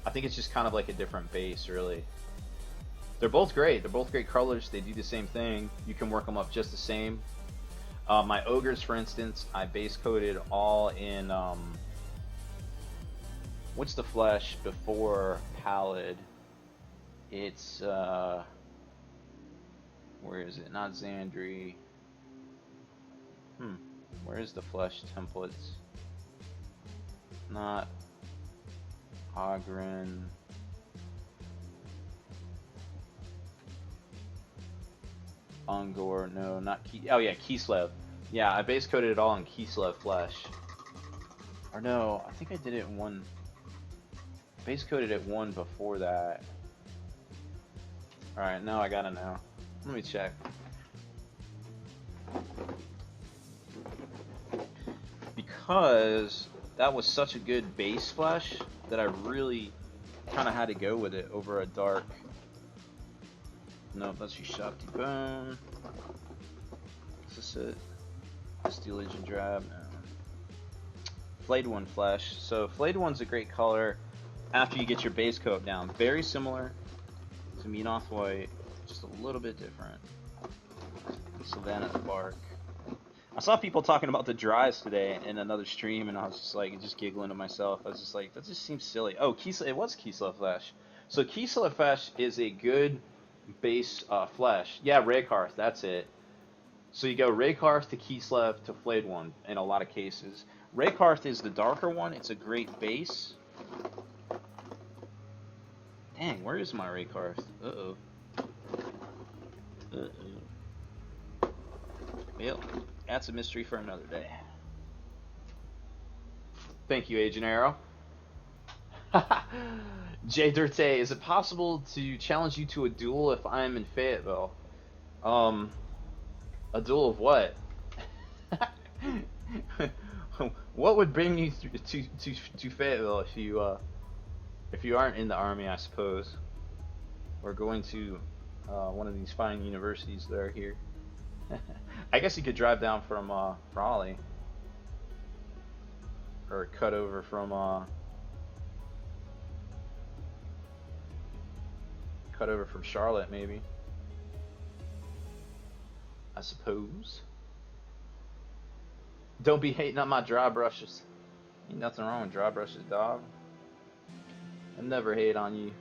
I think it's just kind of like a different base, really. They're both great. They're both great colors. They do the same thing. You can work them up just the same. My ogres, for instance, I base coated all in what's the flesh before pallid? It's where is it? Not Xandri. Where is the flesh templates? Not Ogren. Ungor, no, not oh yeah, Kislev. Yeah, I base coated it all in Kislev flesh. Or no, I think I did it in one. Base coated it one before that. Alright, now I gotta know. Let me check. Because that was such a good base flesh that I really kind of had to go with it over a dark. No, that's your Shakti Bone. Is this it? Steel Legion Drab? No. Flayed One Flesh. So Flayed One's a great color after you get your base coat down. Very similar to Minos White, just a little bit different. Savannah Bark. I saw people talking about the dries today in another stream, and I was just like, just giggling to myself. I was just like, that just seems silly. Oh, it was Kislev Flesh. So Kislev Flesh is a good base flesh. Yeah, Raykarth, that's it. So you go Raykarth to Kislev to Flayed One in a lot of cases. Raykarth is the darker one. It's a great base. Dang, where is my Raykarth? Uh-oh. Uh-oh. Well, that's a mystery for another day. Thank you, Agent Arrow. Jay Dirte, is it possible to challenge you to a duel if I'm in Fayetteville? A duel of what? What would bring you to Fayetteville if you aren't in the army, I suppose, or going to one of these fine universities that are here? I guess you could drive down from Raleigh, or cut over from Charlotte, maybe. I suppose. Don't be hating on my dry brushes. Ain't nothing wrong with dry brushes, dog. I never hate on you.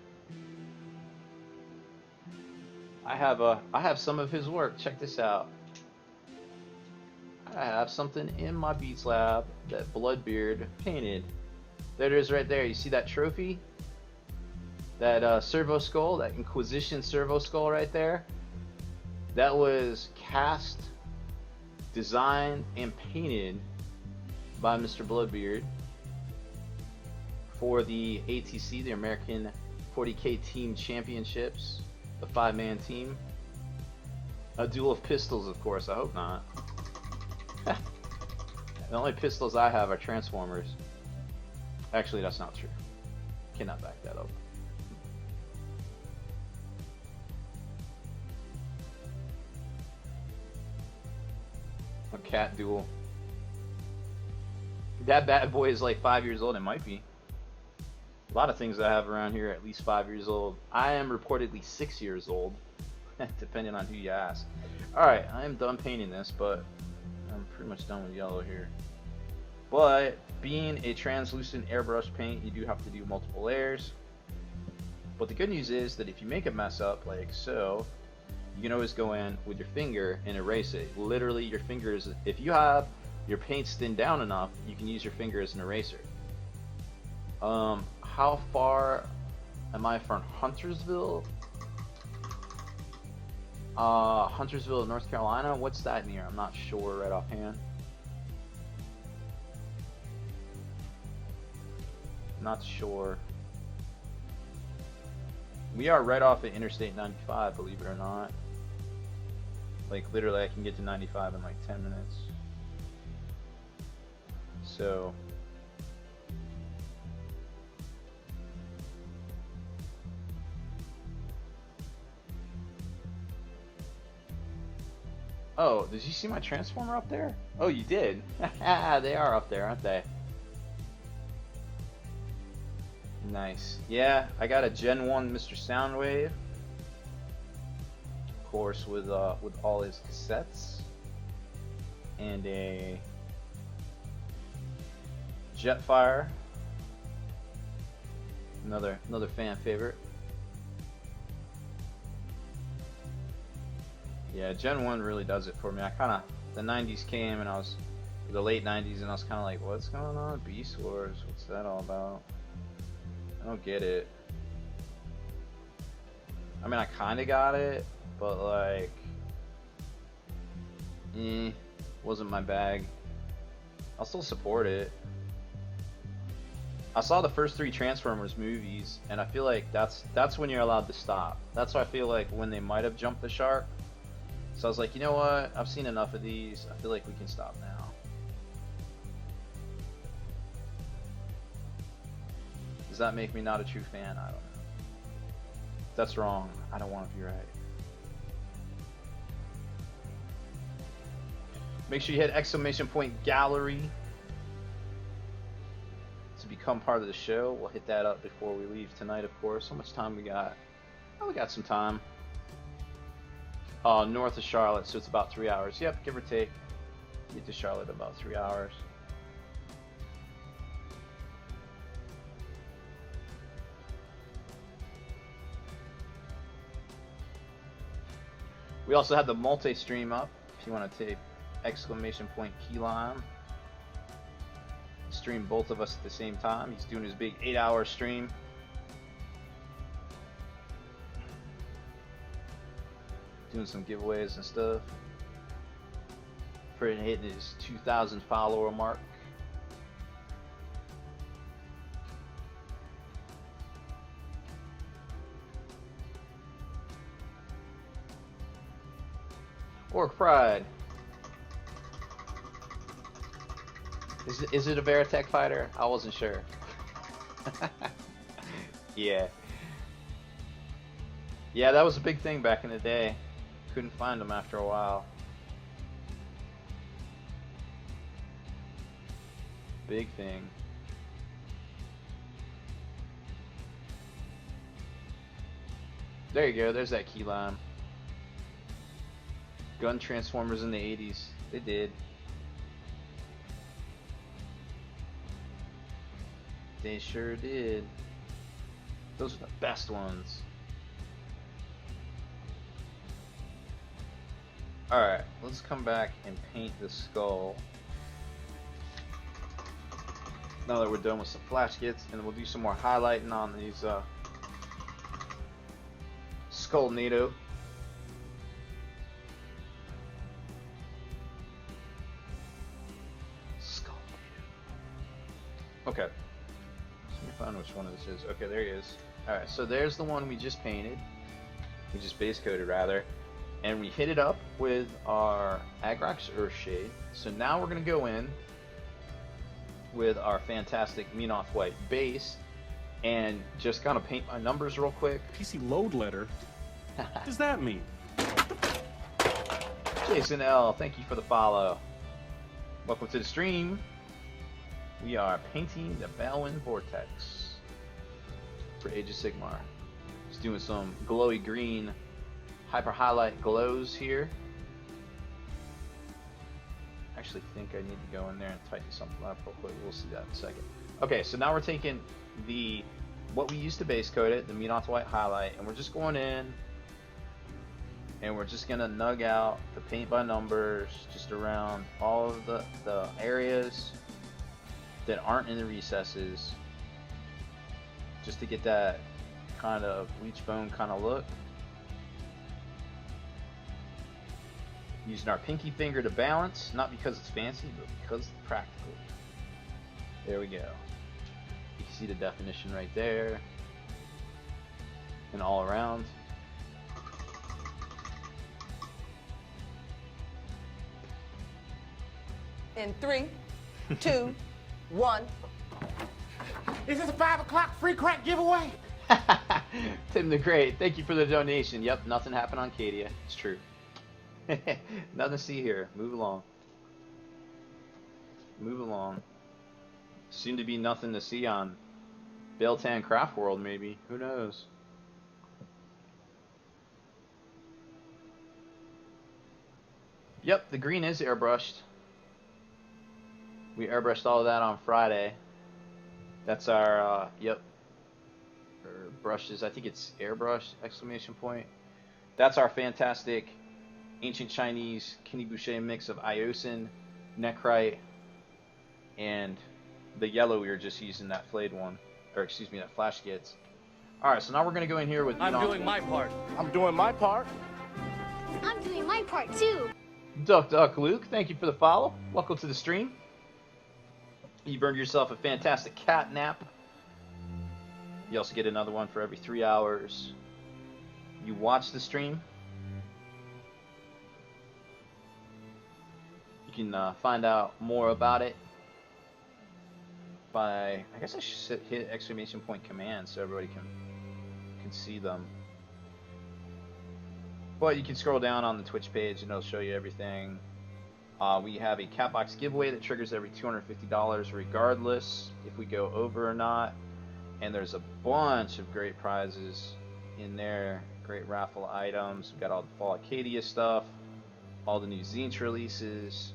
I have some of his work. Check this out. I have something in my Beats lab that Bloodbeard painted. There it is right there. You see that trophy? That servo skull, that Inquisition servo skull right there? That was cast, designed, and painted by Mr. Bloodbeard for the ATC, the American 40K Team Championships, the 5-man team. A duel of pistols, of course. I hope not. The only pistols I have are Transformers. Actually, that's not true. Cannot back that up. A cat duel. That bad boy is like 5 years old. It might be. A lot of things I have around here are at least 5 years old. I am reportedly 6 years old, depending on who you ask. Alright, I am done painting this, but I'm pretty much done with yellow here. But being a translucent airbrush paint, you do have to do multiple layers. But the good news is that if you make a mess up like so, you can always go in with your finger and erase it. Literally, your fingers, if you have your paint thinned down enough, you can use your finger as an eraser. How far am I from Huntersville? Huntersville, North Carolina? What's that near? I'm not sure right offhand. Not sure. We are right off of Interstate 95, believe it or not. Like, literally, I can get to 95 in like 10 minutes. So... Oh, did you see my transformer up there? Oh, you did? They are up there, aren't they? Nice. Yeah, I got a Gen 1 Mr. Soundwave. Of course, with all his cassettes. And a Jetfire. Another fan favorite. Yeah, Gen 1 really does it for me. The 90s came and the late 90s, and I was kind of like, what's going on? Beast Wars, what's that all about? I don't get it. I mean, I kind of got it, but like, wasn't my bag. I'll still support it. I saw the first 3 Transformers movies, and I feel like that's when you're allowed to stop. That's why I feel like when they might have jumped the shark. So I was like, you know what? I've seen enough of these. I feel like we can stop now. Does that make me not a true fan? I don't know. If that's wrong, I don't want to be right. Make sure you hit !gallery to become part of the show. We'll hit that up before we leave tonight, of course. How much time we got? Oh, we got some time. North of Charlotte, so it's about 3 hours. Yep, give or take. Get to Charlotte about 3 hours. We also have the multi-stream up, if you want to take !keyline. Stream both of us at the same time. He's doing his big 8-hour stream. Doing some giveaways and stuff. For hitting his 2,000 follower mark. Orc Pride. Is it a Veritech fighter? I wasn't sure. Yeah. Yeah, that was a big thing back in the day. Couldn't find them after a while. Big thing. There you go, there's that key lime. Gun Transformers in the 80s. They did. They sure did. Those are the best ones. Alright, let's come back and paint the skull. Now that we're done with some flash kits, and we'll do some more highlighting on these Skull NATO. Skull NATO. Okay. Let me find which one this is. Okay, there he is. Alright, so there's the one we just painted. We just base coated, rather. And we hit it up with our Agrax Earthshade. So now we're going to go in with our fantastic Menoth White base and just kind of paint my numbers real quick. PC load letter? What does that mean? Jason L, thank you for the follow. Welcome to the stream. We are painting the Bellwind Vortex for Age of Sigmar. Just doing some glowy green hyper highlight glows here. I actually think I need to go in there and tighten something up real quick. We'll see that in a second. Okay, so now we're taking what we used to base coat it, the Menoth White highlight, and we're just going in and we're just gonna nug out the paint by numbers just around all of the areas that aren't in the recesses, just to get that kind of bleach bone kind of look. Using our pinky finger to balance, not because it's fancy, but because it's practical. There we go. You can see the definition right there. And all around. In 3, 2, 1. Is this a 5 o'clock free crack giveaway? Tim the Great, thank you for the donation. Yep, nothing happened on Cadia. It's true. Nothing to see here. Move along. Move along. Soon to be nothing to see on Beltan Craft World, maybe. Who knows? Yep, the green is airbrushed. We airbrushed all of that on Friday. That's our, yep. Brushes, I think it's airbrush, exclamation point. That's our fantastic ancient Chinese Kenny Boucher mix of Iosin, Nechrite, and the yellow we were just using, that flayed one. Or excuse me, that flash gets. Alright, so now we're going to go in here with... I'm doing my part. I'm doing my part. I'm doing my part too. Duck Luke, thank you for the follow. Welcome to the stream. You've earned yourself a fantastic catnap. You also get another one for every 3 hours you watch the stream. You can find out more about it by, I guess I should hit exclamation point command so everybody can see them. But you can scroll down on the Twitch page and it'll show you everything. We have a Catbox giveaway that triggers every $250 regardless if we go over or not. And there's a bunch of great prizes in there. Great raffle items. We've got all the Fall Acadia stuff, all the new Zinch releases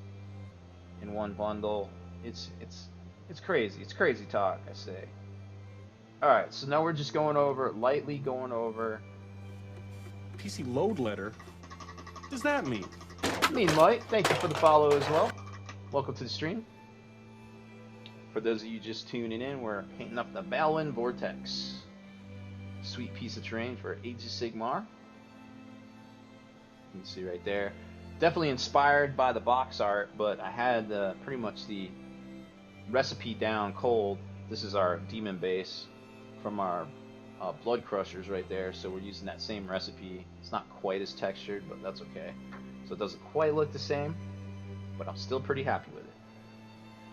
in one bundle. It's crazy. It's crazy talk, I say. Alright, so now we're just lightly going over. PC load letter? What does that mean? Mean Light, thank you for the follow as well. Welcome to the stream. For those of you just tuning in, we're painting up the Bellwind Vortex. Sweet piece of terrain for Age of Sigmar. You can see right there. Definitely inspired by the box art, but I had pretty much the recipe down cold. This is our demon base from our blood crushers right there, so we're using that same recipe. It's not quite as textured, but that's okay. So it doesn't quite look the same, but I'm still pretty happy with it.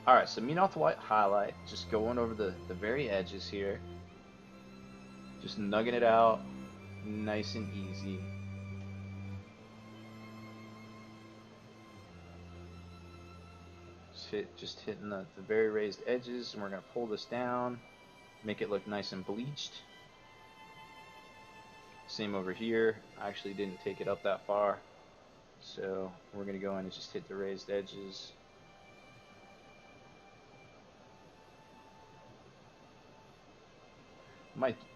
Alright, so Mean Off the White highlight, just going over the very edges here. Just nugging it out, nice and easy. Just hitting the very raised edges, and we're going to pull this down, make it look nice and bleached. Same over here. I actually didn't take it up that far, so we're going to go in and just hit the raised edges.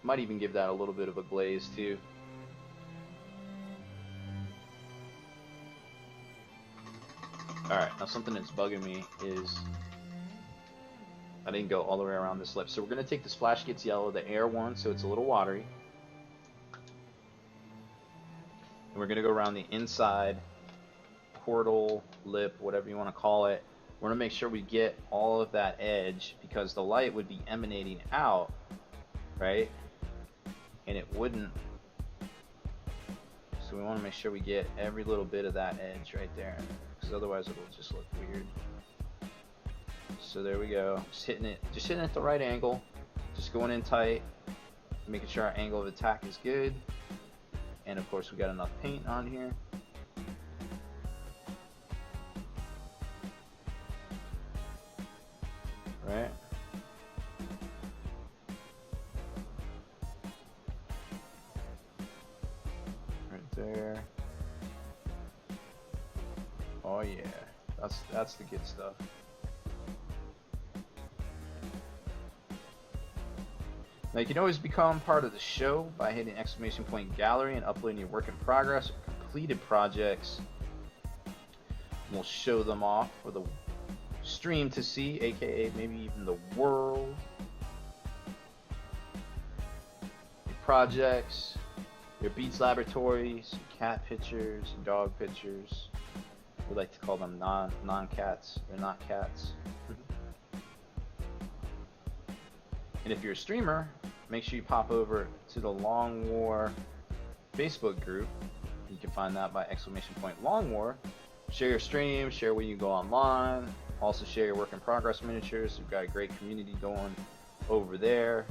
Might even give that a little bit of a glaze too. Alright, now something that's bugging me is I didn't go all the way around this lip. So we're going to take this Flash Gets Yellow, the air one, so it's a little watery. And we're going to go around the inside portal, lip, whatever you want to call it. We're going to make sure we get all of that edge because the light would be emanating out, right? And it wouldn't. So we want to make sure we get every little bit of that edge right there, because otherwise it'll just look weird. So there we go. Just hitting it at the right angle. Just going in tight, making sure our angle of attack is good. And of course we got enough paint on here. Right. Right there. Oh yeah. That's the good stuff. Now you can always become part of the show by hitting exclamation point gallery and uploading your work in progress or completed projects. And we'll show them off for the stream to see, aka maybe even the world. Your projects, your Beats Laboratories, your cat pictures, your dog pictures. We like to call them non-cats. They're not cats. And if you're a streamer, make sure you pop over to the Long War Facebook group. You can find that by exclamation point Long War. Share your stream, share when you go online. Also share your work in progress miniatures. We've got a great community going over there.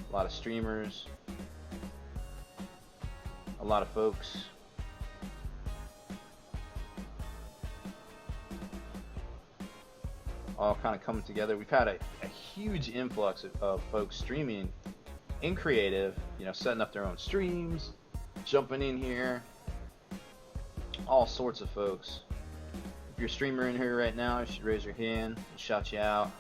A lot of streamers. A lot of folks all kind of coming together. We've had a huge influx of folks streaming in creative, you know, setting up their own streams, jumping in here, all sorts of folks. If you're a streamer in here right now, you should raise your hand and shout you out.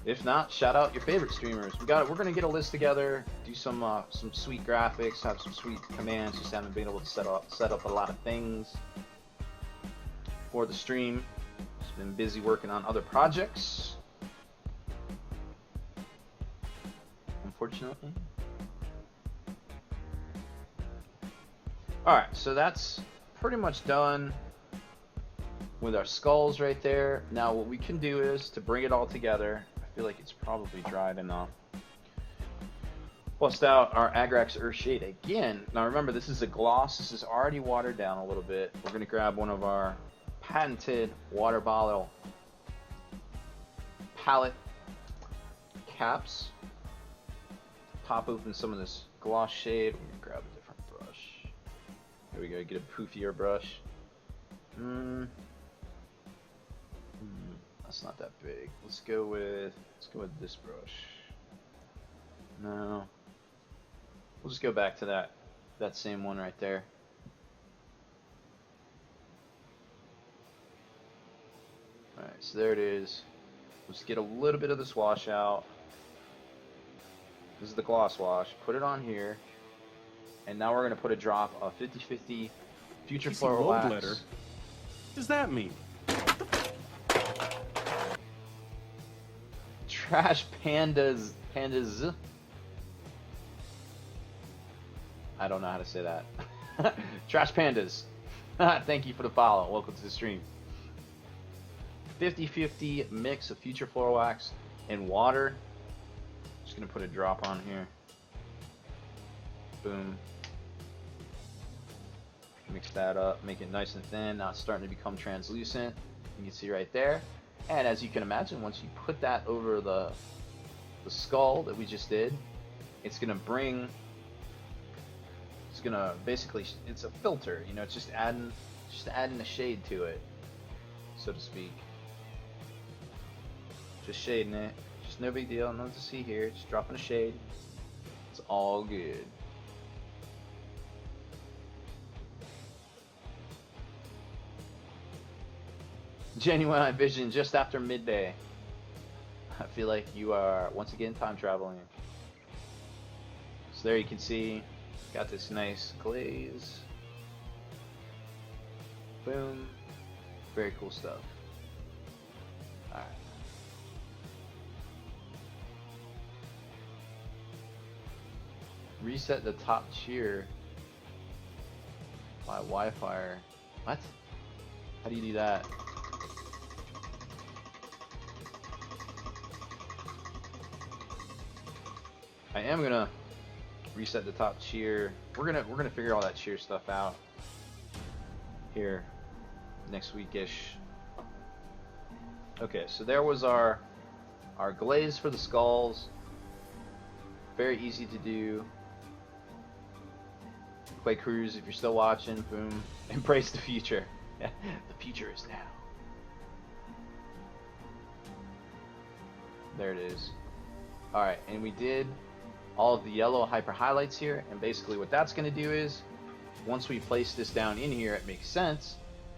If not, shout out your favorite streamers. We're gonna get a list together, do some sweet graphics, have some sweet commands. Just haven't been able to set up a lot of things for the stream. Just been busy working on other projects, unfortunately. All right, so that's pretty much done with our skulls right there. Now what we can do is to bring it all together. I feel like it's probably dried enough. Bust out our Agrax Earthshade again. Now remember, this is a gloss. This is already watered down a little bit. We're gonna grab one of our patented water bottle palette caps. Pop open some of this gloss shade. We're gonna grab a different brush. Here we go. Get a poofier brush. That's not that big. Let's go with this brush. No. We'll just go back to that same one right there. Alright, so there it is. Let's get a little bit of this wash out. This is the gloss wash. Put it on here. And now we're going to put a drop of 50/50 Future PC Floral load Wax. letter? What does that mean? Trash pandas. I don't know how to say that. Trash pandas. Thank you for the follow. Welcome to the stream. 50/50 mix of Future Floral Wax and water. Just gonna put a drop on here. Boom. Mix that up, make it nice and thin. Now it's starting to become translucent. You can see right there. And as you can imagine, once you put that over the skull that we just did, it's gonna basically, it's a filter, you know, it's just adding a shade to it, so to speak. Just shading it, just no big deal, nothing to see here, just dropping a shade. It's all good. Genuine Vision just after midday. I feel like you are once again time traveling. So there you can see, got this nice glaze. Boom. Very cool stuff. Alright. Reset the top tier by Wi-Fi. What? How do you do that? I am gonna reset the top cheer. We're gonna figure all that cheer stuff out here next weekish. Okay, so there was our glaze for the skulls. Very easy to do. Quake Cruise, if you're still watching, boom. Embrace the future. The future is now. There it is. Alright, and we did all of the yellow hyper highlights here, and basically what that's going to do is once we place this down in here, it makes sense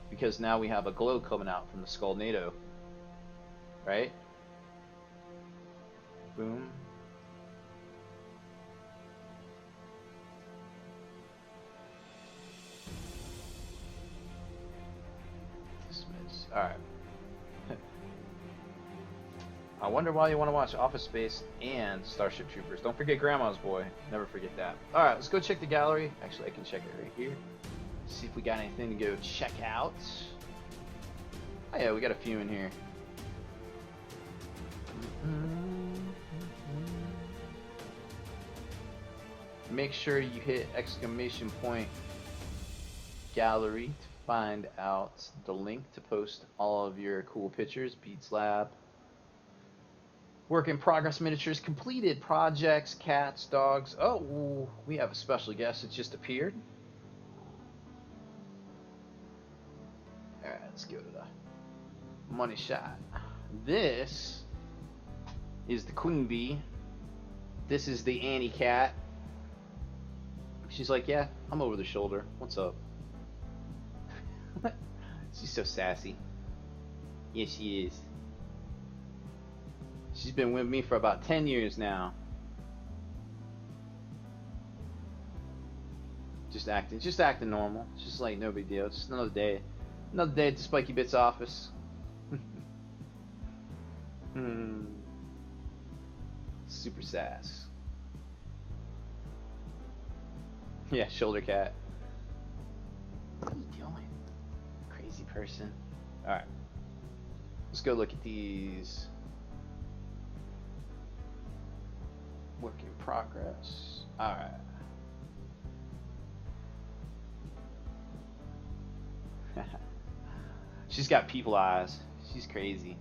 because now we have a glow coming out from the skull NATO, right? Boom. Dismiss. All right. I wonder why you want to watch Office Space and Starship Troopers. Don't forget Grandma's Boy. Never forget that. Alright, let's go check the gallery. Actually, I can check it right here. See if we got anything to go check out. Oh yeah, we got a few in here. Make sure you hit exclamation point gallery to find out the link to post all of your cool pictures. Beats Lab. Work in progress miniatures, completed projects, cats, dogs. Oh, ooh, we have a special guest that just appeared. Alright, Money shot. This is the queen bee. This is the Annie cat. She's like, yeah, I'm over the shoulder. What's up? She's so sassy. Yes, she is. She's been with me for about 10 years now. Just acting normal. It's just like no big deal. Just another day at the Spiky Bits office. Super sass. Yeah, shoulder cat. What are you doing? Crazy person. Alright. Let's go look at these. Work in progress. Alright. She's got people eyes. She's crazy.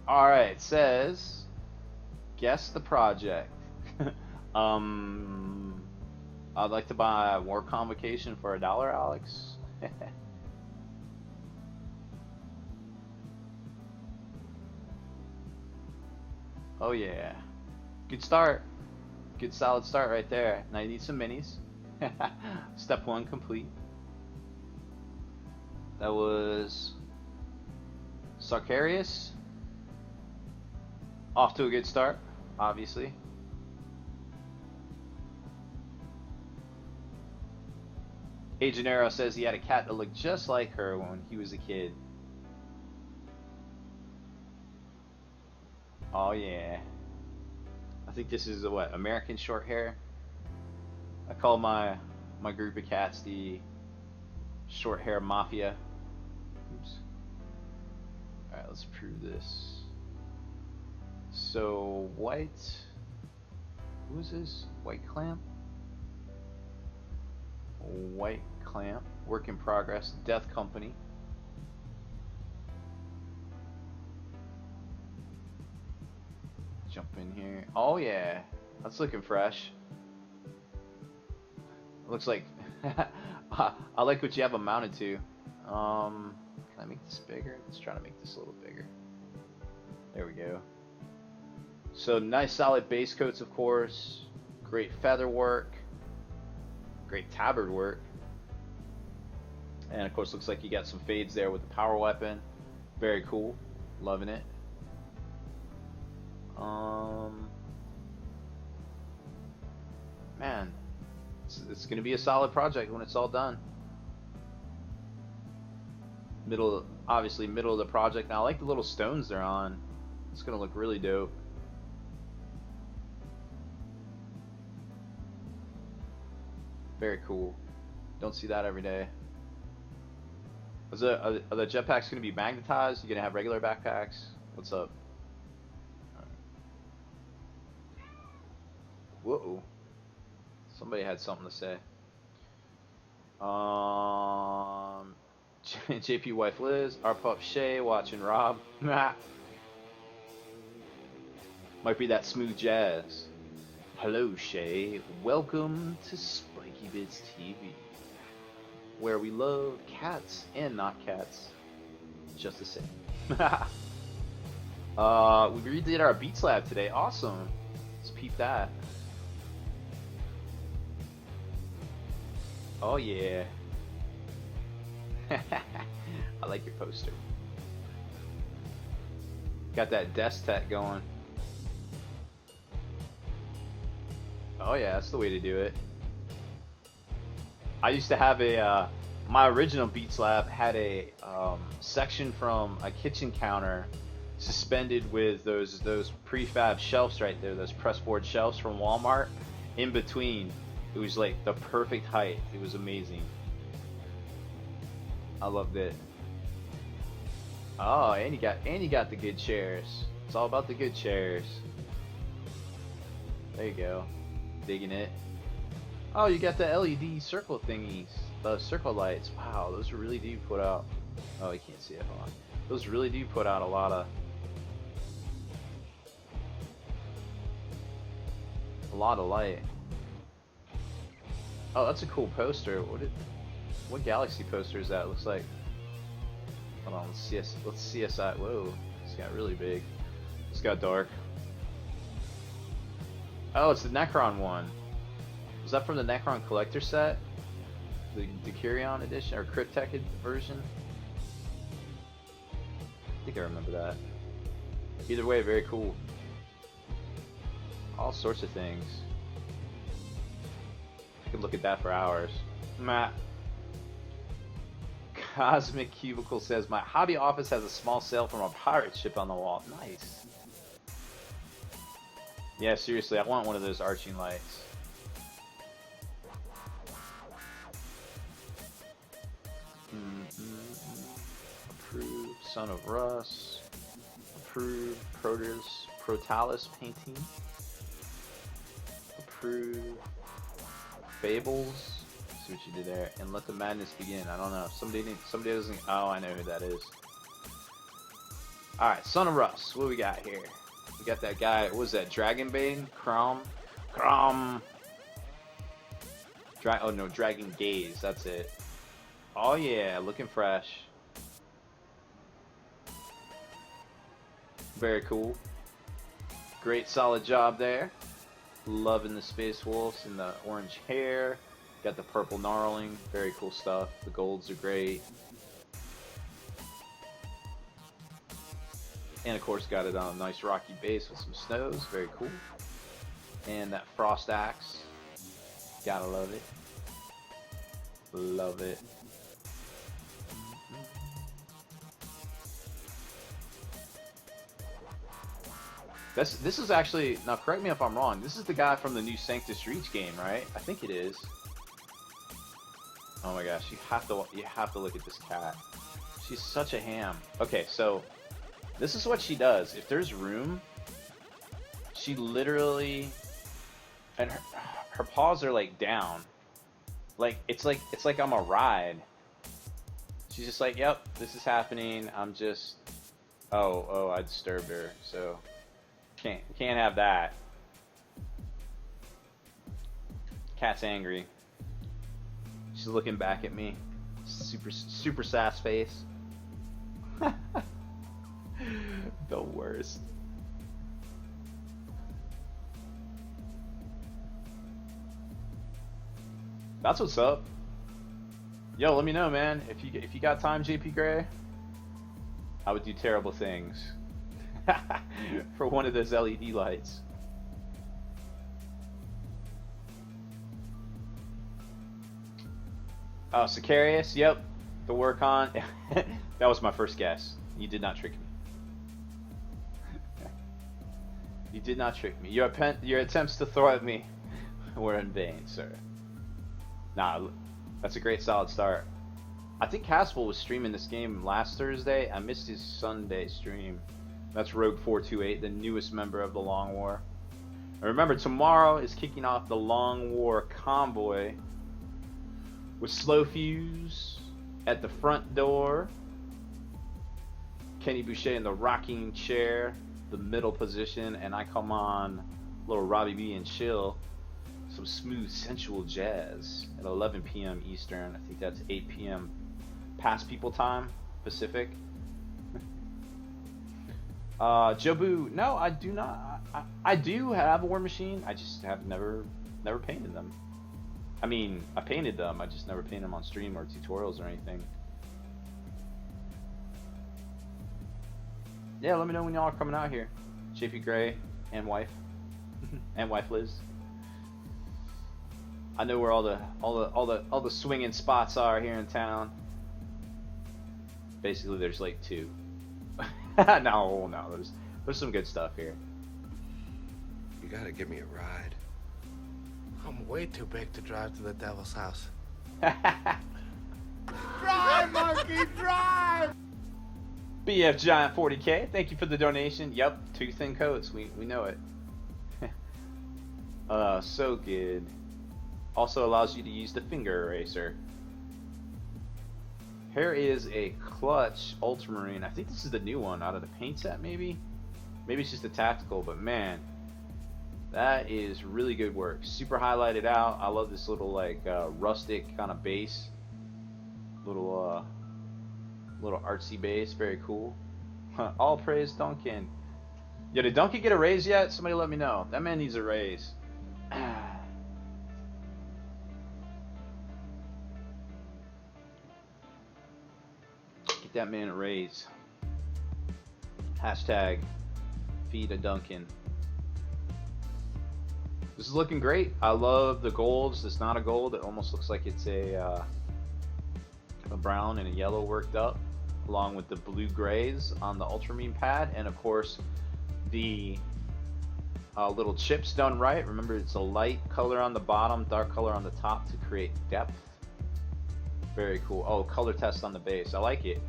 Alright, it says guess the project. I'd like to buy a war convocation for $1, Alex. Oh yeah. Good start. Good solid start right there. Now you need some minis. Step 1 complete. That was Sarkarius. Off to a good start, obviously. A Gennaro says he had a cat that looked just like her when he was a kid. Oh yeah. I think this is a what? American short hair? I call my group of cats the short hair mafia. Oops. Alright, let's prove this. So white, who is this? White clamp? White clamp, work in progress, Death Company. Jump in here. Oh yeah, that's looking fresh. Looks like I like what you have them mounted to. Can I make this bigger? Let's try to make this a little bigger. There we go. So nice solid base coats, of course. Great feather work. Great tabard work. And of course looks like you got some fades there with the power weapon. Very cool. Loving it. Man, it's gonna be a solid project when it's all done. Obviously middle of the project. Now I like the little stones they're on. It's gonna look really dope. Very cool. Don't see that every day. Are the jetpacks gonna be magnetized? You gonna have regular backpacks? What's up? Whoa. Somebody had something to say. JP wife Liz, our pup Shay watching Rob. Might be that smooth jazz. Hello Shay, welcome to Spiky Bits TV, where we love cats and not cats, just the same. We redid our Beats Lab today. Awesome. Let's peep that. Oh yeah. I like your poster. Got that desk tech going. Oh yeah, that's the way to do it. I used to have a my original Beats Lab had a section from a kitchen counter suspended with those prefab shelves right there, those pressboard shelves from Walmart. In between, it was like the perfect height. It was amazing. I loved it. Oh, and you got the good chairs. It's all about the good chairs. There you go. Digging it. Oh, you got the LED circle thingies, the circle lights. Wow, those really do put out. Oh, you can't see it. Hold on. Those really do put out a lot of light. Oh, that's a cool poster. What galaxy poster is that? Looks like Hold on, let's CSI. Whoa, this got really big. This got dark. Oh, it's the Necron one. Was that from the Necron collector set? The Decurion edition or Cryptek version? I think I remember that. Either way, very cool. All sorts of things. I could look at that for hours. Matt. Cosmic Cubicle says, my hobby office has a small sail from a pirate ship on the wall. Nice. Yeah, seriously, I want one of those arching lights. Approved. Son of Russ. Approved. Protalis painting. Approved. Fables. See what you did there. And let the madness begin. I don't know. Somebody doesn't. Oh, I know who that is. Alright, Son of Russ. What do we got here? We got that guy. What was that? Dragonbane? Crom? Oh no, Dragon Gaze. That's it. Oh yeah, looking fresh. Very cool. Great solid job there. Loving the Space Wolves and the orange hair. Got the purple gnarling. Very cool stuff. The golds are great. And of course got it on a nice rocky base with some snows. Very cool. And that frost axe. Gotta love it. Love it. This is actually, now correct me if I'm wrong, this is the guy from the new Sanctus Reach game, right? I think it is. Oh my gosh, you have to look at this cat. She's such a ham. Okay, so this is what she does. If there's room, she literally, and her paws are like down. Like it's like I'm a ride. She's just like, yep, this is happening. I'm just, oh, I disturbed her, so can't have that. Cat's angry. She's looking back at me. Super sass face. The worst. That's what's up. Yo, let me know, man. If you got time, JP Gray, I would do terrible things for one of those LED lights. Oh, Sicarius, yep. The Warcon. That was my first guess. You did not trick me. You did not trick me. Your attempts to throw at me were in vain, sir. Nah, that's a great solid start. I think Caspel was streaming this game last Thursday. I missed his Sunday stream. That's Rogue428, the newest member of the Long War. And remember, tomorrow is kicking off the Long War Convoy with Slow Fuse at the front door. Kenny Boucher in the rocking chair, the middle position, and I come on, little Robbie B and chill. Some smooth, sensual jazz at 11 p.m. Eastern. I think that's 8 p.m. past people time, Pacific. Jobu, no, I do not. I do have a War Machine. I just have never painted them. I mean, I painted them. I just never painted them on stream or tutorials or anything. Yeah, let me know when y'all are coming out here. JP Gray and wife, and wife Liz. I know where all the swinging spots are here in town. Basically, there's like 2. No, there's some good stuff here. You gotta give me a ride. I'm way too big to drive to the devil's house. Drive, monkey, drive! BF Giant 40K, thank you for the donation. Yep, 2 thin coats, we know it. So good. Also allows you to use the finger eraser. Here is a Clutch Ultramarine. I think this is the new one out of the paint set, maybe? Maybe it's just a tactical, but man, that is really good work. Super highlighted out. I love this little like rustic kind of base. Little Little artsy base, very cool. All praise Duncan. Yeah, did Duncan get a raise yet? Somebody let me know. That man needs a raise. Get that man a raise. Hashtag feed a Duncan. This is looking great. I love the golds. It's not a gold. It almost looks like it's a brown and a yellow worked up, along with the blue grays on the ultramarine pad, and of course the little chips done right. Remember, it's a light color on the bottom, dark color on the top to create depth. Very cool. Oh, color test on the base. I like it.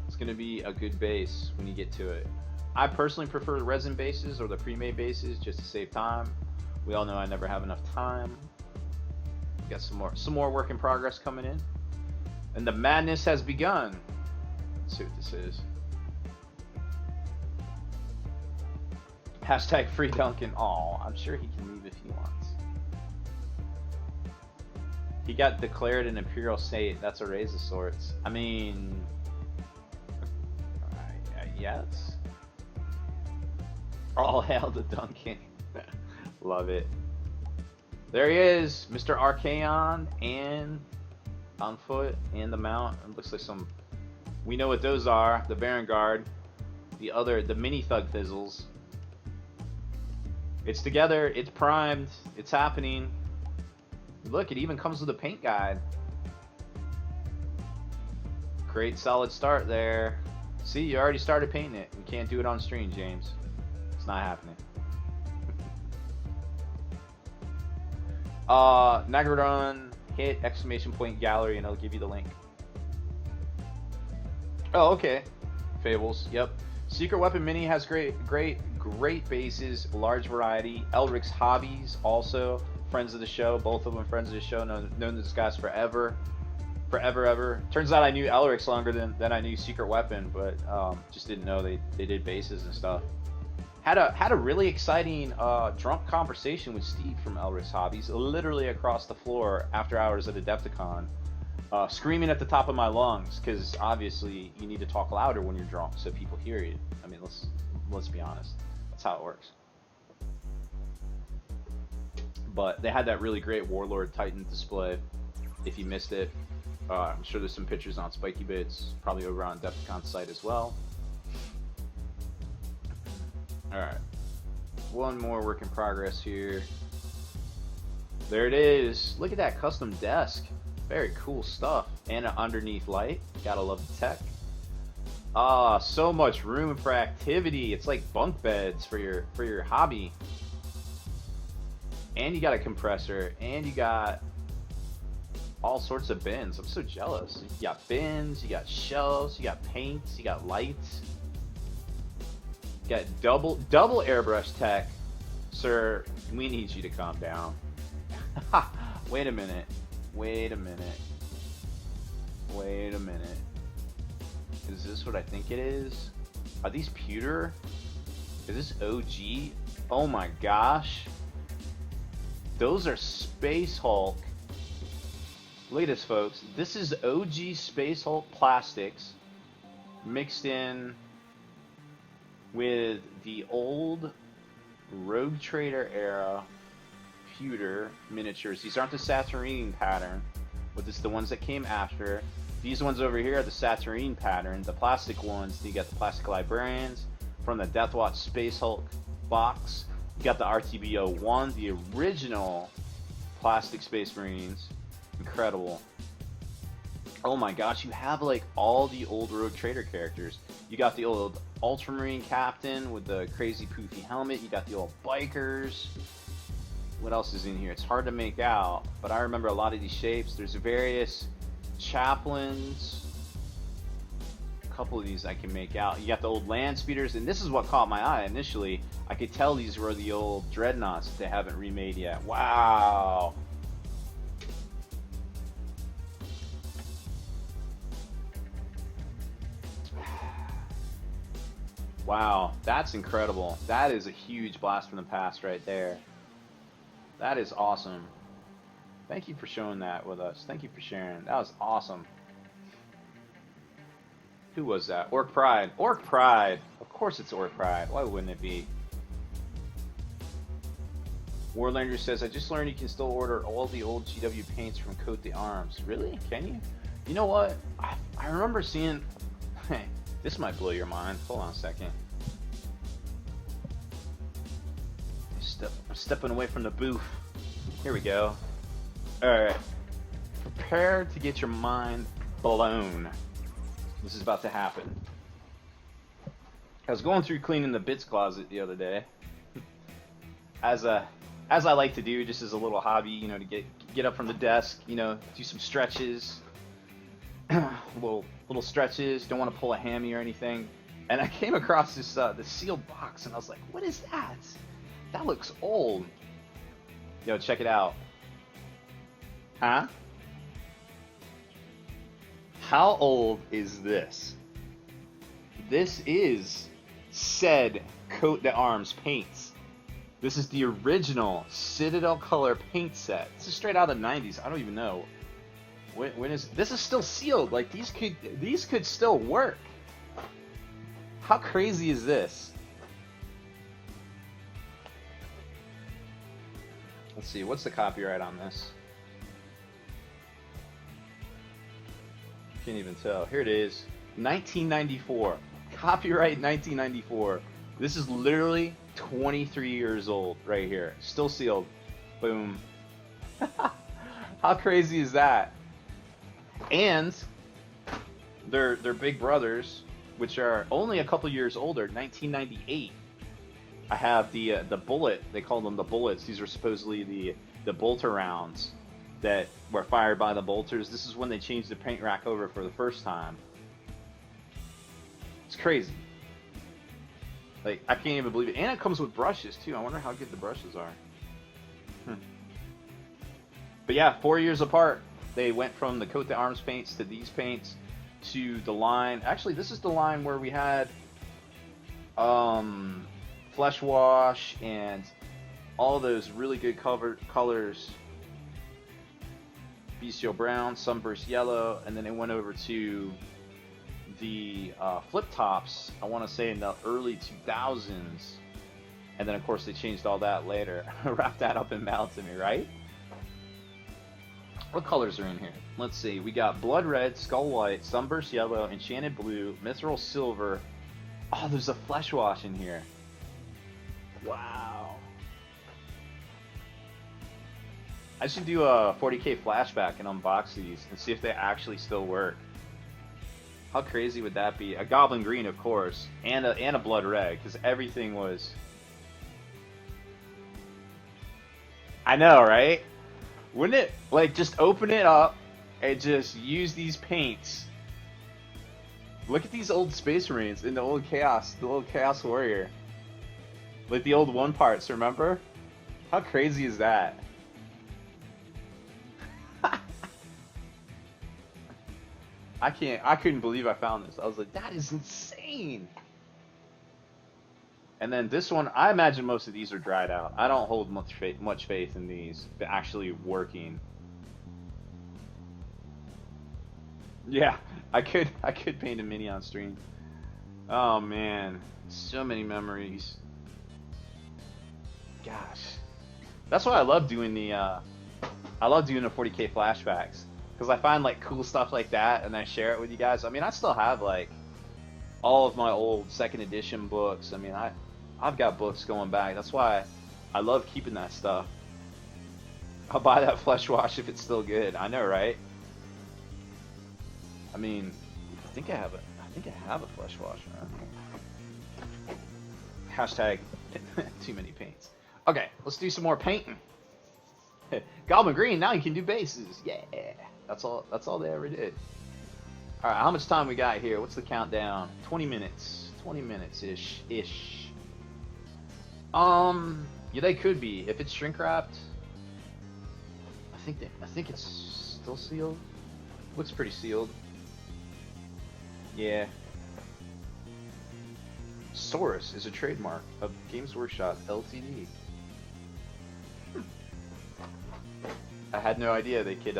It's gonna be a good base when you get to it. I personally prefer the resin bases or the pre-made bases just to save time. We all know I never have enough time. We got some more work in progress coming in. And the madness has begun. Let's see what this is. Hashtag free Duncan. Aw, I'm sure he can leave if he wants. He got declared an Imperial State. That's a raise of sorts. I mean, yes. All hail to Duncan. Love it. There he is, Mr. Archaon, and on foot, and the mount. It looks like some. We know what those are. The Baron Guard, the mini Thug Fizzles. It's together. It's primed. It's happening. Look, it even comes with a paint guide. Great solid start there. See, you already started painting it. We can't do it on stream, James. It's not happening. Nagaron, hit exclamation point gallery and I'll give you the link. Oh, okay. Fables, yep. Secret Weapon Mini has great bases, large variety. Elric's Hobbies, also friends of the show. Both of them friends of the show. Known these guys forever. Ever. Turns out I knew Elric's longer than I knew Secret Weapon, but just didn't know they did bases and stuff. Had a really exciting drunk conversation with Steve from Elric's Hobbies, literally across the floor after hours at Adepticon, screaming at the top of my lungs because obviously you need to talk louder when you're drunk so people hear you. I mean, let's be honest, that's how it works. But they had that really great Warlord Titan display. If you missed it, I'm sure there's some pictures on Spiky Bits, probably over on Adepticon's site as well. Alright, one more work in progress here. There it is. Look at that custom desk. Very cool stuff. And an underneath light. Gotta love the tech. So much room for activity. It's like bunk beds for your hobby. And you got a compressor. And you got all sorts of bins. I'm so jealous. You got bins, you got shelves, you got paints, you got lights. Got double airbrush tech. Sir, we need you to calm down. Wait a minute. Is this what I think it is? Are these pewter? Is this OG? Oh my gosh. Those are Space Hulk. Look at this, folks. This is OG Space Hulk plastics mixed in with the old Rogue Trader era pewter miniatures. These aren't the Saturnine pattern, but this is the ones that came after. These ones over here are the Saturnine pattern. The plastic ones, you got the plastic librarians from the Deathwatch Space Hulk box. You got the RTB-01, the original plastic Space Marines. Incredible. Oh my gosh, you have like all the old Rogue Trader characters. You got the old Ultramarine Captain with the crazy poofy helmet. You got the old bikers. What else is in here? It's hard to make out, but I remember a lot of these shapes. There's various chaplains. A couple of these I can make out. You got the old land speeders, and this is what caught my eye initially. I could tell these were the old dreadnoughts that they haven't remade yet. Wow. Wow, that's incredible. That is a huge blast from the past right there. That is awesome. Thank you for showing that with us. Thank you for sharing. That was awesome. Who was that? Orc Pride. Orc Pride. Of course it's Orc Pride. Why wouldn't it be? Warlander says, I just learned you can still order all the old GW paints from Cote d'Arms. Really? Can you? You know what? I remember seeing... Hey, this might blow your mind. Hold on a second. I'm stepping away from the booth. Here we go. Alright. Prepare to get your mind blown. This is about to happen. I was going through cleaning the bits closet the other day. As I like to do, just as a little hobby, you know, to get up from the desk, you know, do some stretches. little stretches, don't want to pull a hammy or anything. And I came across this sealed box and I was like, what is that? That looks old. Yo, check it out. Huh? How old is this? This is said Cote d'Arms paints. This is the original Citadel color paint set. This is straight out of the 90s. I don't even know. When is this is still sealed? Like these could still work. How crazy is this? Let's see, what's the copyright on this? Can't even tell. Here it is. 1994. Copyright 1994. This is literally 23 years old right here. Still sealed. Boom. How crazy is that? And their big brothers, which are only a couple years older, 1998. I have the bullet. They call them the bullets. These are supposedly the bolter rounds that were fired by the bolters. This is when they changed the paint rack over for the first time. It's crazy. Like, I can't even believe it. And it comes with brushes too. I wonder how good the brushes are. But yeah, 4 years apart. They went from the Cote d'Arms paints to these paints to the line. Actually, this is the line where we had Flesh Wash and all those really good colors. Bestial Brown, Sunburst Yellow, and then it went over to the flip tops, I want to say in the early 2000s. And then, of course, they changed all that later. Wrap that up and mail it to me, right? What colors are in here? Let's see. We got Blood Red, Skull White, Sunburst Yellow, Enchanted Blue, Mithril Silver. Oh, there's a Flesh Wash in here. Wow. I should do a 40K flashback and unbox these and see if they actually still work. How crazy would that be? A Goblin Green, of course, and a Blood Red, because everything was... I know, right? Wouldn't it, like, just open it up and just use these paints? Look at these old Space Marines in the old Chaos, the old Chaos Warrior. Like the old one parts, remember? How crazy is that? I couldn't believe I found this. I was like, that is insane. And then this one, I imagine most of these are dried out. I don't hold much faith in these actually working. Yeah, I could paint a mini on stream. Oh man, so many memories. Gosh, that's why I love doing the 40K flashbacks, because I find like cool stuff like that and I share it with you guys. I mean, I still have like all of my old second edition books. I mean, I've got books going back. That's why I love keeping that stuff. I'll buy that Flesh Wash if it's still good. I know, right? I mean, I think I have a Flesh Wash. Right? Hashtag too many paints. Okay, let's do some more painting. Goblin Green, now you can do bases. Yeah, that's all they ever did. All right, how much time we got here? What's the countdown? 20 minutes. 20 minutes ish. Yeah, they could be. If it's shrink wrapped, I think it's still sealed. Looks pretty sealed. Yeah. Saurus is a trademark of Games Workshop Ltd. I had no idea they could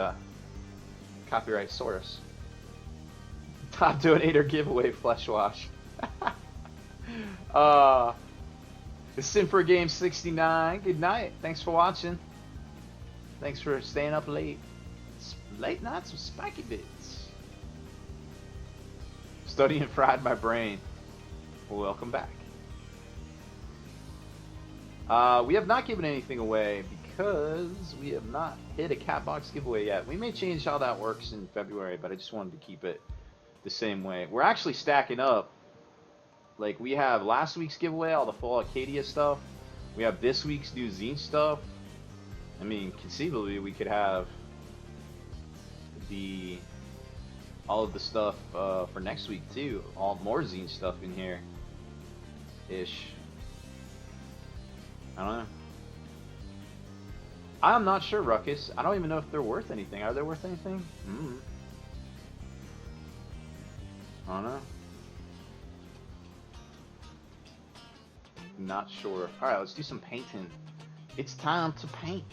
copyright Saurus. Top donator giveaway flesh wash. The Sin for Game 69. Good night. Thanks for watching. Thanks for staying up late. Late nights with spiky bits. Studying fried my brain. Welcome back. We have not given anything away because we have not hit a Catbox giveaway yet. We may change how that works in February, but I just wanted to keep it the same way. We're actually stacking up. Like, we have last week's giveaway, all the Full Acadia stuff. We have this week's new zine stuff. I mean, conceivably, we could have all of the stuff for next week too. All more zine stuff in here, ish. I don't know. I'm not sure, Ruckus. I don't even know if they're worth anything. Are they worth anything? I don't know. Not sure. Alright, let's do some painting. It's time to paint.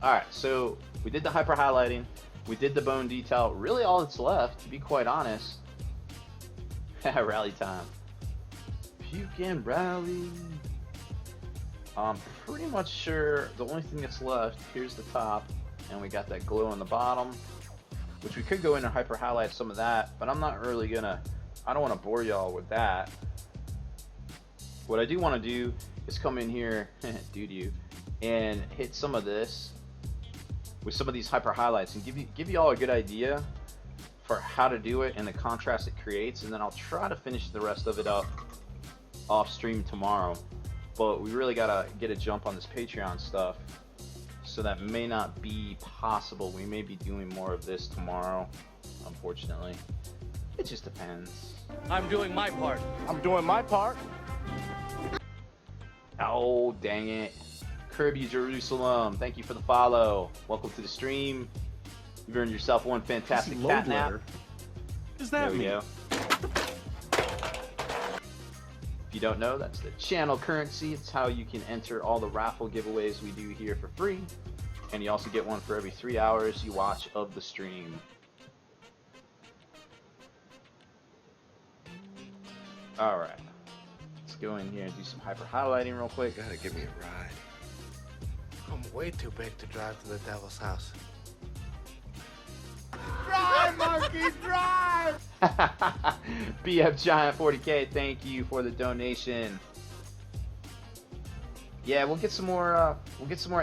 Alright, so we did the hyper highlighting. We did the bone detail. Really all that's left, to be quite honest. Rally time. Puke and rally. I'm pretty much sure the only thing that's left, here's the top, and we got that glow on the bottom, which we could go in and hyper highlight some of that, but I'm not really gonna, I don't want to bore y'all with that. What I do want to do is come in here, and hit some of this with some of these hyper highlights and give you all a good idea for how to do it and the contrast it creates, and then I'll try to finish the rest of it up off stream tomorrow. But we really gotta get a jump on this Patreon stuff, so that may not be possible. We may be doing more of this tomorrow, unfortunately. It just depends. I'm doing my part. I'm doing my part. Oh, dang it. Kirby Jerusalem, thank you for the follow. Welcome to the stream. You've earned yourself one fantastic catnap. What does that mean? There we go. If you don't know, that's the channel currency. It's how you can enter all the raffle giveaways we do here for free. And you also get one for every 3 hours you watch of the stream. Alright. Let's go in here and do some hyper highlighting real quick. Gotta give me a ride. I'm way too big to drive to the devil's house. Drive, monkey, drive! BF Giant 40K, thank you for the donation. Yeah, we'll get some more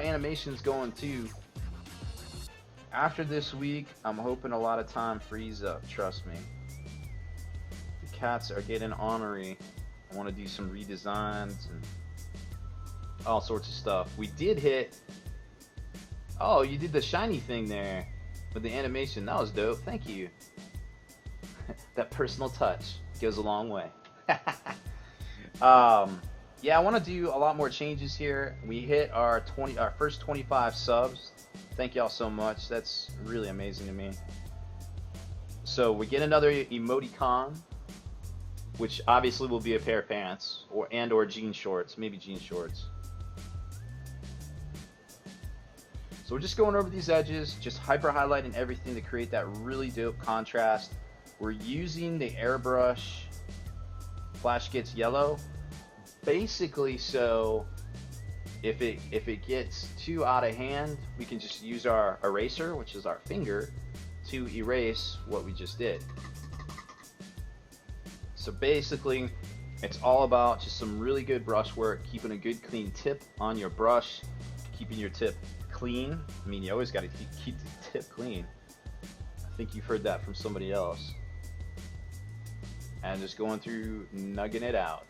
animations going too. After this week, I'm hoping a lot of time frees up, trust me. The cats are getting ornery. I want to do some redesigns and all sorts of stuff. We did hit... Oh, you did the shiny thing there with the animation. That was dope. Thank you. That personal touch goes a long way. Yeah, I want to do a lot more changes here. We hit our first 25 subs. Thank y'all so much. That's really amazing to me. So we get another emoticon, which obviously will be a pair of pants or jean shorts, maybe jean shorts. So we're just going over these edges, just hyper highlighting everything to create that really dope contrast. We're using the airbrush Flash Gets Yellow, basically so if it gets too out of hand, we can just use our eraser, which is our finger, to erase what we just did. So basically, it's all about just some really good brush work, keeping a good clean tip on your brush, keeping your tip clean. I mean, you always got to keep the tip clean. I think you've heard that from somebody else. And just going through, nugging it out.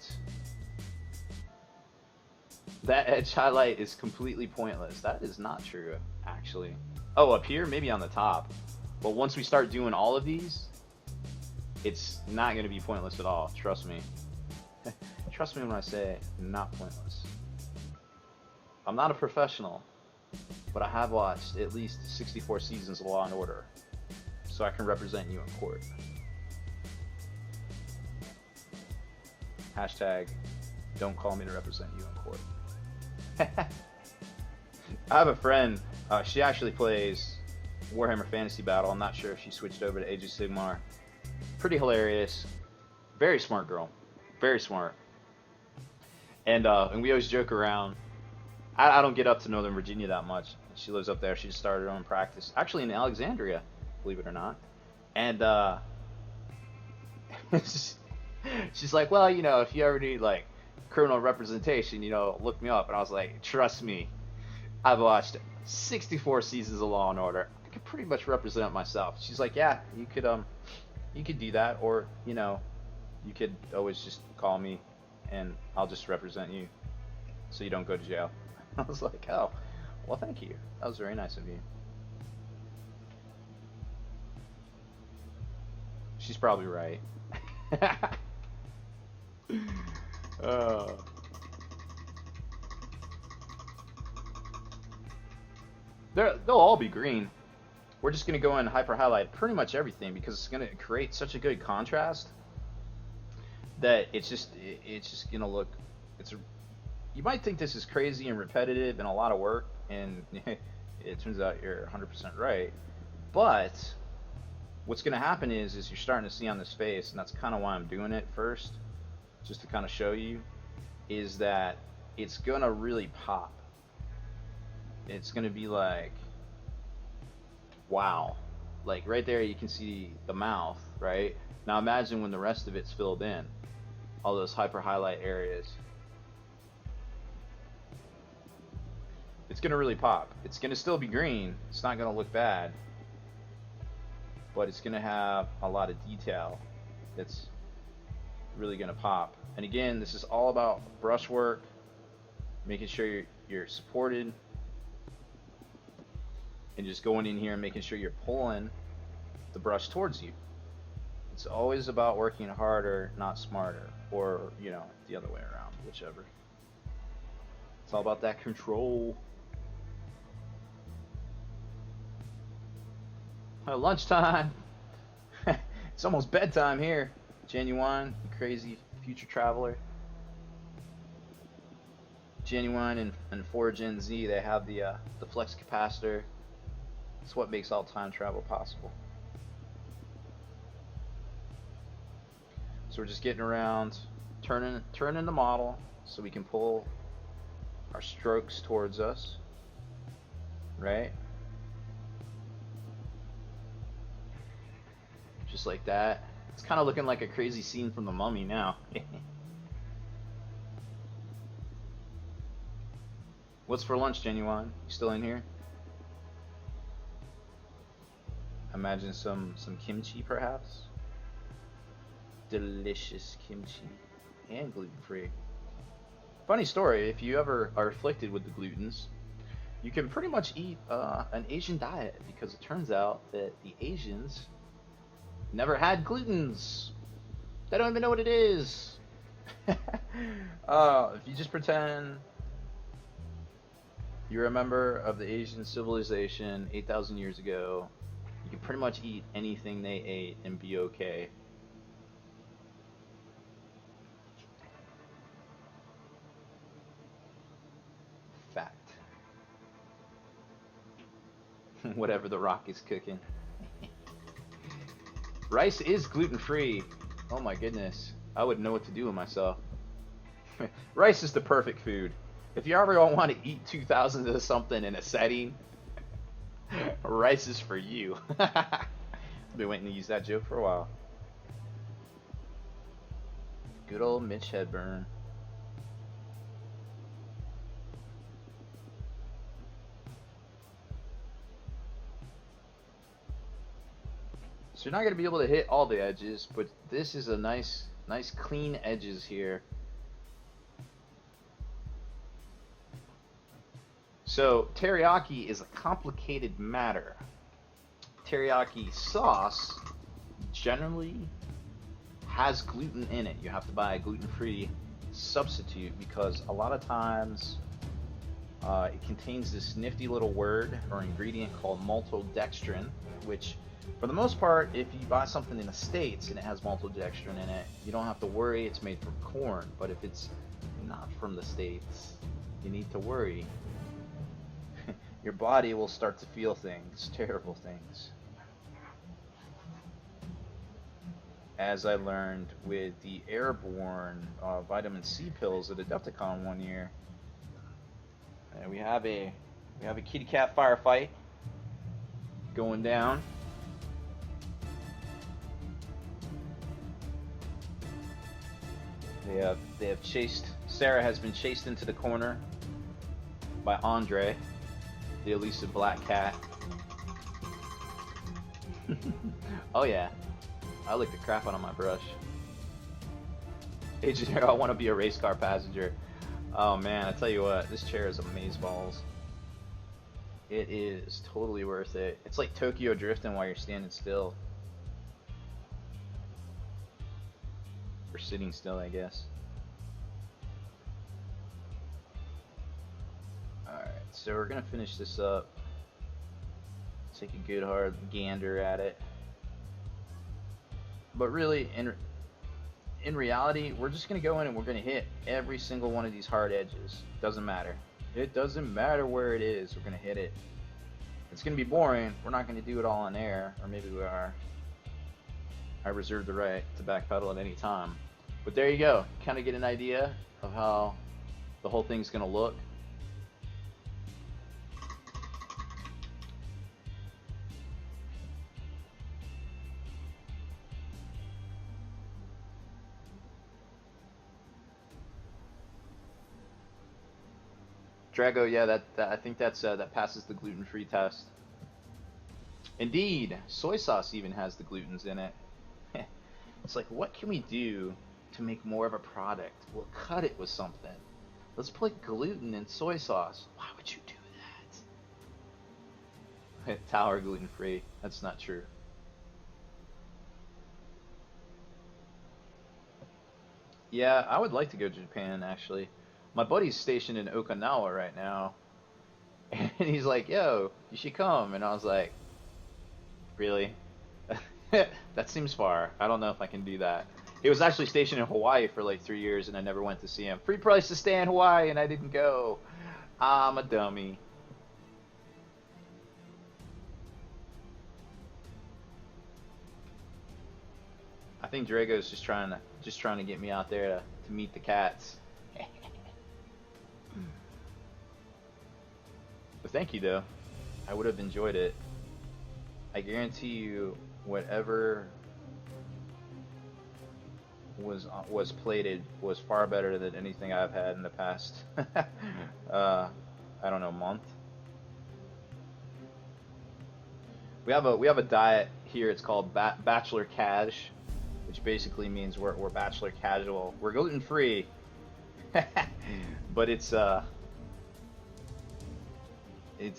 That edge highlight is completely pointless. That is not true, actually. Oh, up here? Maybe on the top. But once we start doing all of these, it's not going to be pointless at all. Trust me. Trust me when I say not pointless. I'm not a professional, but I have watched at least 64 seasons of Law and Order, so I can represent you in court. Hashtag, don't call me to represent you in court. I have a friend, she actually plays Warhammer Fantasy Battle. I'm not sure if she switched over to Age of Sigmar. Pretty hilarious. Very smart girl. Very smart. And we always joke around. I don't get up to Northern Virginia that much. She lives up there. She just started her own practice. Actually in Alexandria, believe it or not. And she's like, well, you know, if you ever need like criminal representation, you know, look me up. And I was like, trust me, I've watched 64 seasons of Law and Order. I could pretty much represent myself. She's like, yeah, you could do that, or you know, you could always just call me, and I'll just represent you, so you don't go to jail. I was like, oh, well, thank you. That was very nice of you. She's probably right. They'll all be green. We're just gonna go and hyper highlight pretty much everything because it's gonna create such a good contrast that it's just gonna look. You might think this is crazy and repetitive and a lot of work, and it turns out you're 100% right. But what's gonna happen is you're starting to see on this face, and that's kind of why I'm doing it first, just to kind of show you, is that it's gonna really pop. It's gonna be like, wow. Like right there you can see the mouth, right? Now imagine when the rest of it's filled in, all those hyper highlight areas. It's gonna really pop. It's gonna still be green. It's not gonna look bad, but it's gonna have a lot of detail that's really gonna pop. And again, this is all about brushwork, making sure you're supported, and just going in here and making sure you're pulling the brush towards you. It's always about working harder, not smarter, or you know, the other way around, whichever. It's all about that control. Lunchtime. It's almost bedtime here. Genuine, you crazy future traveler. Genuine and 4 Gen Z, they have the flex capacitor. It's what makes all time travel possible. So we're just getting around, turning the model so we can pull our strokes towards us, right? Just like that. It's kind of looking like a crazy scene from The Mummy now. What's for lunch, Genuine? You still in here? Imagine some kimchi, perhaps. Delicious kimchi and gluten-free. Funny story, if you ever are afflicted with the glutens, you can pretty much eat an Asian diet, because it turns out that the Asians never had glutens. They don't even know what it is. If you just pretend you're a member of the Asian civilization 8,000 years ago, you can pretty much eat anything they ate and be okay. Fact. Whatever the Rock is cooking. Rice is gluten-free. Oh my goodness. I wouldn't know what to do with myself. Rice is the perfect food. If you ever want to eat 2,000 of something in a setting, rice is for you. I've been waiting to use that joke for a while. Good old Mitch Hedberg. So you're not going to be able to hit all the edges, but this is a nice clean edges here. So teriyaki is a complicated matter. Teriyaki sauce generally has gluten in it. You have to buy a gluten-free substitute because a lot of times it contains this nifty little word or ingredient called maltodextrin, which for the most part, if you buy something in the States and it has maltodextrin in it, you don't have to worry it's made from corn. But if it's not from the States, you need to worry. Your body will start to feel things, terrible things. as I learned with the airborne vitamin C pills at Adepticon one year. And we have a kitty cat firefight going down. They have chased. Sarah has been chased into the corner by Andre, the elusive black cat. Oh yeah, I lick the crap out of my brush. Agent Hero, I want to be a race car passenger. Oh man, I tell you what, this chair is amazeballs. It is totally worth it. It's like Tokyo drifting while you're standing still. Or sitting still, I guess. Alright, so we're gonna finish this up. Take a good hard gander at it. But really, in reality, we're just gonna go in and we're gonna hit every single one of these hard edges. Doesn't matter. It doesn't matter where it is, we're gonna hit it. It's gonna be boring. We're not gonna do it all on air, or maybe we are. I reserve the right to backpedal at any time. But there you go. Kind of get an idea of how the whole thing's gonna look. Drago, yeah, that I think that passes the gluten-free test. Indeed, soy sauce even has the glutens in it. It's like, what can we do to make more of a product? We'll cut it with something. Let's put gluten in soy sauce. Why would you do that? Tower gluten-free. That's not true. Yeah, I would like to go to Japan, actually. My buddy's stationed in Okinawa right now, and he's like, yo, you should come. And I was like, really? That seems far. I don't know if I can do that. He was actually stationed in Hawaii for like 3 years, and I never went to see him. Free price to stay in Hawaii, and I didn't go. I'm a dummy. I think Drago's just trying to get me out there to meet the cats. But thank you though. I would have enjoyed it. I guarantee you, whatever was plated was far better than anything I've had in the past. I don't know, month. We have a diet here. It's called Bachelor Cash, which basically means we're bachelor casual. We're gluten free, but it's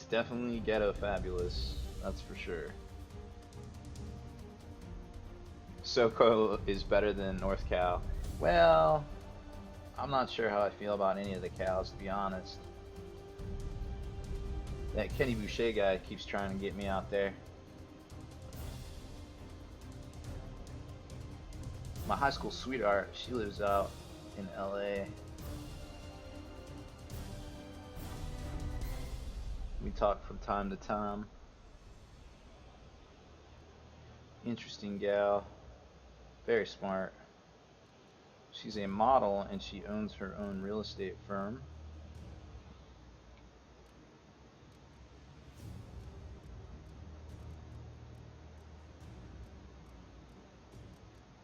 definitely ghetto fabulous. That's for sure. SoCo is better than North Cal. Well, I'm not sure how I feel about any of the cows, to be honest. That Kenny Boucher guy keeps trying to get me out there. My high school sweetheart, she lives out in LA. We talk from time to time. Interesting gal. Very smart. She's a model and she owns her own real estate firm.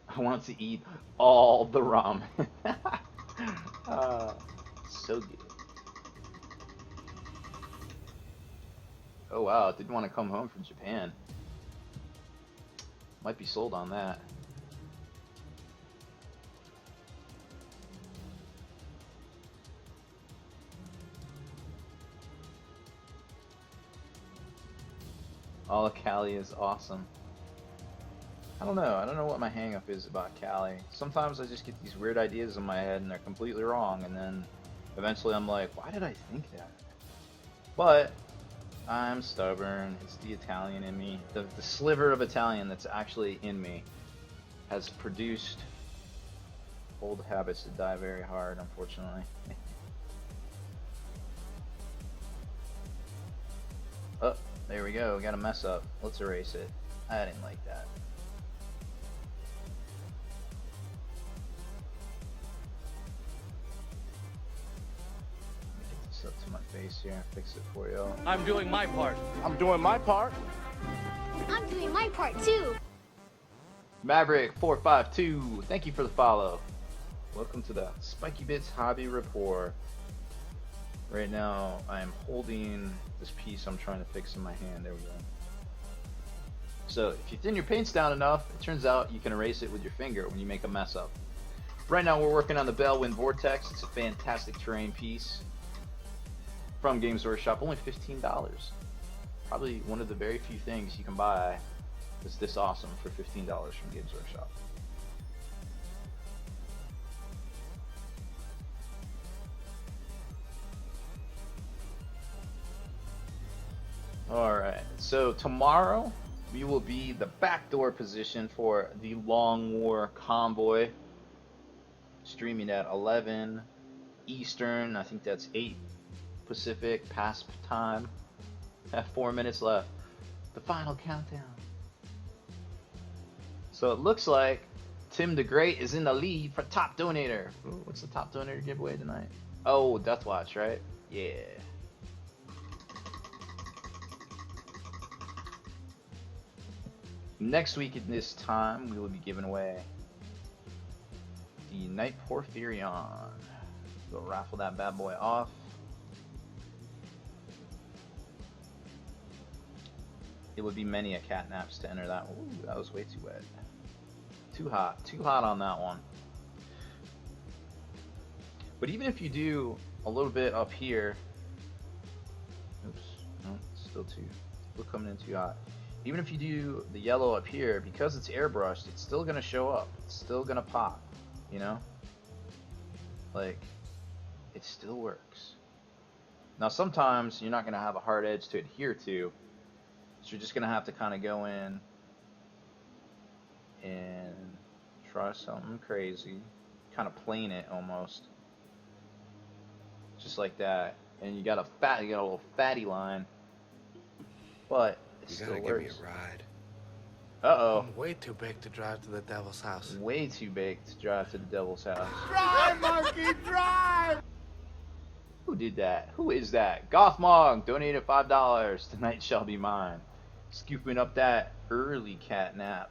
I want to eat all the ramen. So good. Oh wow, didn't want to come home from Japan. Might be sold on that. All of Cali is awesome. I don't know what my hang up is about Cali. Sometimes I just get these weird ideas in my head and they're completely wrong, and then eventually I'm like, why did I think that? But I'm stubborn. It's the Italian in me. The sliver of Italian that's actually in me has produced old habits that die very hard, unfortunately. Oh, there we go. We got a mess up. Let's erase it. I didn't like that. up to my face here and fix it for y'all. I'm doing my part. I'm doing my part. I'm doing my part too. Maverick452, thank you for the follow. Welcome to the Spiky Bits Hobby Report. Right now, I am holding this piece I'm trying to fix in my hand. There we go. So, if you thin your paints down enough, it turns out you can erase it with your finger when you make a mess up. Right now, we're working on the Bellwind Vortex. It's a fantastic terrain piece from Games Workshop. Only $15. Probably one of the very few things you can buy that's this awesome for $15 from Games Workshop. Alright, so tomorrow we will be the backdoor position for the Long War Convoy, streaming at 11 Eastern. I think that's 8 Pacific past time. Have 4 minutes left. The final countdown. So it looks like Tim the Great is in the lead for top donator. Ooh, what's the top donator giveaway tonight? Oh, Death Watch, right? Yeah. Next week at this time, we will be giving away the Knight Porphyrion. We'll raffle that bad boy off. It would be many a catnaps to enter that. Ooh, that was way too wet. Too hot on that one. But even if you do a little bit up here, oops, no, still coming in too hot. Even if you do the yellow up here, because it's airbrushed, it's still gonna show up. It's still gonna pop, you know? Like, it still works. Now sometimes you're not gonna have a hard edge to adhere to, so you're just gonna have to kind of go in and try something crazy, kind of plane it almost, just like that. And you got a little fatty line, but it still works. Give me a ride. Uh-oh. I'm way too big to drive to the devil's house. Way too big to drive to the devil's house. Drive, monkey, drive! Who did that? Who is that? Gothmog donated $5. Tonight shall be mine. Scooping up that early catnap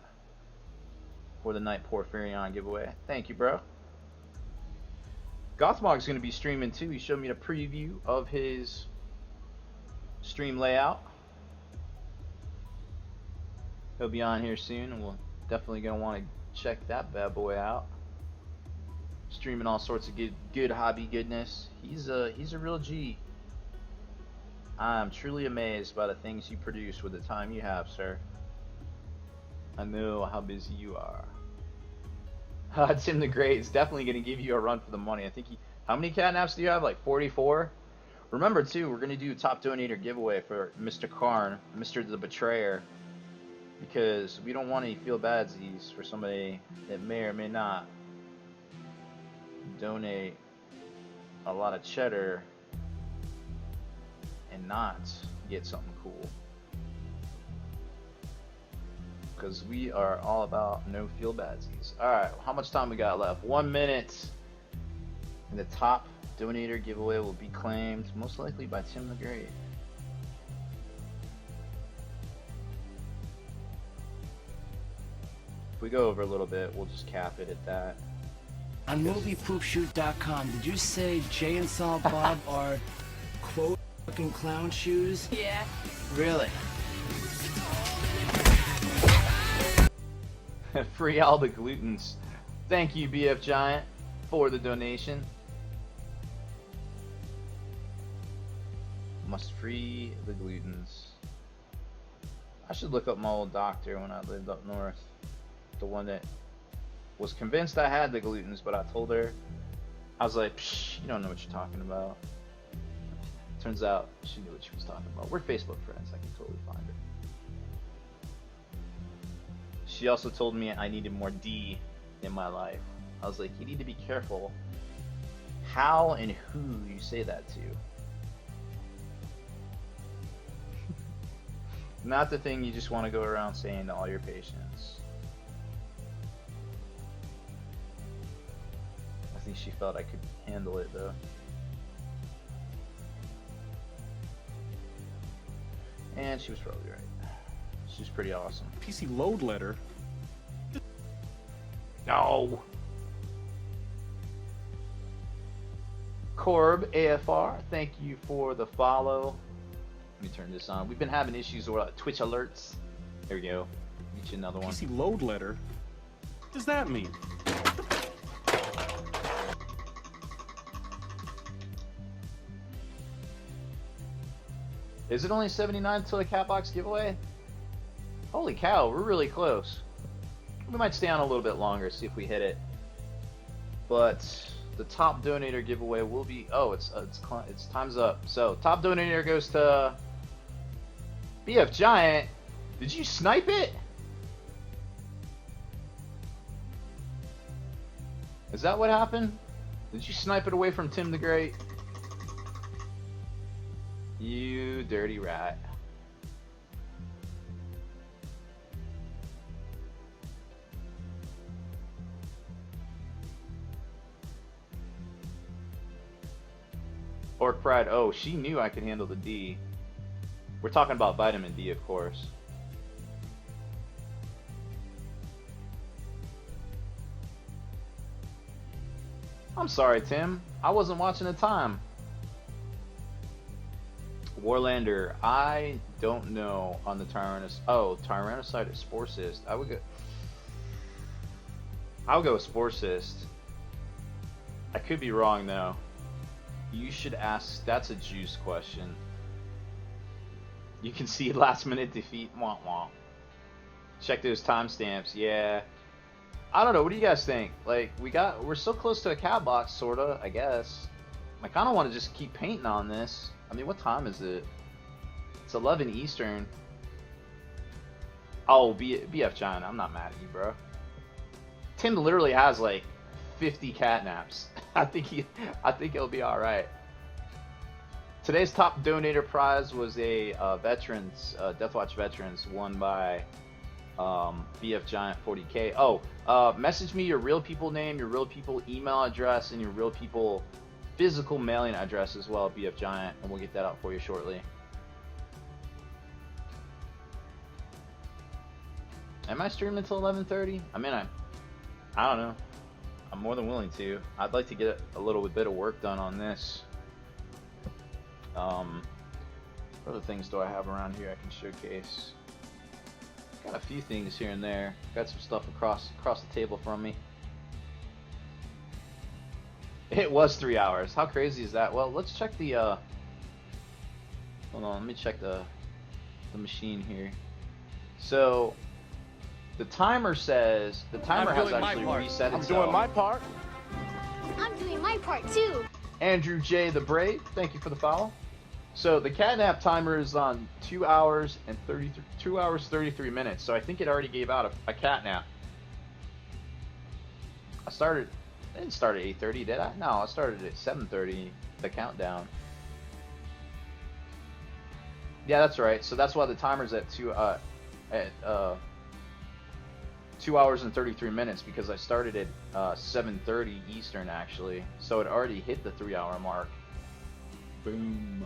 for the Knight Porphyrion giveaway. Thank you, bro. Gothmog's going to be streaming too. He showed me a preview of his stream layout. He'll be on here soon, and we're definitely going to want to check that bad boy out. Streaming all sorts of good hobby goodness. He's a real G. I'm truly amazed by the things you produce with the time you have, sir. I know how busy you are. Tim the Great is definitely going to give you a run for the money. I think how many catnaps do you have? Like 44? Remember too, we're going to do a top donator giveaway for Mr. Karn, Mr. the Betrayer, because we don't want any feel badsies for somebody that may or may not donate a lot of cheddar and not get something cool, because we are all about no feel badsies. Alright, how much time we got left? 1 minute, and the top donator giveaway will be claimed most likely by Tim the Great. If we go over a little bit, we'll just cap it at that. On moviepoopshoot.com, did you say Jay and Silent Bob are quote fucking clown shoes? Yeah. Really? Free all the glutens. Thank you, BF Giant, for the donation. Must free the glutens. I should look up my old doctor when I lived up north. The one that was convinced I had the glutens, but I told her, I was like, psh, you don't know what you're talking about. Turns out she knew what she was talking about. We're Facebook friends. I can totally find her. She also told me I needed more D in my life. I was like, you need to be careful how and who you say that to. Not the thing you just want to go around saying to all your patients. I think she felt I could handle it though. and she was probably right. She's pretty awesome. PC load letter. No. Corb AFR, thank you for the follow. Let me turn this on. We've been having issues with Twitch alerts. There we go. Get you another one. PC load letter. What does that mean? Is it only 79 until the Catbox giveaway? Holy cow, we're really close. We might stay on a little bit longer, see if we hit it. But the top donator giveaway will be. Oh, it's time's up. So top donator goes to BF Giant. Did you snipe it? Is that what happened? Did you snipe it away from Tim the Great? You dirty rat. Orc Pride. Oh, she knew I could handle the D. We're talking about vitamin D, of course. I'm sorry, Tim. I wasn't watching the time. Warlander, I don't know on the Tyrannosaurus. Oh, Tyrannosaurus Spore Cyst. I would go with Spore Cyst. I could be wrong though. You should ask. That's a juice question. You can see last minute defeat. Womp womp. Check those timestamps. Yeah. I don't know. What do you guys think? Like we're so close to a Catbox, sorta. I guess. I kind of want to just keep painting on this. I mean, what time is it? It's 11 Eastern. Oh, BF Giant, I'm not mad at you, bro. Tim literally has like 50 catnaps. I think he'll be all right. Today's top donator prize was a veterans, Deathwatch veterans, won by BF Giant 40K. Oh, message me your real people name, your real people email address, and your real people physical mailing address as well, BF Giant, and we'll get that out for you shortly. Am I streaming until 11:30? I mean, I don't know. I'm more than willing to. I'd like to get a little bit of work done on this. What other things do I have around here I can showcase? Got a few things here and there. Got some stuff across the table from me. It was 3 hours. How crazy is that? Well, let's check the hold on, let me check the machine here. So the timer says the timer has actually reset itself. I'm doing my part. I'm doing my part too. Andrew J the Brave, thank you for the follow. So the catnap timer is on 2 hours 33 minutes. So I think it already gave out a catnap. I didn't start at 8:30, did I? No, I started at 7:30, the countdown. Yeah, that's right. So that's why the timer's at 2 hours and 33 minutes, because I started at 7:30 Eastern actually. So it already hit the 3 hour mark. Boom.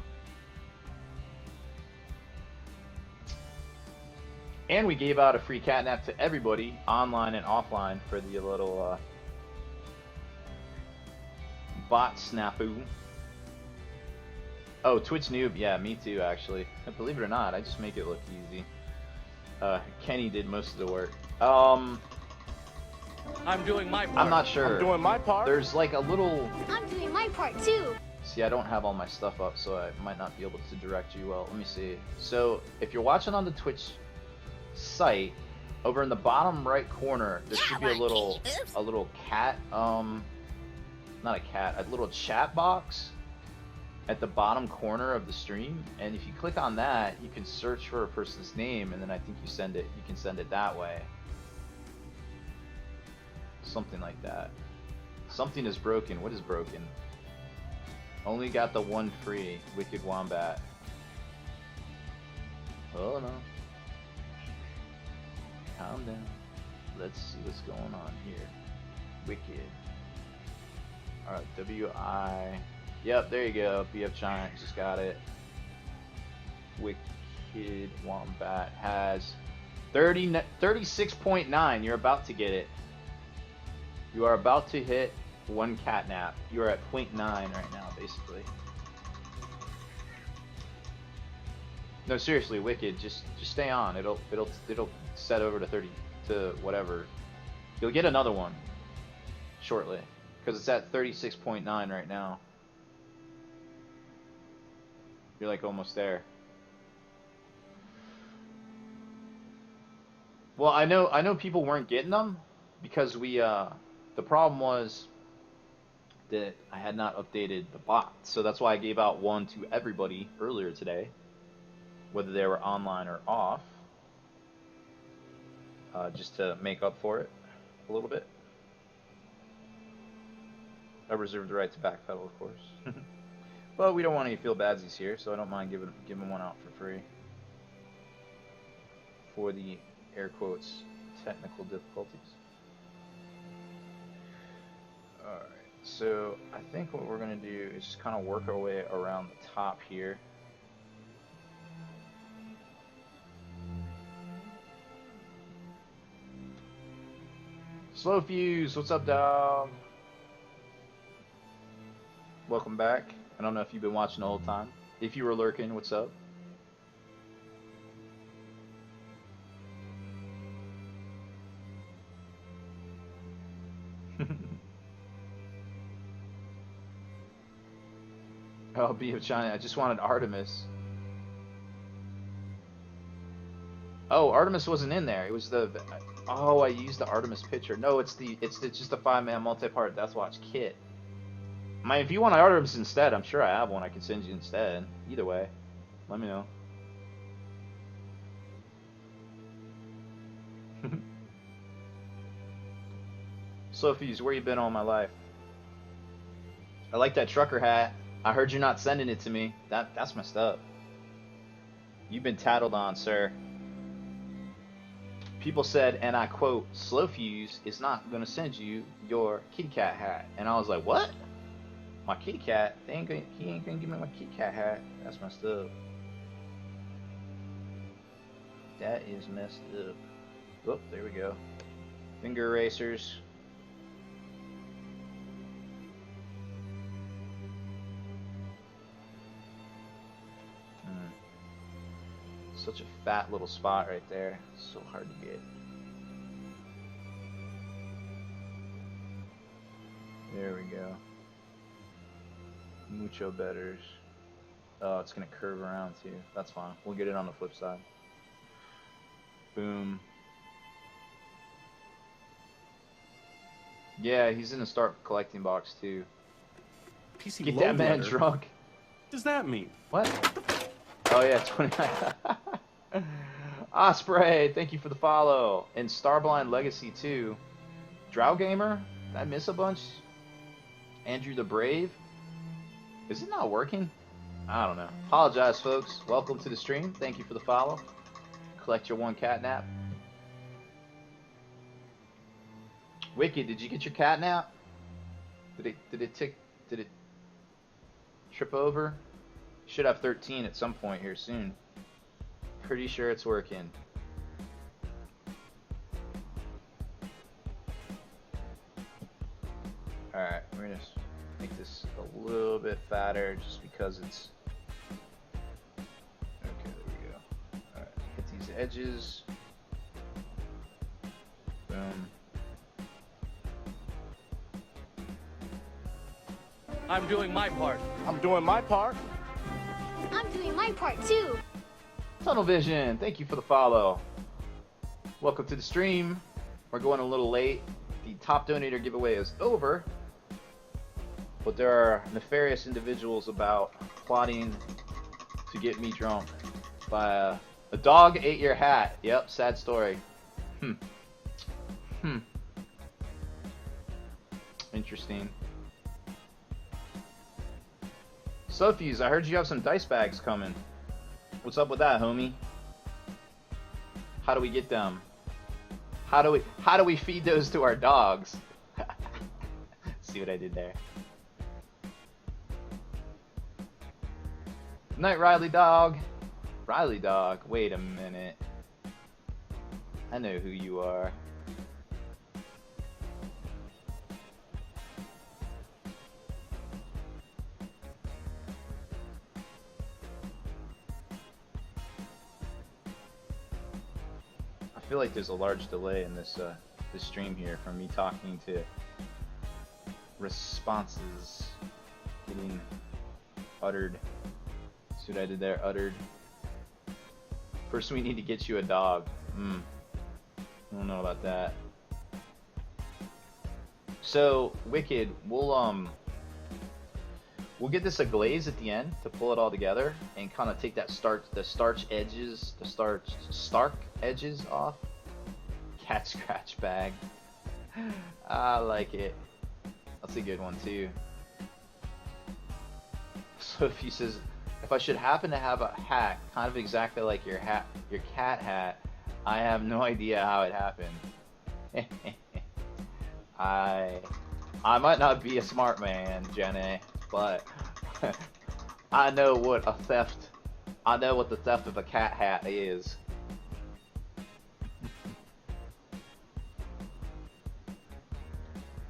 And we gave out a free catnap to everybody, online and offline, for the little bot snafu. Oh, Twitch noob. Yeah, me too, actually. Believe it or not, I just make it look easy. Kenny did most of the work. I'm doing my part. I'm not sure. I'm doing my part. There's like a little... I'm doing my part too. See, I don't have all my stuff up, so I might not be able to direct you well. Let me see. So, if you're watching on the Twitch site, over in the bottom right corner, there should be a little cat, not a cat, a little chat box at the bottom corner of the stream, and if you click on that, you can search for a person's name, and then I think you can send it that way. Something like that. Something is broken. What is broken? Only got the one free. Wicked Wombat. Oh no. Calm down. Let's see what's going on here. Wicked. Alright, W-I... Yep, there you go. BF Giant. Just got it. Wicked. Kid Wombat has 36.9. You're about to get it. You are about to hit 1 catnap. You are at 0.9 right now, basically. No, seriously, Wicked. Just stay on. It'll set over to 30 to whatever. You'll get another one shortly because it's at 36.9 right now. You're like almost there. Well, I know people weren't getting them because we the problem was that I had not updated the bot. So that's why I gave out one to everybody earlier today, whether they were online or off, just to make up for it a little bit. I reserve the right to backpedal, of course. But we don't want any feel badsies here, so I don't mind giving one out for free. For the air quotes technical difficulties. Alright, so I think what we're gonna do is just kind of work our way around the top here. Slow Fuse, what's up, dog? Welcome back. I don't know if you've been watching the whole time. If you were lurking, what's up? Oh, Bee of China. I just wanted Artemis. Oh, Artemis wasn't in there. It was the. Oh, I used the Artemis picture. No, it's just a 5-man multi-part Deathwatch kit. I mean, if you want Artemis instead, I'm sure I have one I can send you instead. Either way, let me know. Sophie's, where you been all my life? I like that trucker hat. I heard you're not sending it to me. That's messed up. You've been tattled on, sir. People said, and I quote, Slow Fuse is not going to send you your kitty cat hat. And I was like, what? My kitty cat? He ain't going to give me my kitty cat hat. That's messed up. That is messed up. Oh, there we go. Finger erasers. Such a fat little spot right there. So hard to get. There we go. Mucho betters. Oh, it's gonna curve around too. That's fine. We'll get it on the flip side. Boom. Yeah, he's in the start collecting box too. PC Get load that man letter? drunk. What does that mean? What? Oh yeah, 29. Osprey, thank you for the follow. And Starblind Legacy 2. Drow Gamer, did I miss a bunch? Andrew the Brave. Is it not working? I don't know. Apologize, folks. Welcome to the stream. Thank you for the follow. Collect your 1 catnap. Wicked, did you get your catnap? Did it trip over? Should have 13 at some point here soon. Pretty sure it's working. Alright, we're gonna make this a little bit fatter just because it's... Okay, there we go. Alright, hit these edges. Boom. I'm doing my part. I'm doing my part. I'm doing my part too. Tunnel Vision, thank you for the follow. Welcome to the stream. We're going a little late. The top donator giveaway is over. But there are nefarious individuals about plotting to get me drunk by a dog ate your hat. Yep, sad story. Interesting. Sophies, I heard you have some dice bags coming. What's up with that, homie? How do we get them? How do we feed those to our dogs? See what I did there? Good night, Riley dog. Riley Dog, wait a minute. I know who you are. I feel like there's a large delay in this this stream here from me talking to responses getting uttered. See what I did there? Uttered. First we need to get you a dog. I don't know about that. So Wicked, we'll get this a glaze at the end to pull it all together and kind of take that stark edges off. Cat scratch bag. I like it. That's a good one too. Sophie says, if I should happen to have a hat kind of exactly like your cat hat, I have no idea how it happened. I might not be a smart man, Jenny, but I know what the theft of a cat hat is.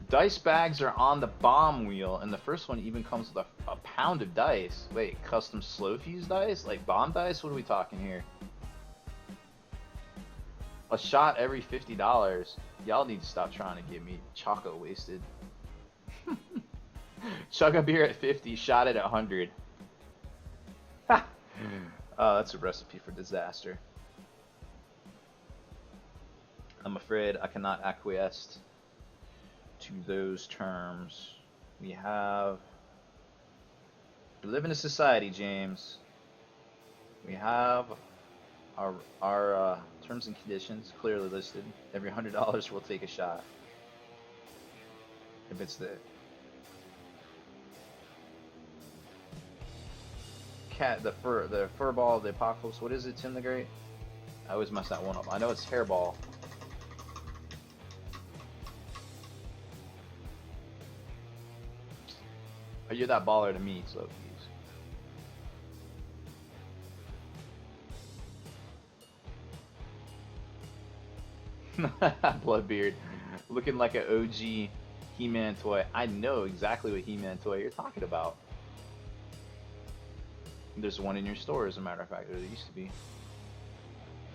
Dice bags are on the bomb wheel, and the first one even comes with a pound of dice. Wait, custom slow fuse dice? Like bomb dice? What are we talking here? A shot every $50. Y'all need to stop trying to get me choco wasted. Chug a beer at 50, shot it at 100. Oh, that's a recipe for disaster. I'm afraid I cannot acquiesce to those terms. We live in a society, James. We have our terms and conditions clearly listed. Every $100 we'll take a shot. If it's the fur ball of the apocalypse. What is it, Tim the Great? I always mess that one up. I know it's hairball. Oh, you're that baller to me, slow fuse. Bloodbeard, looking like an OG He-Man toy. I know exactly what He-Man toy you're talking about. There's one in your store, as a matter of fact. There used to be.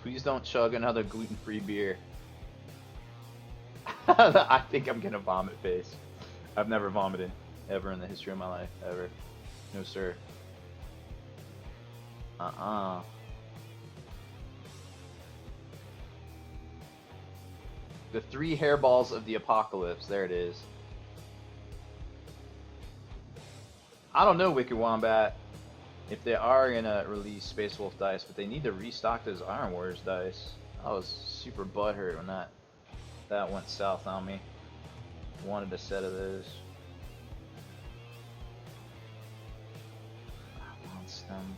Please don't chug another gluten-free beer. I think I'm gonna vomit face. I've never vomited ever in the history of my life, ever. No sir. The 3 hairballs of the apocalypse. There it is. I don't know, Wicked Wombat, if they are gonna release Space Wolf dice, but they need to restock those Iron Warriors dice. I was super butthurt when that went south on me. Wanted a set of those. I want them.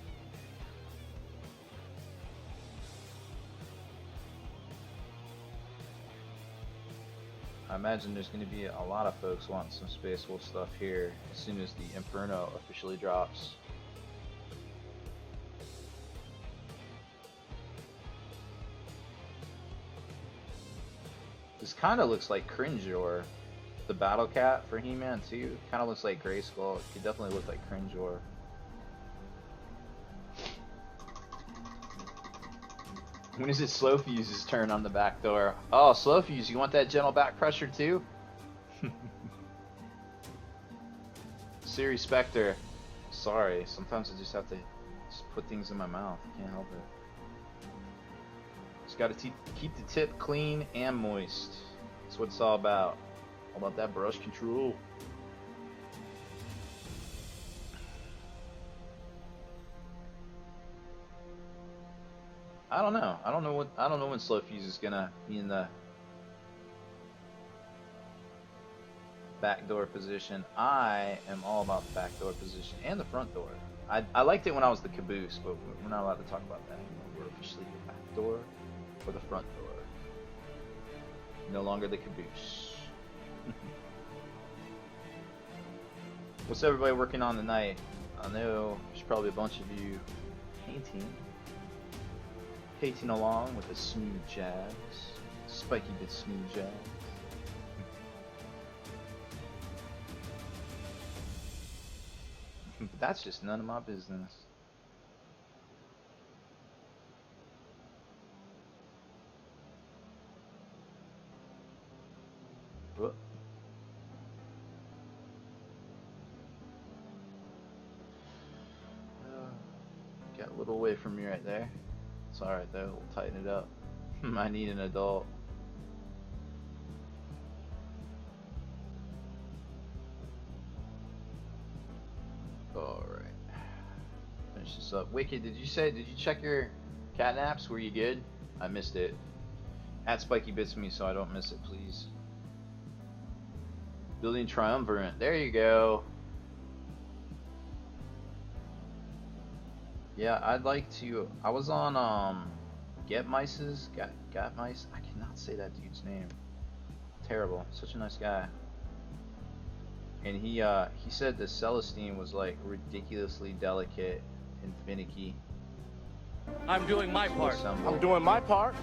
I imagine there's going to be a lot of folks wanting some Space Wolf stuff here as soon as the Inferno officially drops. This kind of looks like Cringeor, the Battle Cat for He-Man too. Kind of looks like Grayskull. It could definitely look like Cringeor. When is it Slow Fuse's turn on the back door? Oh, Slow Fuse, you want that gentle back pressure too? Siri Spectre. Sorry, sometimes I just have to put things in my mouth. Can't help it. Just gotta keep the tip clean and moist. That's what it's all about. All about that brush control. I don't know. I don't know when Slow Fuse is gonna be in the backdoor position. I am all about the backdoor position and the front door. I liked it when I was the caboose, but we're not allowed to talk about that anymore. We're officially the back door or the front door. No longer the caboose. What's everybody working on tonight? I know there's probably a bunch of you painting. pacing along with a smooth jazz. Spiky bit smooth jazz. But that's just none of my business. Whoop. Got a little away from me right there. It's alright though, we'll tighten it up. I need an adult. Alright. Finish this up. Wicked, did you check your catnaps? Were you good? I missed it. Add Spiky Bits me so I don't miss it, please. Building Triumvirate. There you go. Yeah, I'd like to. I was on Get Mice's Got Mice. I cannot say that dude's name. Terrible. Such a nice guy. And he said the Celestine was like ridiculously delicate and finicky. I'm doing my part. I'm doing my part.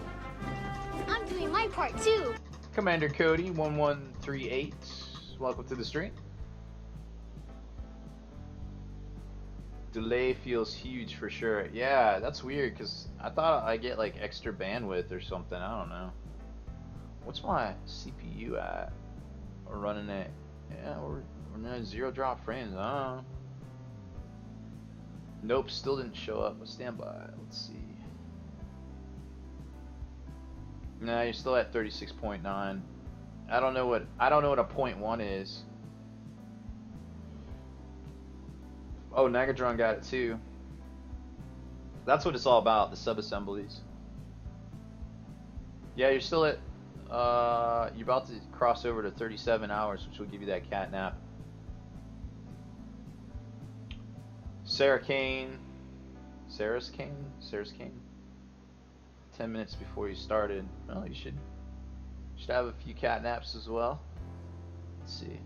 I'm doing my part too. Commander Cody 1138. Welcome to the stream. Delay feels huge for sure. Yeah, that's weird because I thought I get like extra bandwidth or something. I don't know. What's my CPU at? We're running it. Yeah, we're running 0 drop frames. I don't know. Nope, still didn't show up. Stand by. Let's see. Nah, you're still at 36.9. I don't know what a 0.1 is. Oh, Nagadron got it too. That's what it's all about, the sub-assemblies. Yeah, you're still at, you're about to cross over to 37 hours, which will give you that catnap. Sarah's Kane. 10 minutes before you started. Well, you should have a few catnaps as well. Let's see.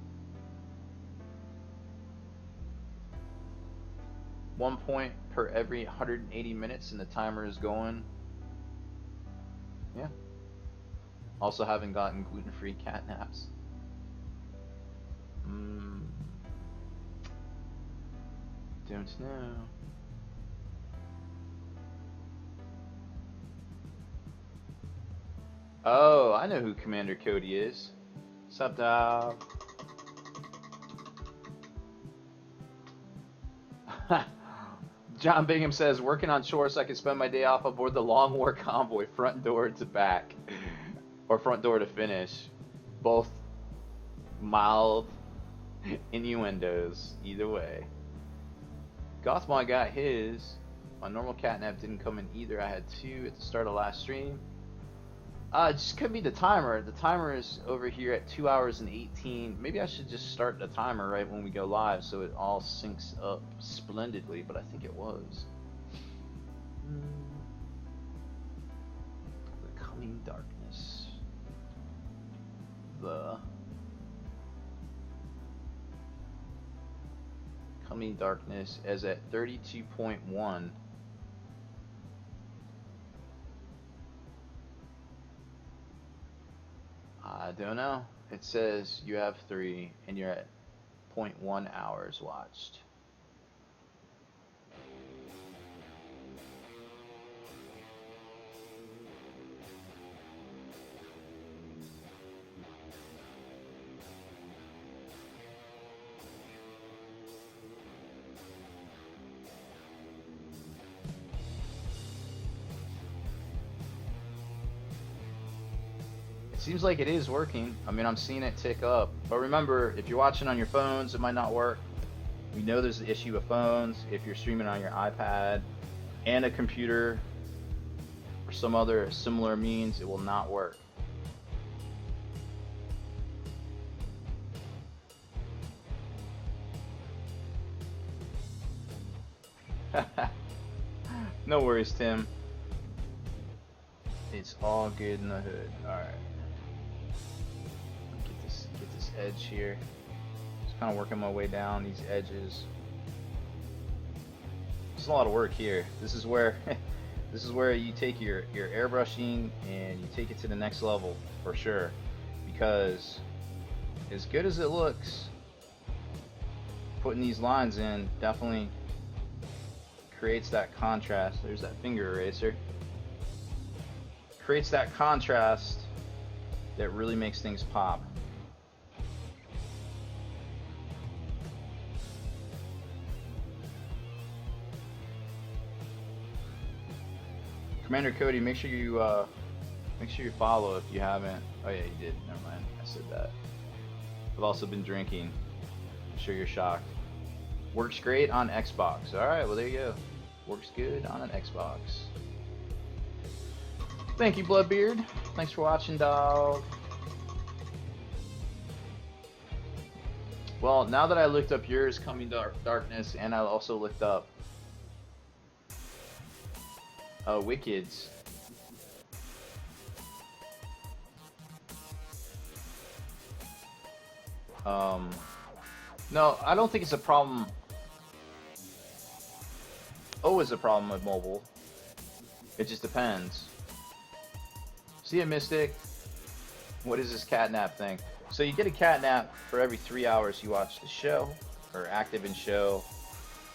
1 point per every 180 minutes and the timer is going. Yeah. Also haven't gotten gluten-free catnaps. Don't know. Oh, I know who Commander Cody is. Sup, dog? John Bingham says, working on chores so I can spend my day off aboard the Long War Convoy, front door to back. Or front door to finish. Both mild innuendos, either way. Gothmon got his. My normal catnap didn't come in either. I had 2 at the start of last stream. It just could be the timer. The timer is over here at 2 hours and 18. Maybe I should just start the timer right when we go live so it all syncs up splendidly, but I think it was. The coming darkness. The coming darkness is at 32.1. I don't know. It says you have 3 and you're at 0.1 hours watched. Seems like it is working. I mean, I'm seeing it tick up. But remember, if you're watching on your phones, it might not work. We know there's the issue with phones. If you're streaming on your iPad and a computer or some other similar means, it will not work. No worries, Tim. It's all good in the hood. Alright. Get this edge here. Just kind of working my way down these edges. It's a lot of work here. This is where This is where you take your airbrushing and you take it to the next level for sure. Because as good as it looks, putting these lines in definitely creates that contrast. There's that finger eraser. Creates that contrast that really makes things pop. Commander Cody, make sure you follow if you haven't. Oh yeah, you did. Never mind. I said that. I've also been drinking. I'm sure you're shocked. Works great on Xbox. All right, well there you go. Works good on an Xbox. Thank you, Bloodbeard. Thanks for watching, dog. Well, now that I looked up yours, Coming Darkness, and I also looked up Wicked's. No, I don't think it's a problem. Always a problem with mobile. It just depends. See a Mystic? What is this catnap thing? So you get a catnap for every 3 hours you watch the show, or active in show.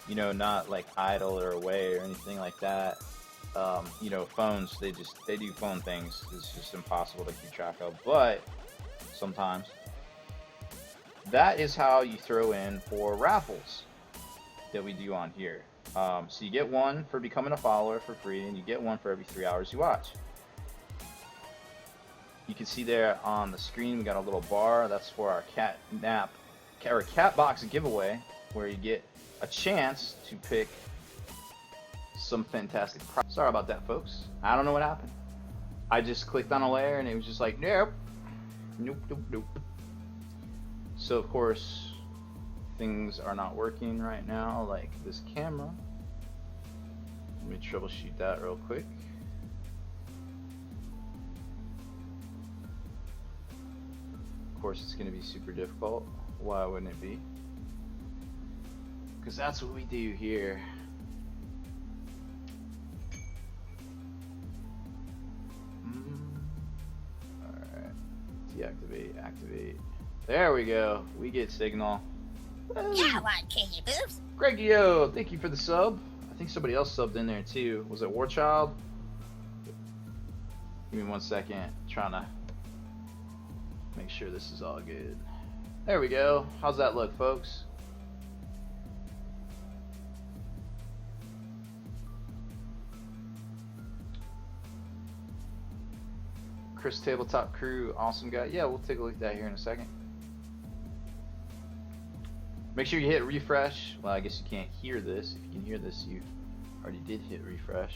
You know, not like idle or away or anything like that. You know, phones, they do phone things. It's just impossible to keep track of. But sometimes that is how you throw in for raffles that we do on here. So you get one for becoming a follower for free, and you get one for every 3 hours you watch. You can see there on the screen we got a little bar. That's for our catnap or Catbox giveaway, where you get a chance to pick some fantastic prizes. Sorry about that, folks. I don't know what happened. I just clicked on a layer and it was just like, nope, nope, nope, nope. So of course things are not working right now, like this camera. Let me troubleshoot that real quick. Of course it's going to be super difficult. Why wouldn't it be? Because that's what we do here. Alright. Deactivate, activate. There we go. We get signal. Yeah, one, can you boobs? Gregio, thank you for the sub. I think somebody else subbed in there too. Was it Warchild? Give me 1 second. Trying to make sure this is all good. There we go. How's that look, folks? Chris Tabletop Crew, awesome guy. Yeah, we'll take a look at that here in a second. Make sure you hit refresh. Well, I guess you can't hear this. If you can hear this, you already did hit refresh.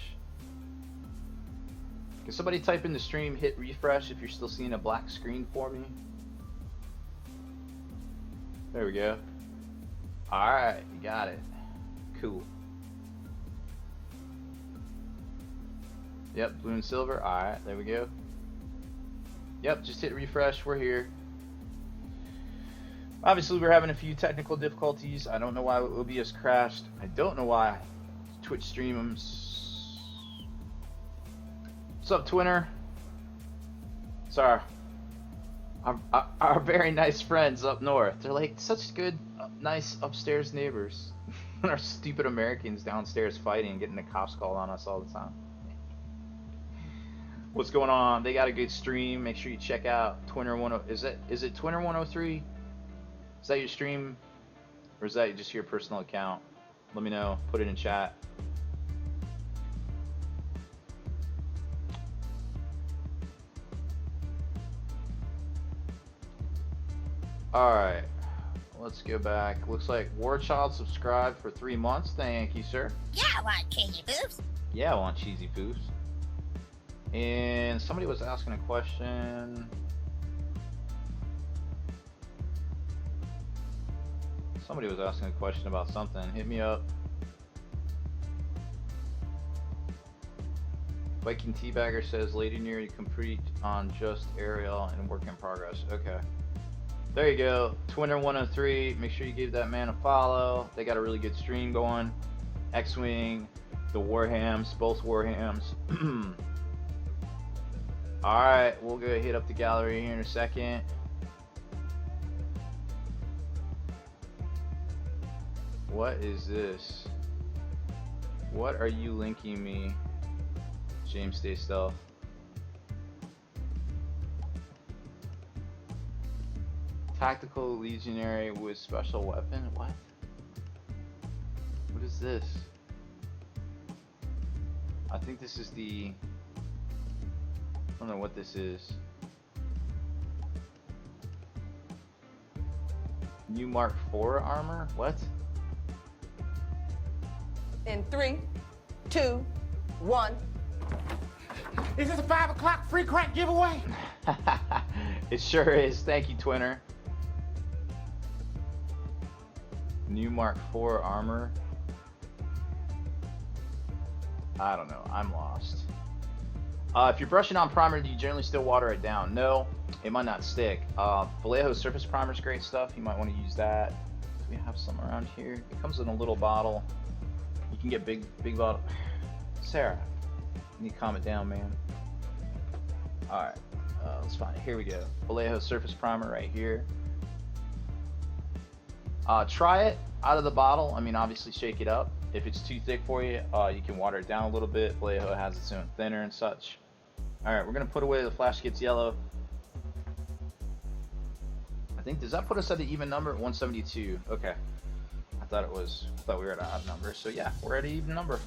Can somebody type in the stream, hit refresh if you're still seeing a black screen for me? There we go. Alright, you got it. Cool. Yep, blue and silver. Alright, there we go. Yep, just hit refresh. We're here. Obviously, we're having a few technical difficulties. I don't know why OBS crashed. I don't know why Twitch streams. What's up, Twinner? Sorry. Our very nice friends up north. They're like such good, nice upstairs neighbors. Our stupid Americans downstairs fighting and getting the cops called on us all the time. What's going on? They got a good stream. Make sure you check out Twinner 10. Is it Twinner 103? Is that your stream, or is that just your personal account? Let me know. Put it in chat. Alright, let's go back. Looks like Warchild subscribed for 3 months. Thank you, sir. Yeah, one, can you boobs? Yeah, I want cheesy poofs. And somebody was asking a question. Somebody was asking a question about something. Hit me up. Viking Teabagger says, Lady Near you complete on just aerial and work in progress. Okay. There you go. Twinner 103. Make sure you give that man a follow. They got a really good stream going. X-Wing, the warhams, both warhams. Alright, we'll go hit up the gallery here in a second. What is this? What are you linking me? James Day Stealth. Tactical legionary with special weapon? What? What is this? I think this is the... I don't know what this is. New Mark IV armor? What? In 3, 2, 1. Is this a 5 o'clock free crack giveaway? It sure is. Thank you, Twinner. New Mark IV armor. I don't know. I'm lost. If you're brushing on primer, do you generally still water it down? No, it might not stick. Vallejo surface primer is great stuff. You might want to use that. Do we have some around here? It comes in a little bottle. You can get big bottle. Sarah, you need to calm it down, man. All right, let's find it. Here we go. Vallejo surface primer right here. Try it out of the bottle. I mean, obviously shake it up. If it's too thick for you, you can water it down a little bit. Vallejo has its own thinner and such. All right, we're gonna put away the flash gets yellow. I think, does that put us at the even number? 172. Okay. I thought we were at an odd number. So yeah, we're at an even number.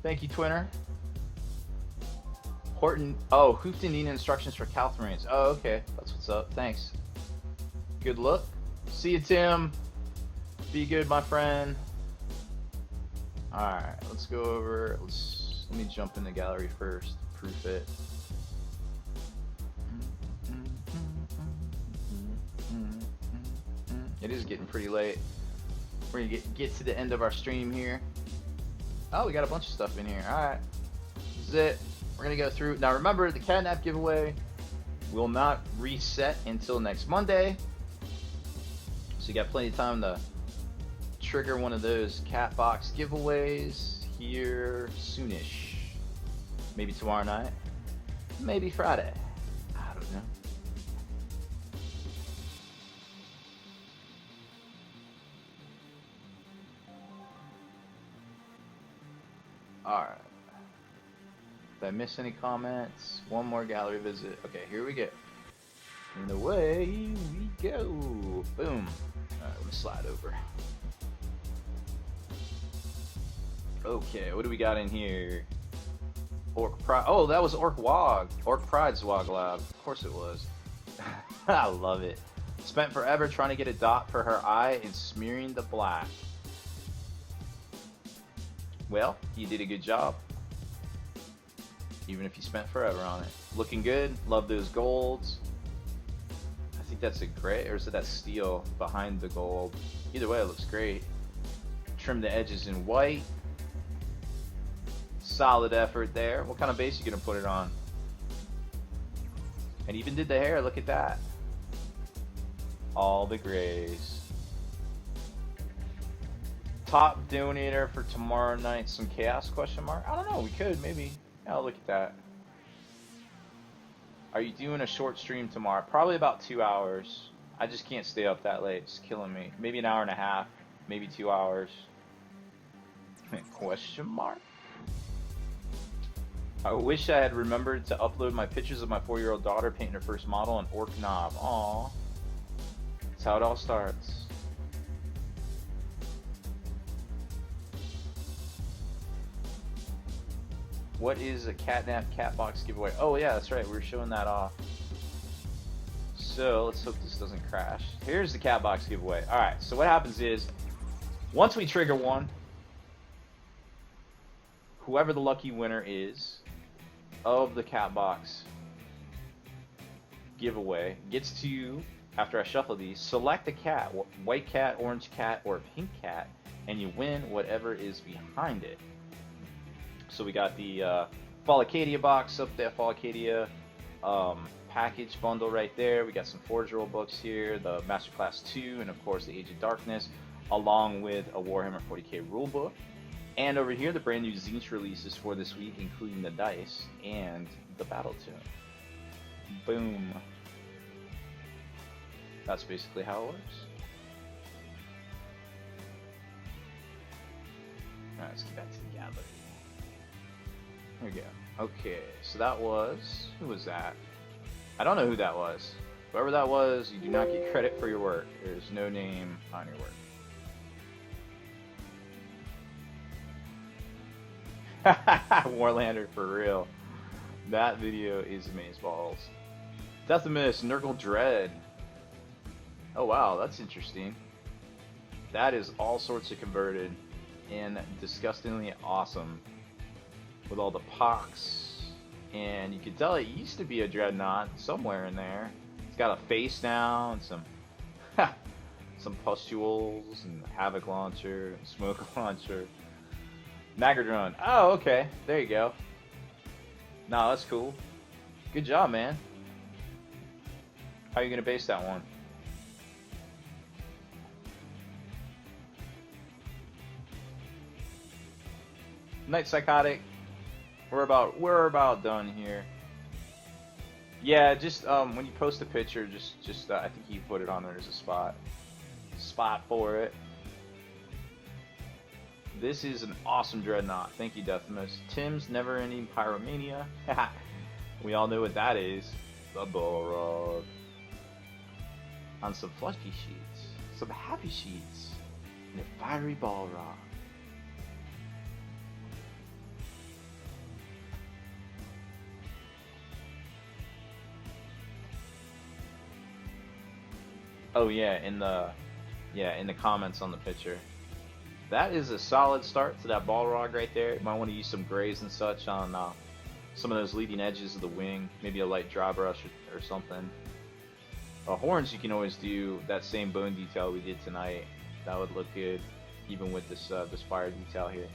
Thank you, Twinner. Horton. Oh, Hoofton needing instructions for Calthmarines. Oh, okay. That's what's up. Thanks. Good luck. See you, Tim. Be good, my friend. Alright, let's go over. Let me jump in the gallery first. Proof it. It is getting pretty late. We're gonna get to the end of our stream here. Oh, we got a bunch of stuff in here. Alright. This is it. We're gonna go through. Now remember, the catnap giveaway will not reset until next Monday. So you got plenty of time to trigger one of those Catbox giveaways here soonish. Maybe tomorrow night. Maybe Friday. I don't know. Alright. Did I miss any comments? One more gallery visit. Okay, here we go. And away we go. Boom. Alright, we'll slide over. Okay, what do we got in here? Orc Pride. Oh, that was Orc Wog. Orc Pride's Wog Lab. Of course it was. I love it. Spent forever trying to get a dot for her eye and smearing the black. Well, you did a good job. Even if you spent forever on it. Looking good. Love those golds. I think that's a gray, or is it that steel behind the gold? Either way, it looks great. Trim the edges in white. Solid effort there. What kind of base are you gonna put it on? And even did the hair. Look at that. All the grays. Top donator for tomorrow night. Some chaos question mark. I don't know. We could maybe. Yeah, I'll look at that. Are you doing a short stream tomorrow? Probably about 2 hours. I just can't stay up that late. It's killing me. Maybe an hour and a half. Maybe 2 hours. Question mark? I wish I had remembered to upload my pictures of my 4-year-old daughter painting her first model on Orc Knob. Aww. That's how it all starts. What is a catnap Catbox giveaway? Oh yeah, that's right. We were showing that off. So let's hope this doesn't crash. Here's the Catbox giveaway. Alright, so what happens is, once we trigger one, whoever the lucky winner is of the Catbox giveaway gets to, after I shuffle these, select a cat, white cat, orange cat, or pink cat, and you win whatever is behind it. So we got the Fall Acadia box up there, Fall Acadia package bundle right there. We got some Forge Roll books here, the Masterclass 2, and of course the Age of Darkness, along with a Warhammer 40k rulebook. And over here, the brand new Zinch releases for this week, including the dice and the battle tune. Boom. That's basically how it works. Alright, let's get back to the gallery. There we go. Okay, so that was... Who was that? I don't know who that was. Whoever that was, you do not get credit for your work. There's no name on your work. Warlander for real. That video is amazeballs. Deathimus, Nurgle Dread. Oh wow, that's interesting. That is all sorts of converted and disgustingly awesome. With all the pox. And you can tell it used to be a dreadnought somewhere in there. It's got a face now and some pustules and havoc launcher and smoke launcher. Magardrone. Oh, okay. There you go. No, that's cool. Good job, man. How are you gonna base that one? Night Psychotic. We're about done here. Yeah, just when you post a picture, just I think you put it on there as a spot for it. This is an awesome dreadnought. Thank you, Deathimus. Tim's Never-Ending Pyromania. We all know what that is. The Balrog. On some flushy sheets, some happy sheets, and a fiery Balrog. Oh yeah, in the comments on the picture. That is a solid start to that Balrog right there. You might want to use some grays and such on some of those leading edges of the wing. Maybe a light dry brush or something. Horns, you can always do that same bone detail we did tonight. That would look good, even with this fire detail here.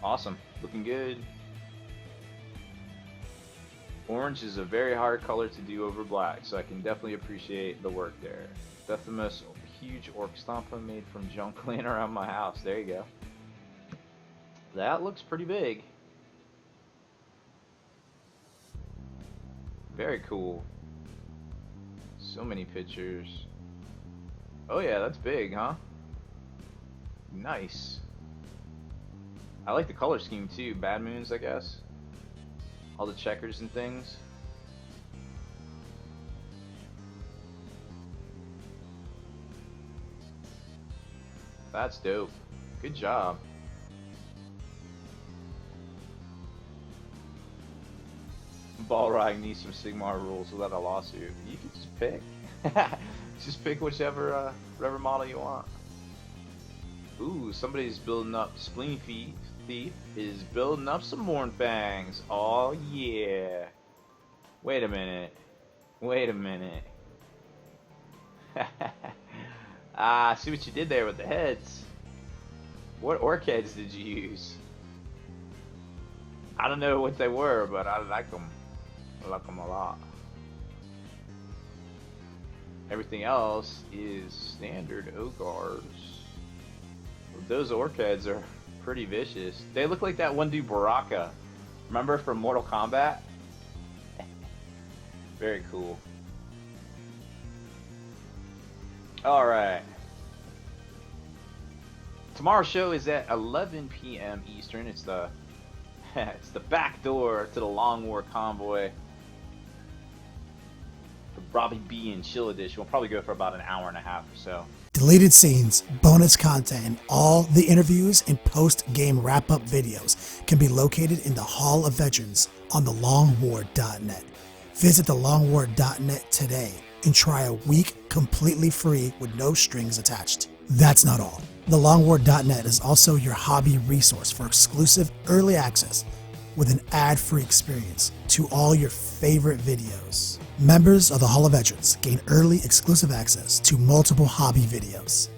Awesome, looking good. Orange is a very hard color to do over black, so I can definitely appreciate the work there. Deathimus, huge orc stompa made from junk laying around my house. There you go. That looks pretty big. Very cool. So many pictures. Oh yeah, that's big, huh? Nice. I like the color scheme too. Bad Moons, I guess. All the checkers and things. That's dope. Good job. Balrog needs some Sigmar rules without a lawsuit. You can just pick. Just pick whichever model you want. Ooh, somebody's building up. Spleen Thief is building up some Mournfangs. Oh yeah. Wait a minute. Wait a minute. Ah, see what you did there with the heads. What orc heads did you use? I don't know what they were, but I like them. I like them a lot. Everything else is standard Ogars. Those orc heads are pretty vicious. They look like that one dude Baraka. Remember from Mortal Kombat? Very cool. Alright. Tomorrow's show is at 11 p.m. Eastern. It's the it's the back door to the Long War Convoy. The Robbie B and Chill Edition. We'll probably go for about an hour and a half or so. Deleted scenes, bonus content, and all the interviews and post-game wrap-up videos can be located in the Hall of Veterans on thelongwar.net. Visit thelongwar.net today and try a week completely free with no strings attached. That's not all. TheLongWar.net is also your hobby resource for exclusive early access with an ad-free experience to all your favorite videos. Members of the Hall of Veterans gain early exclusive access to multiple hobby videos.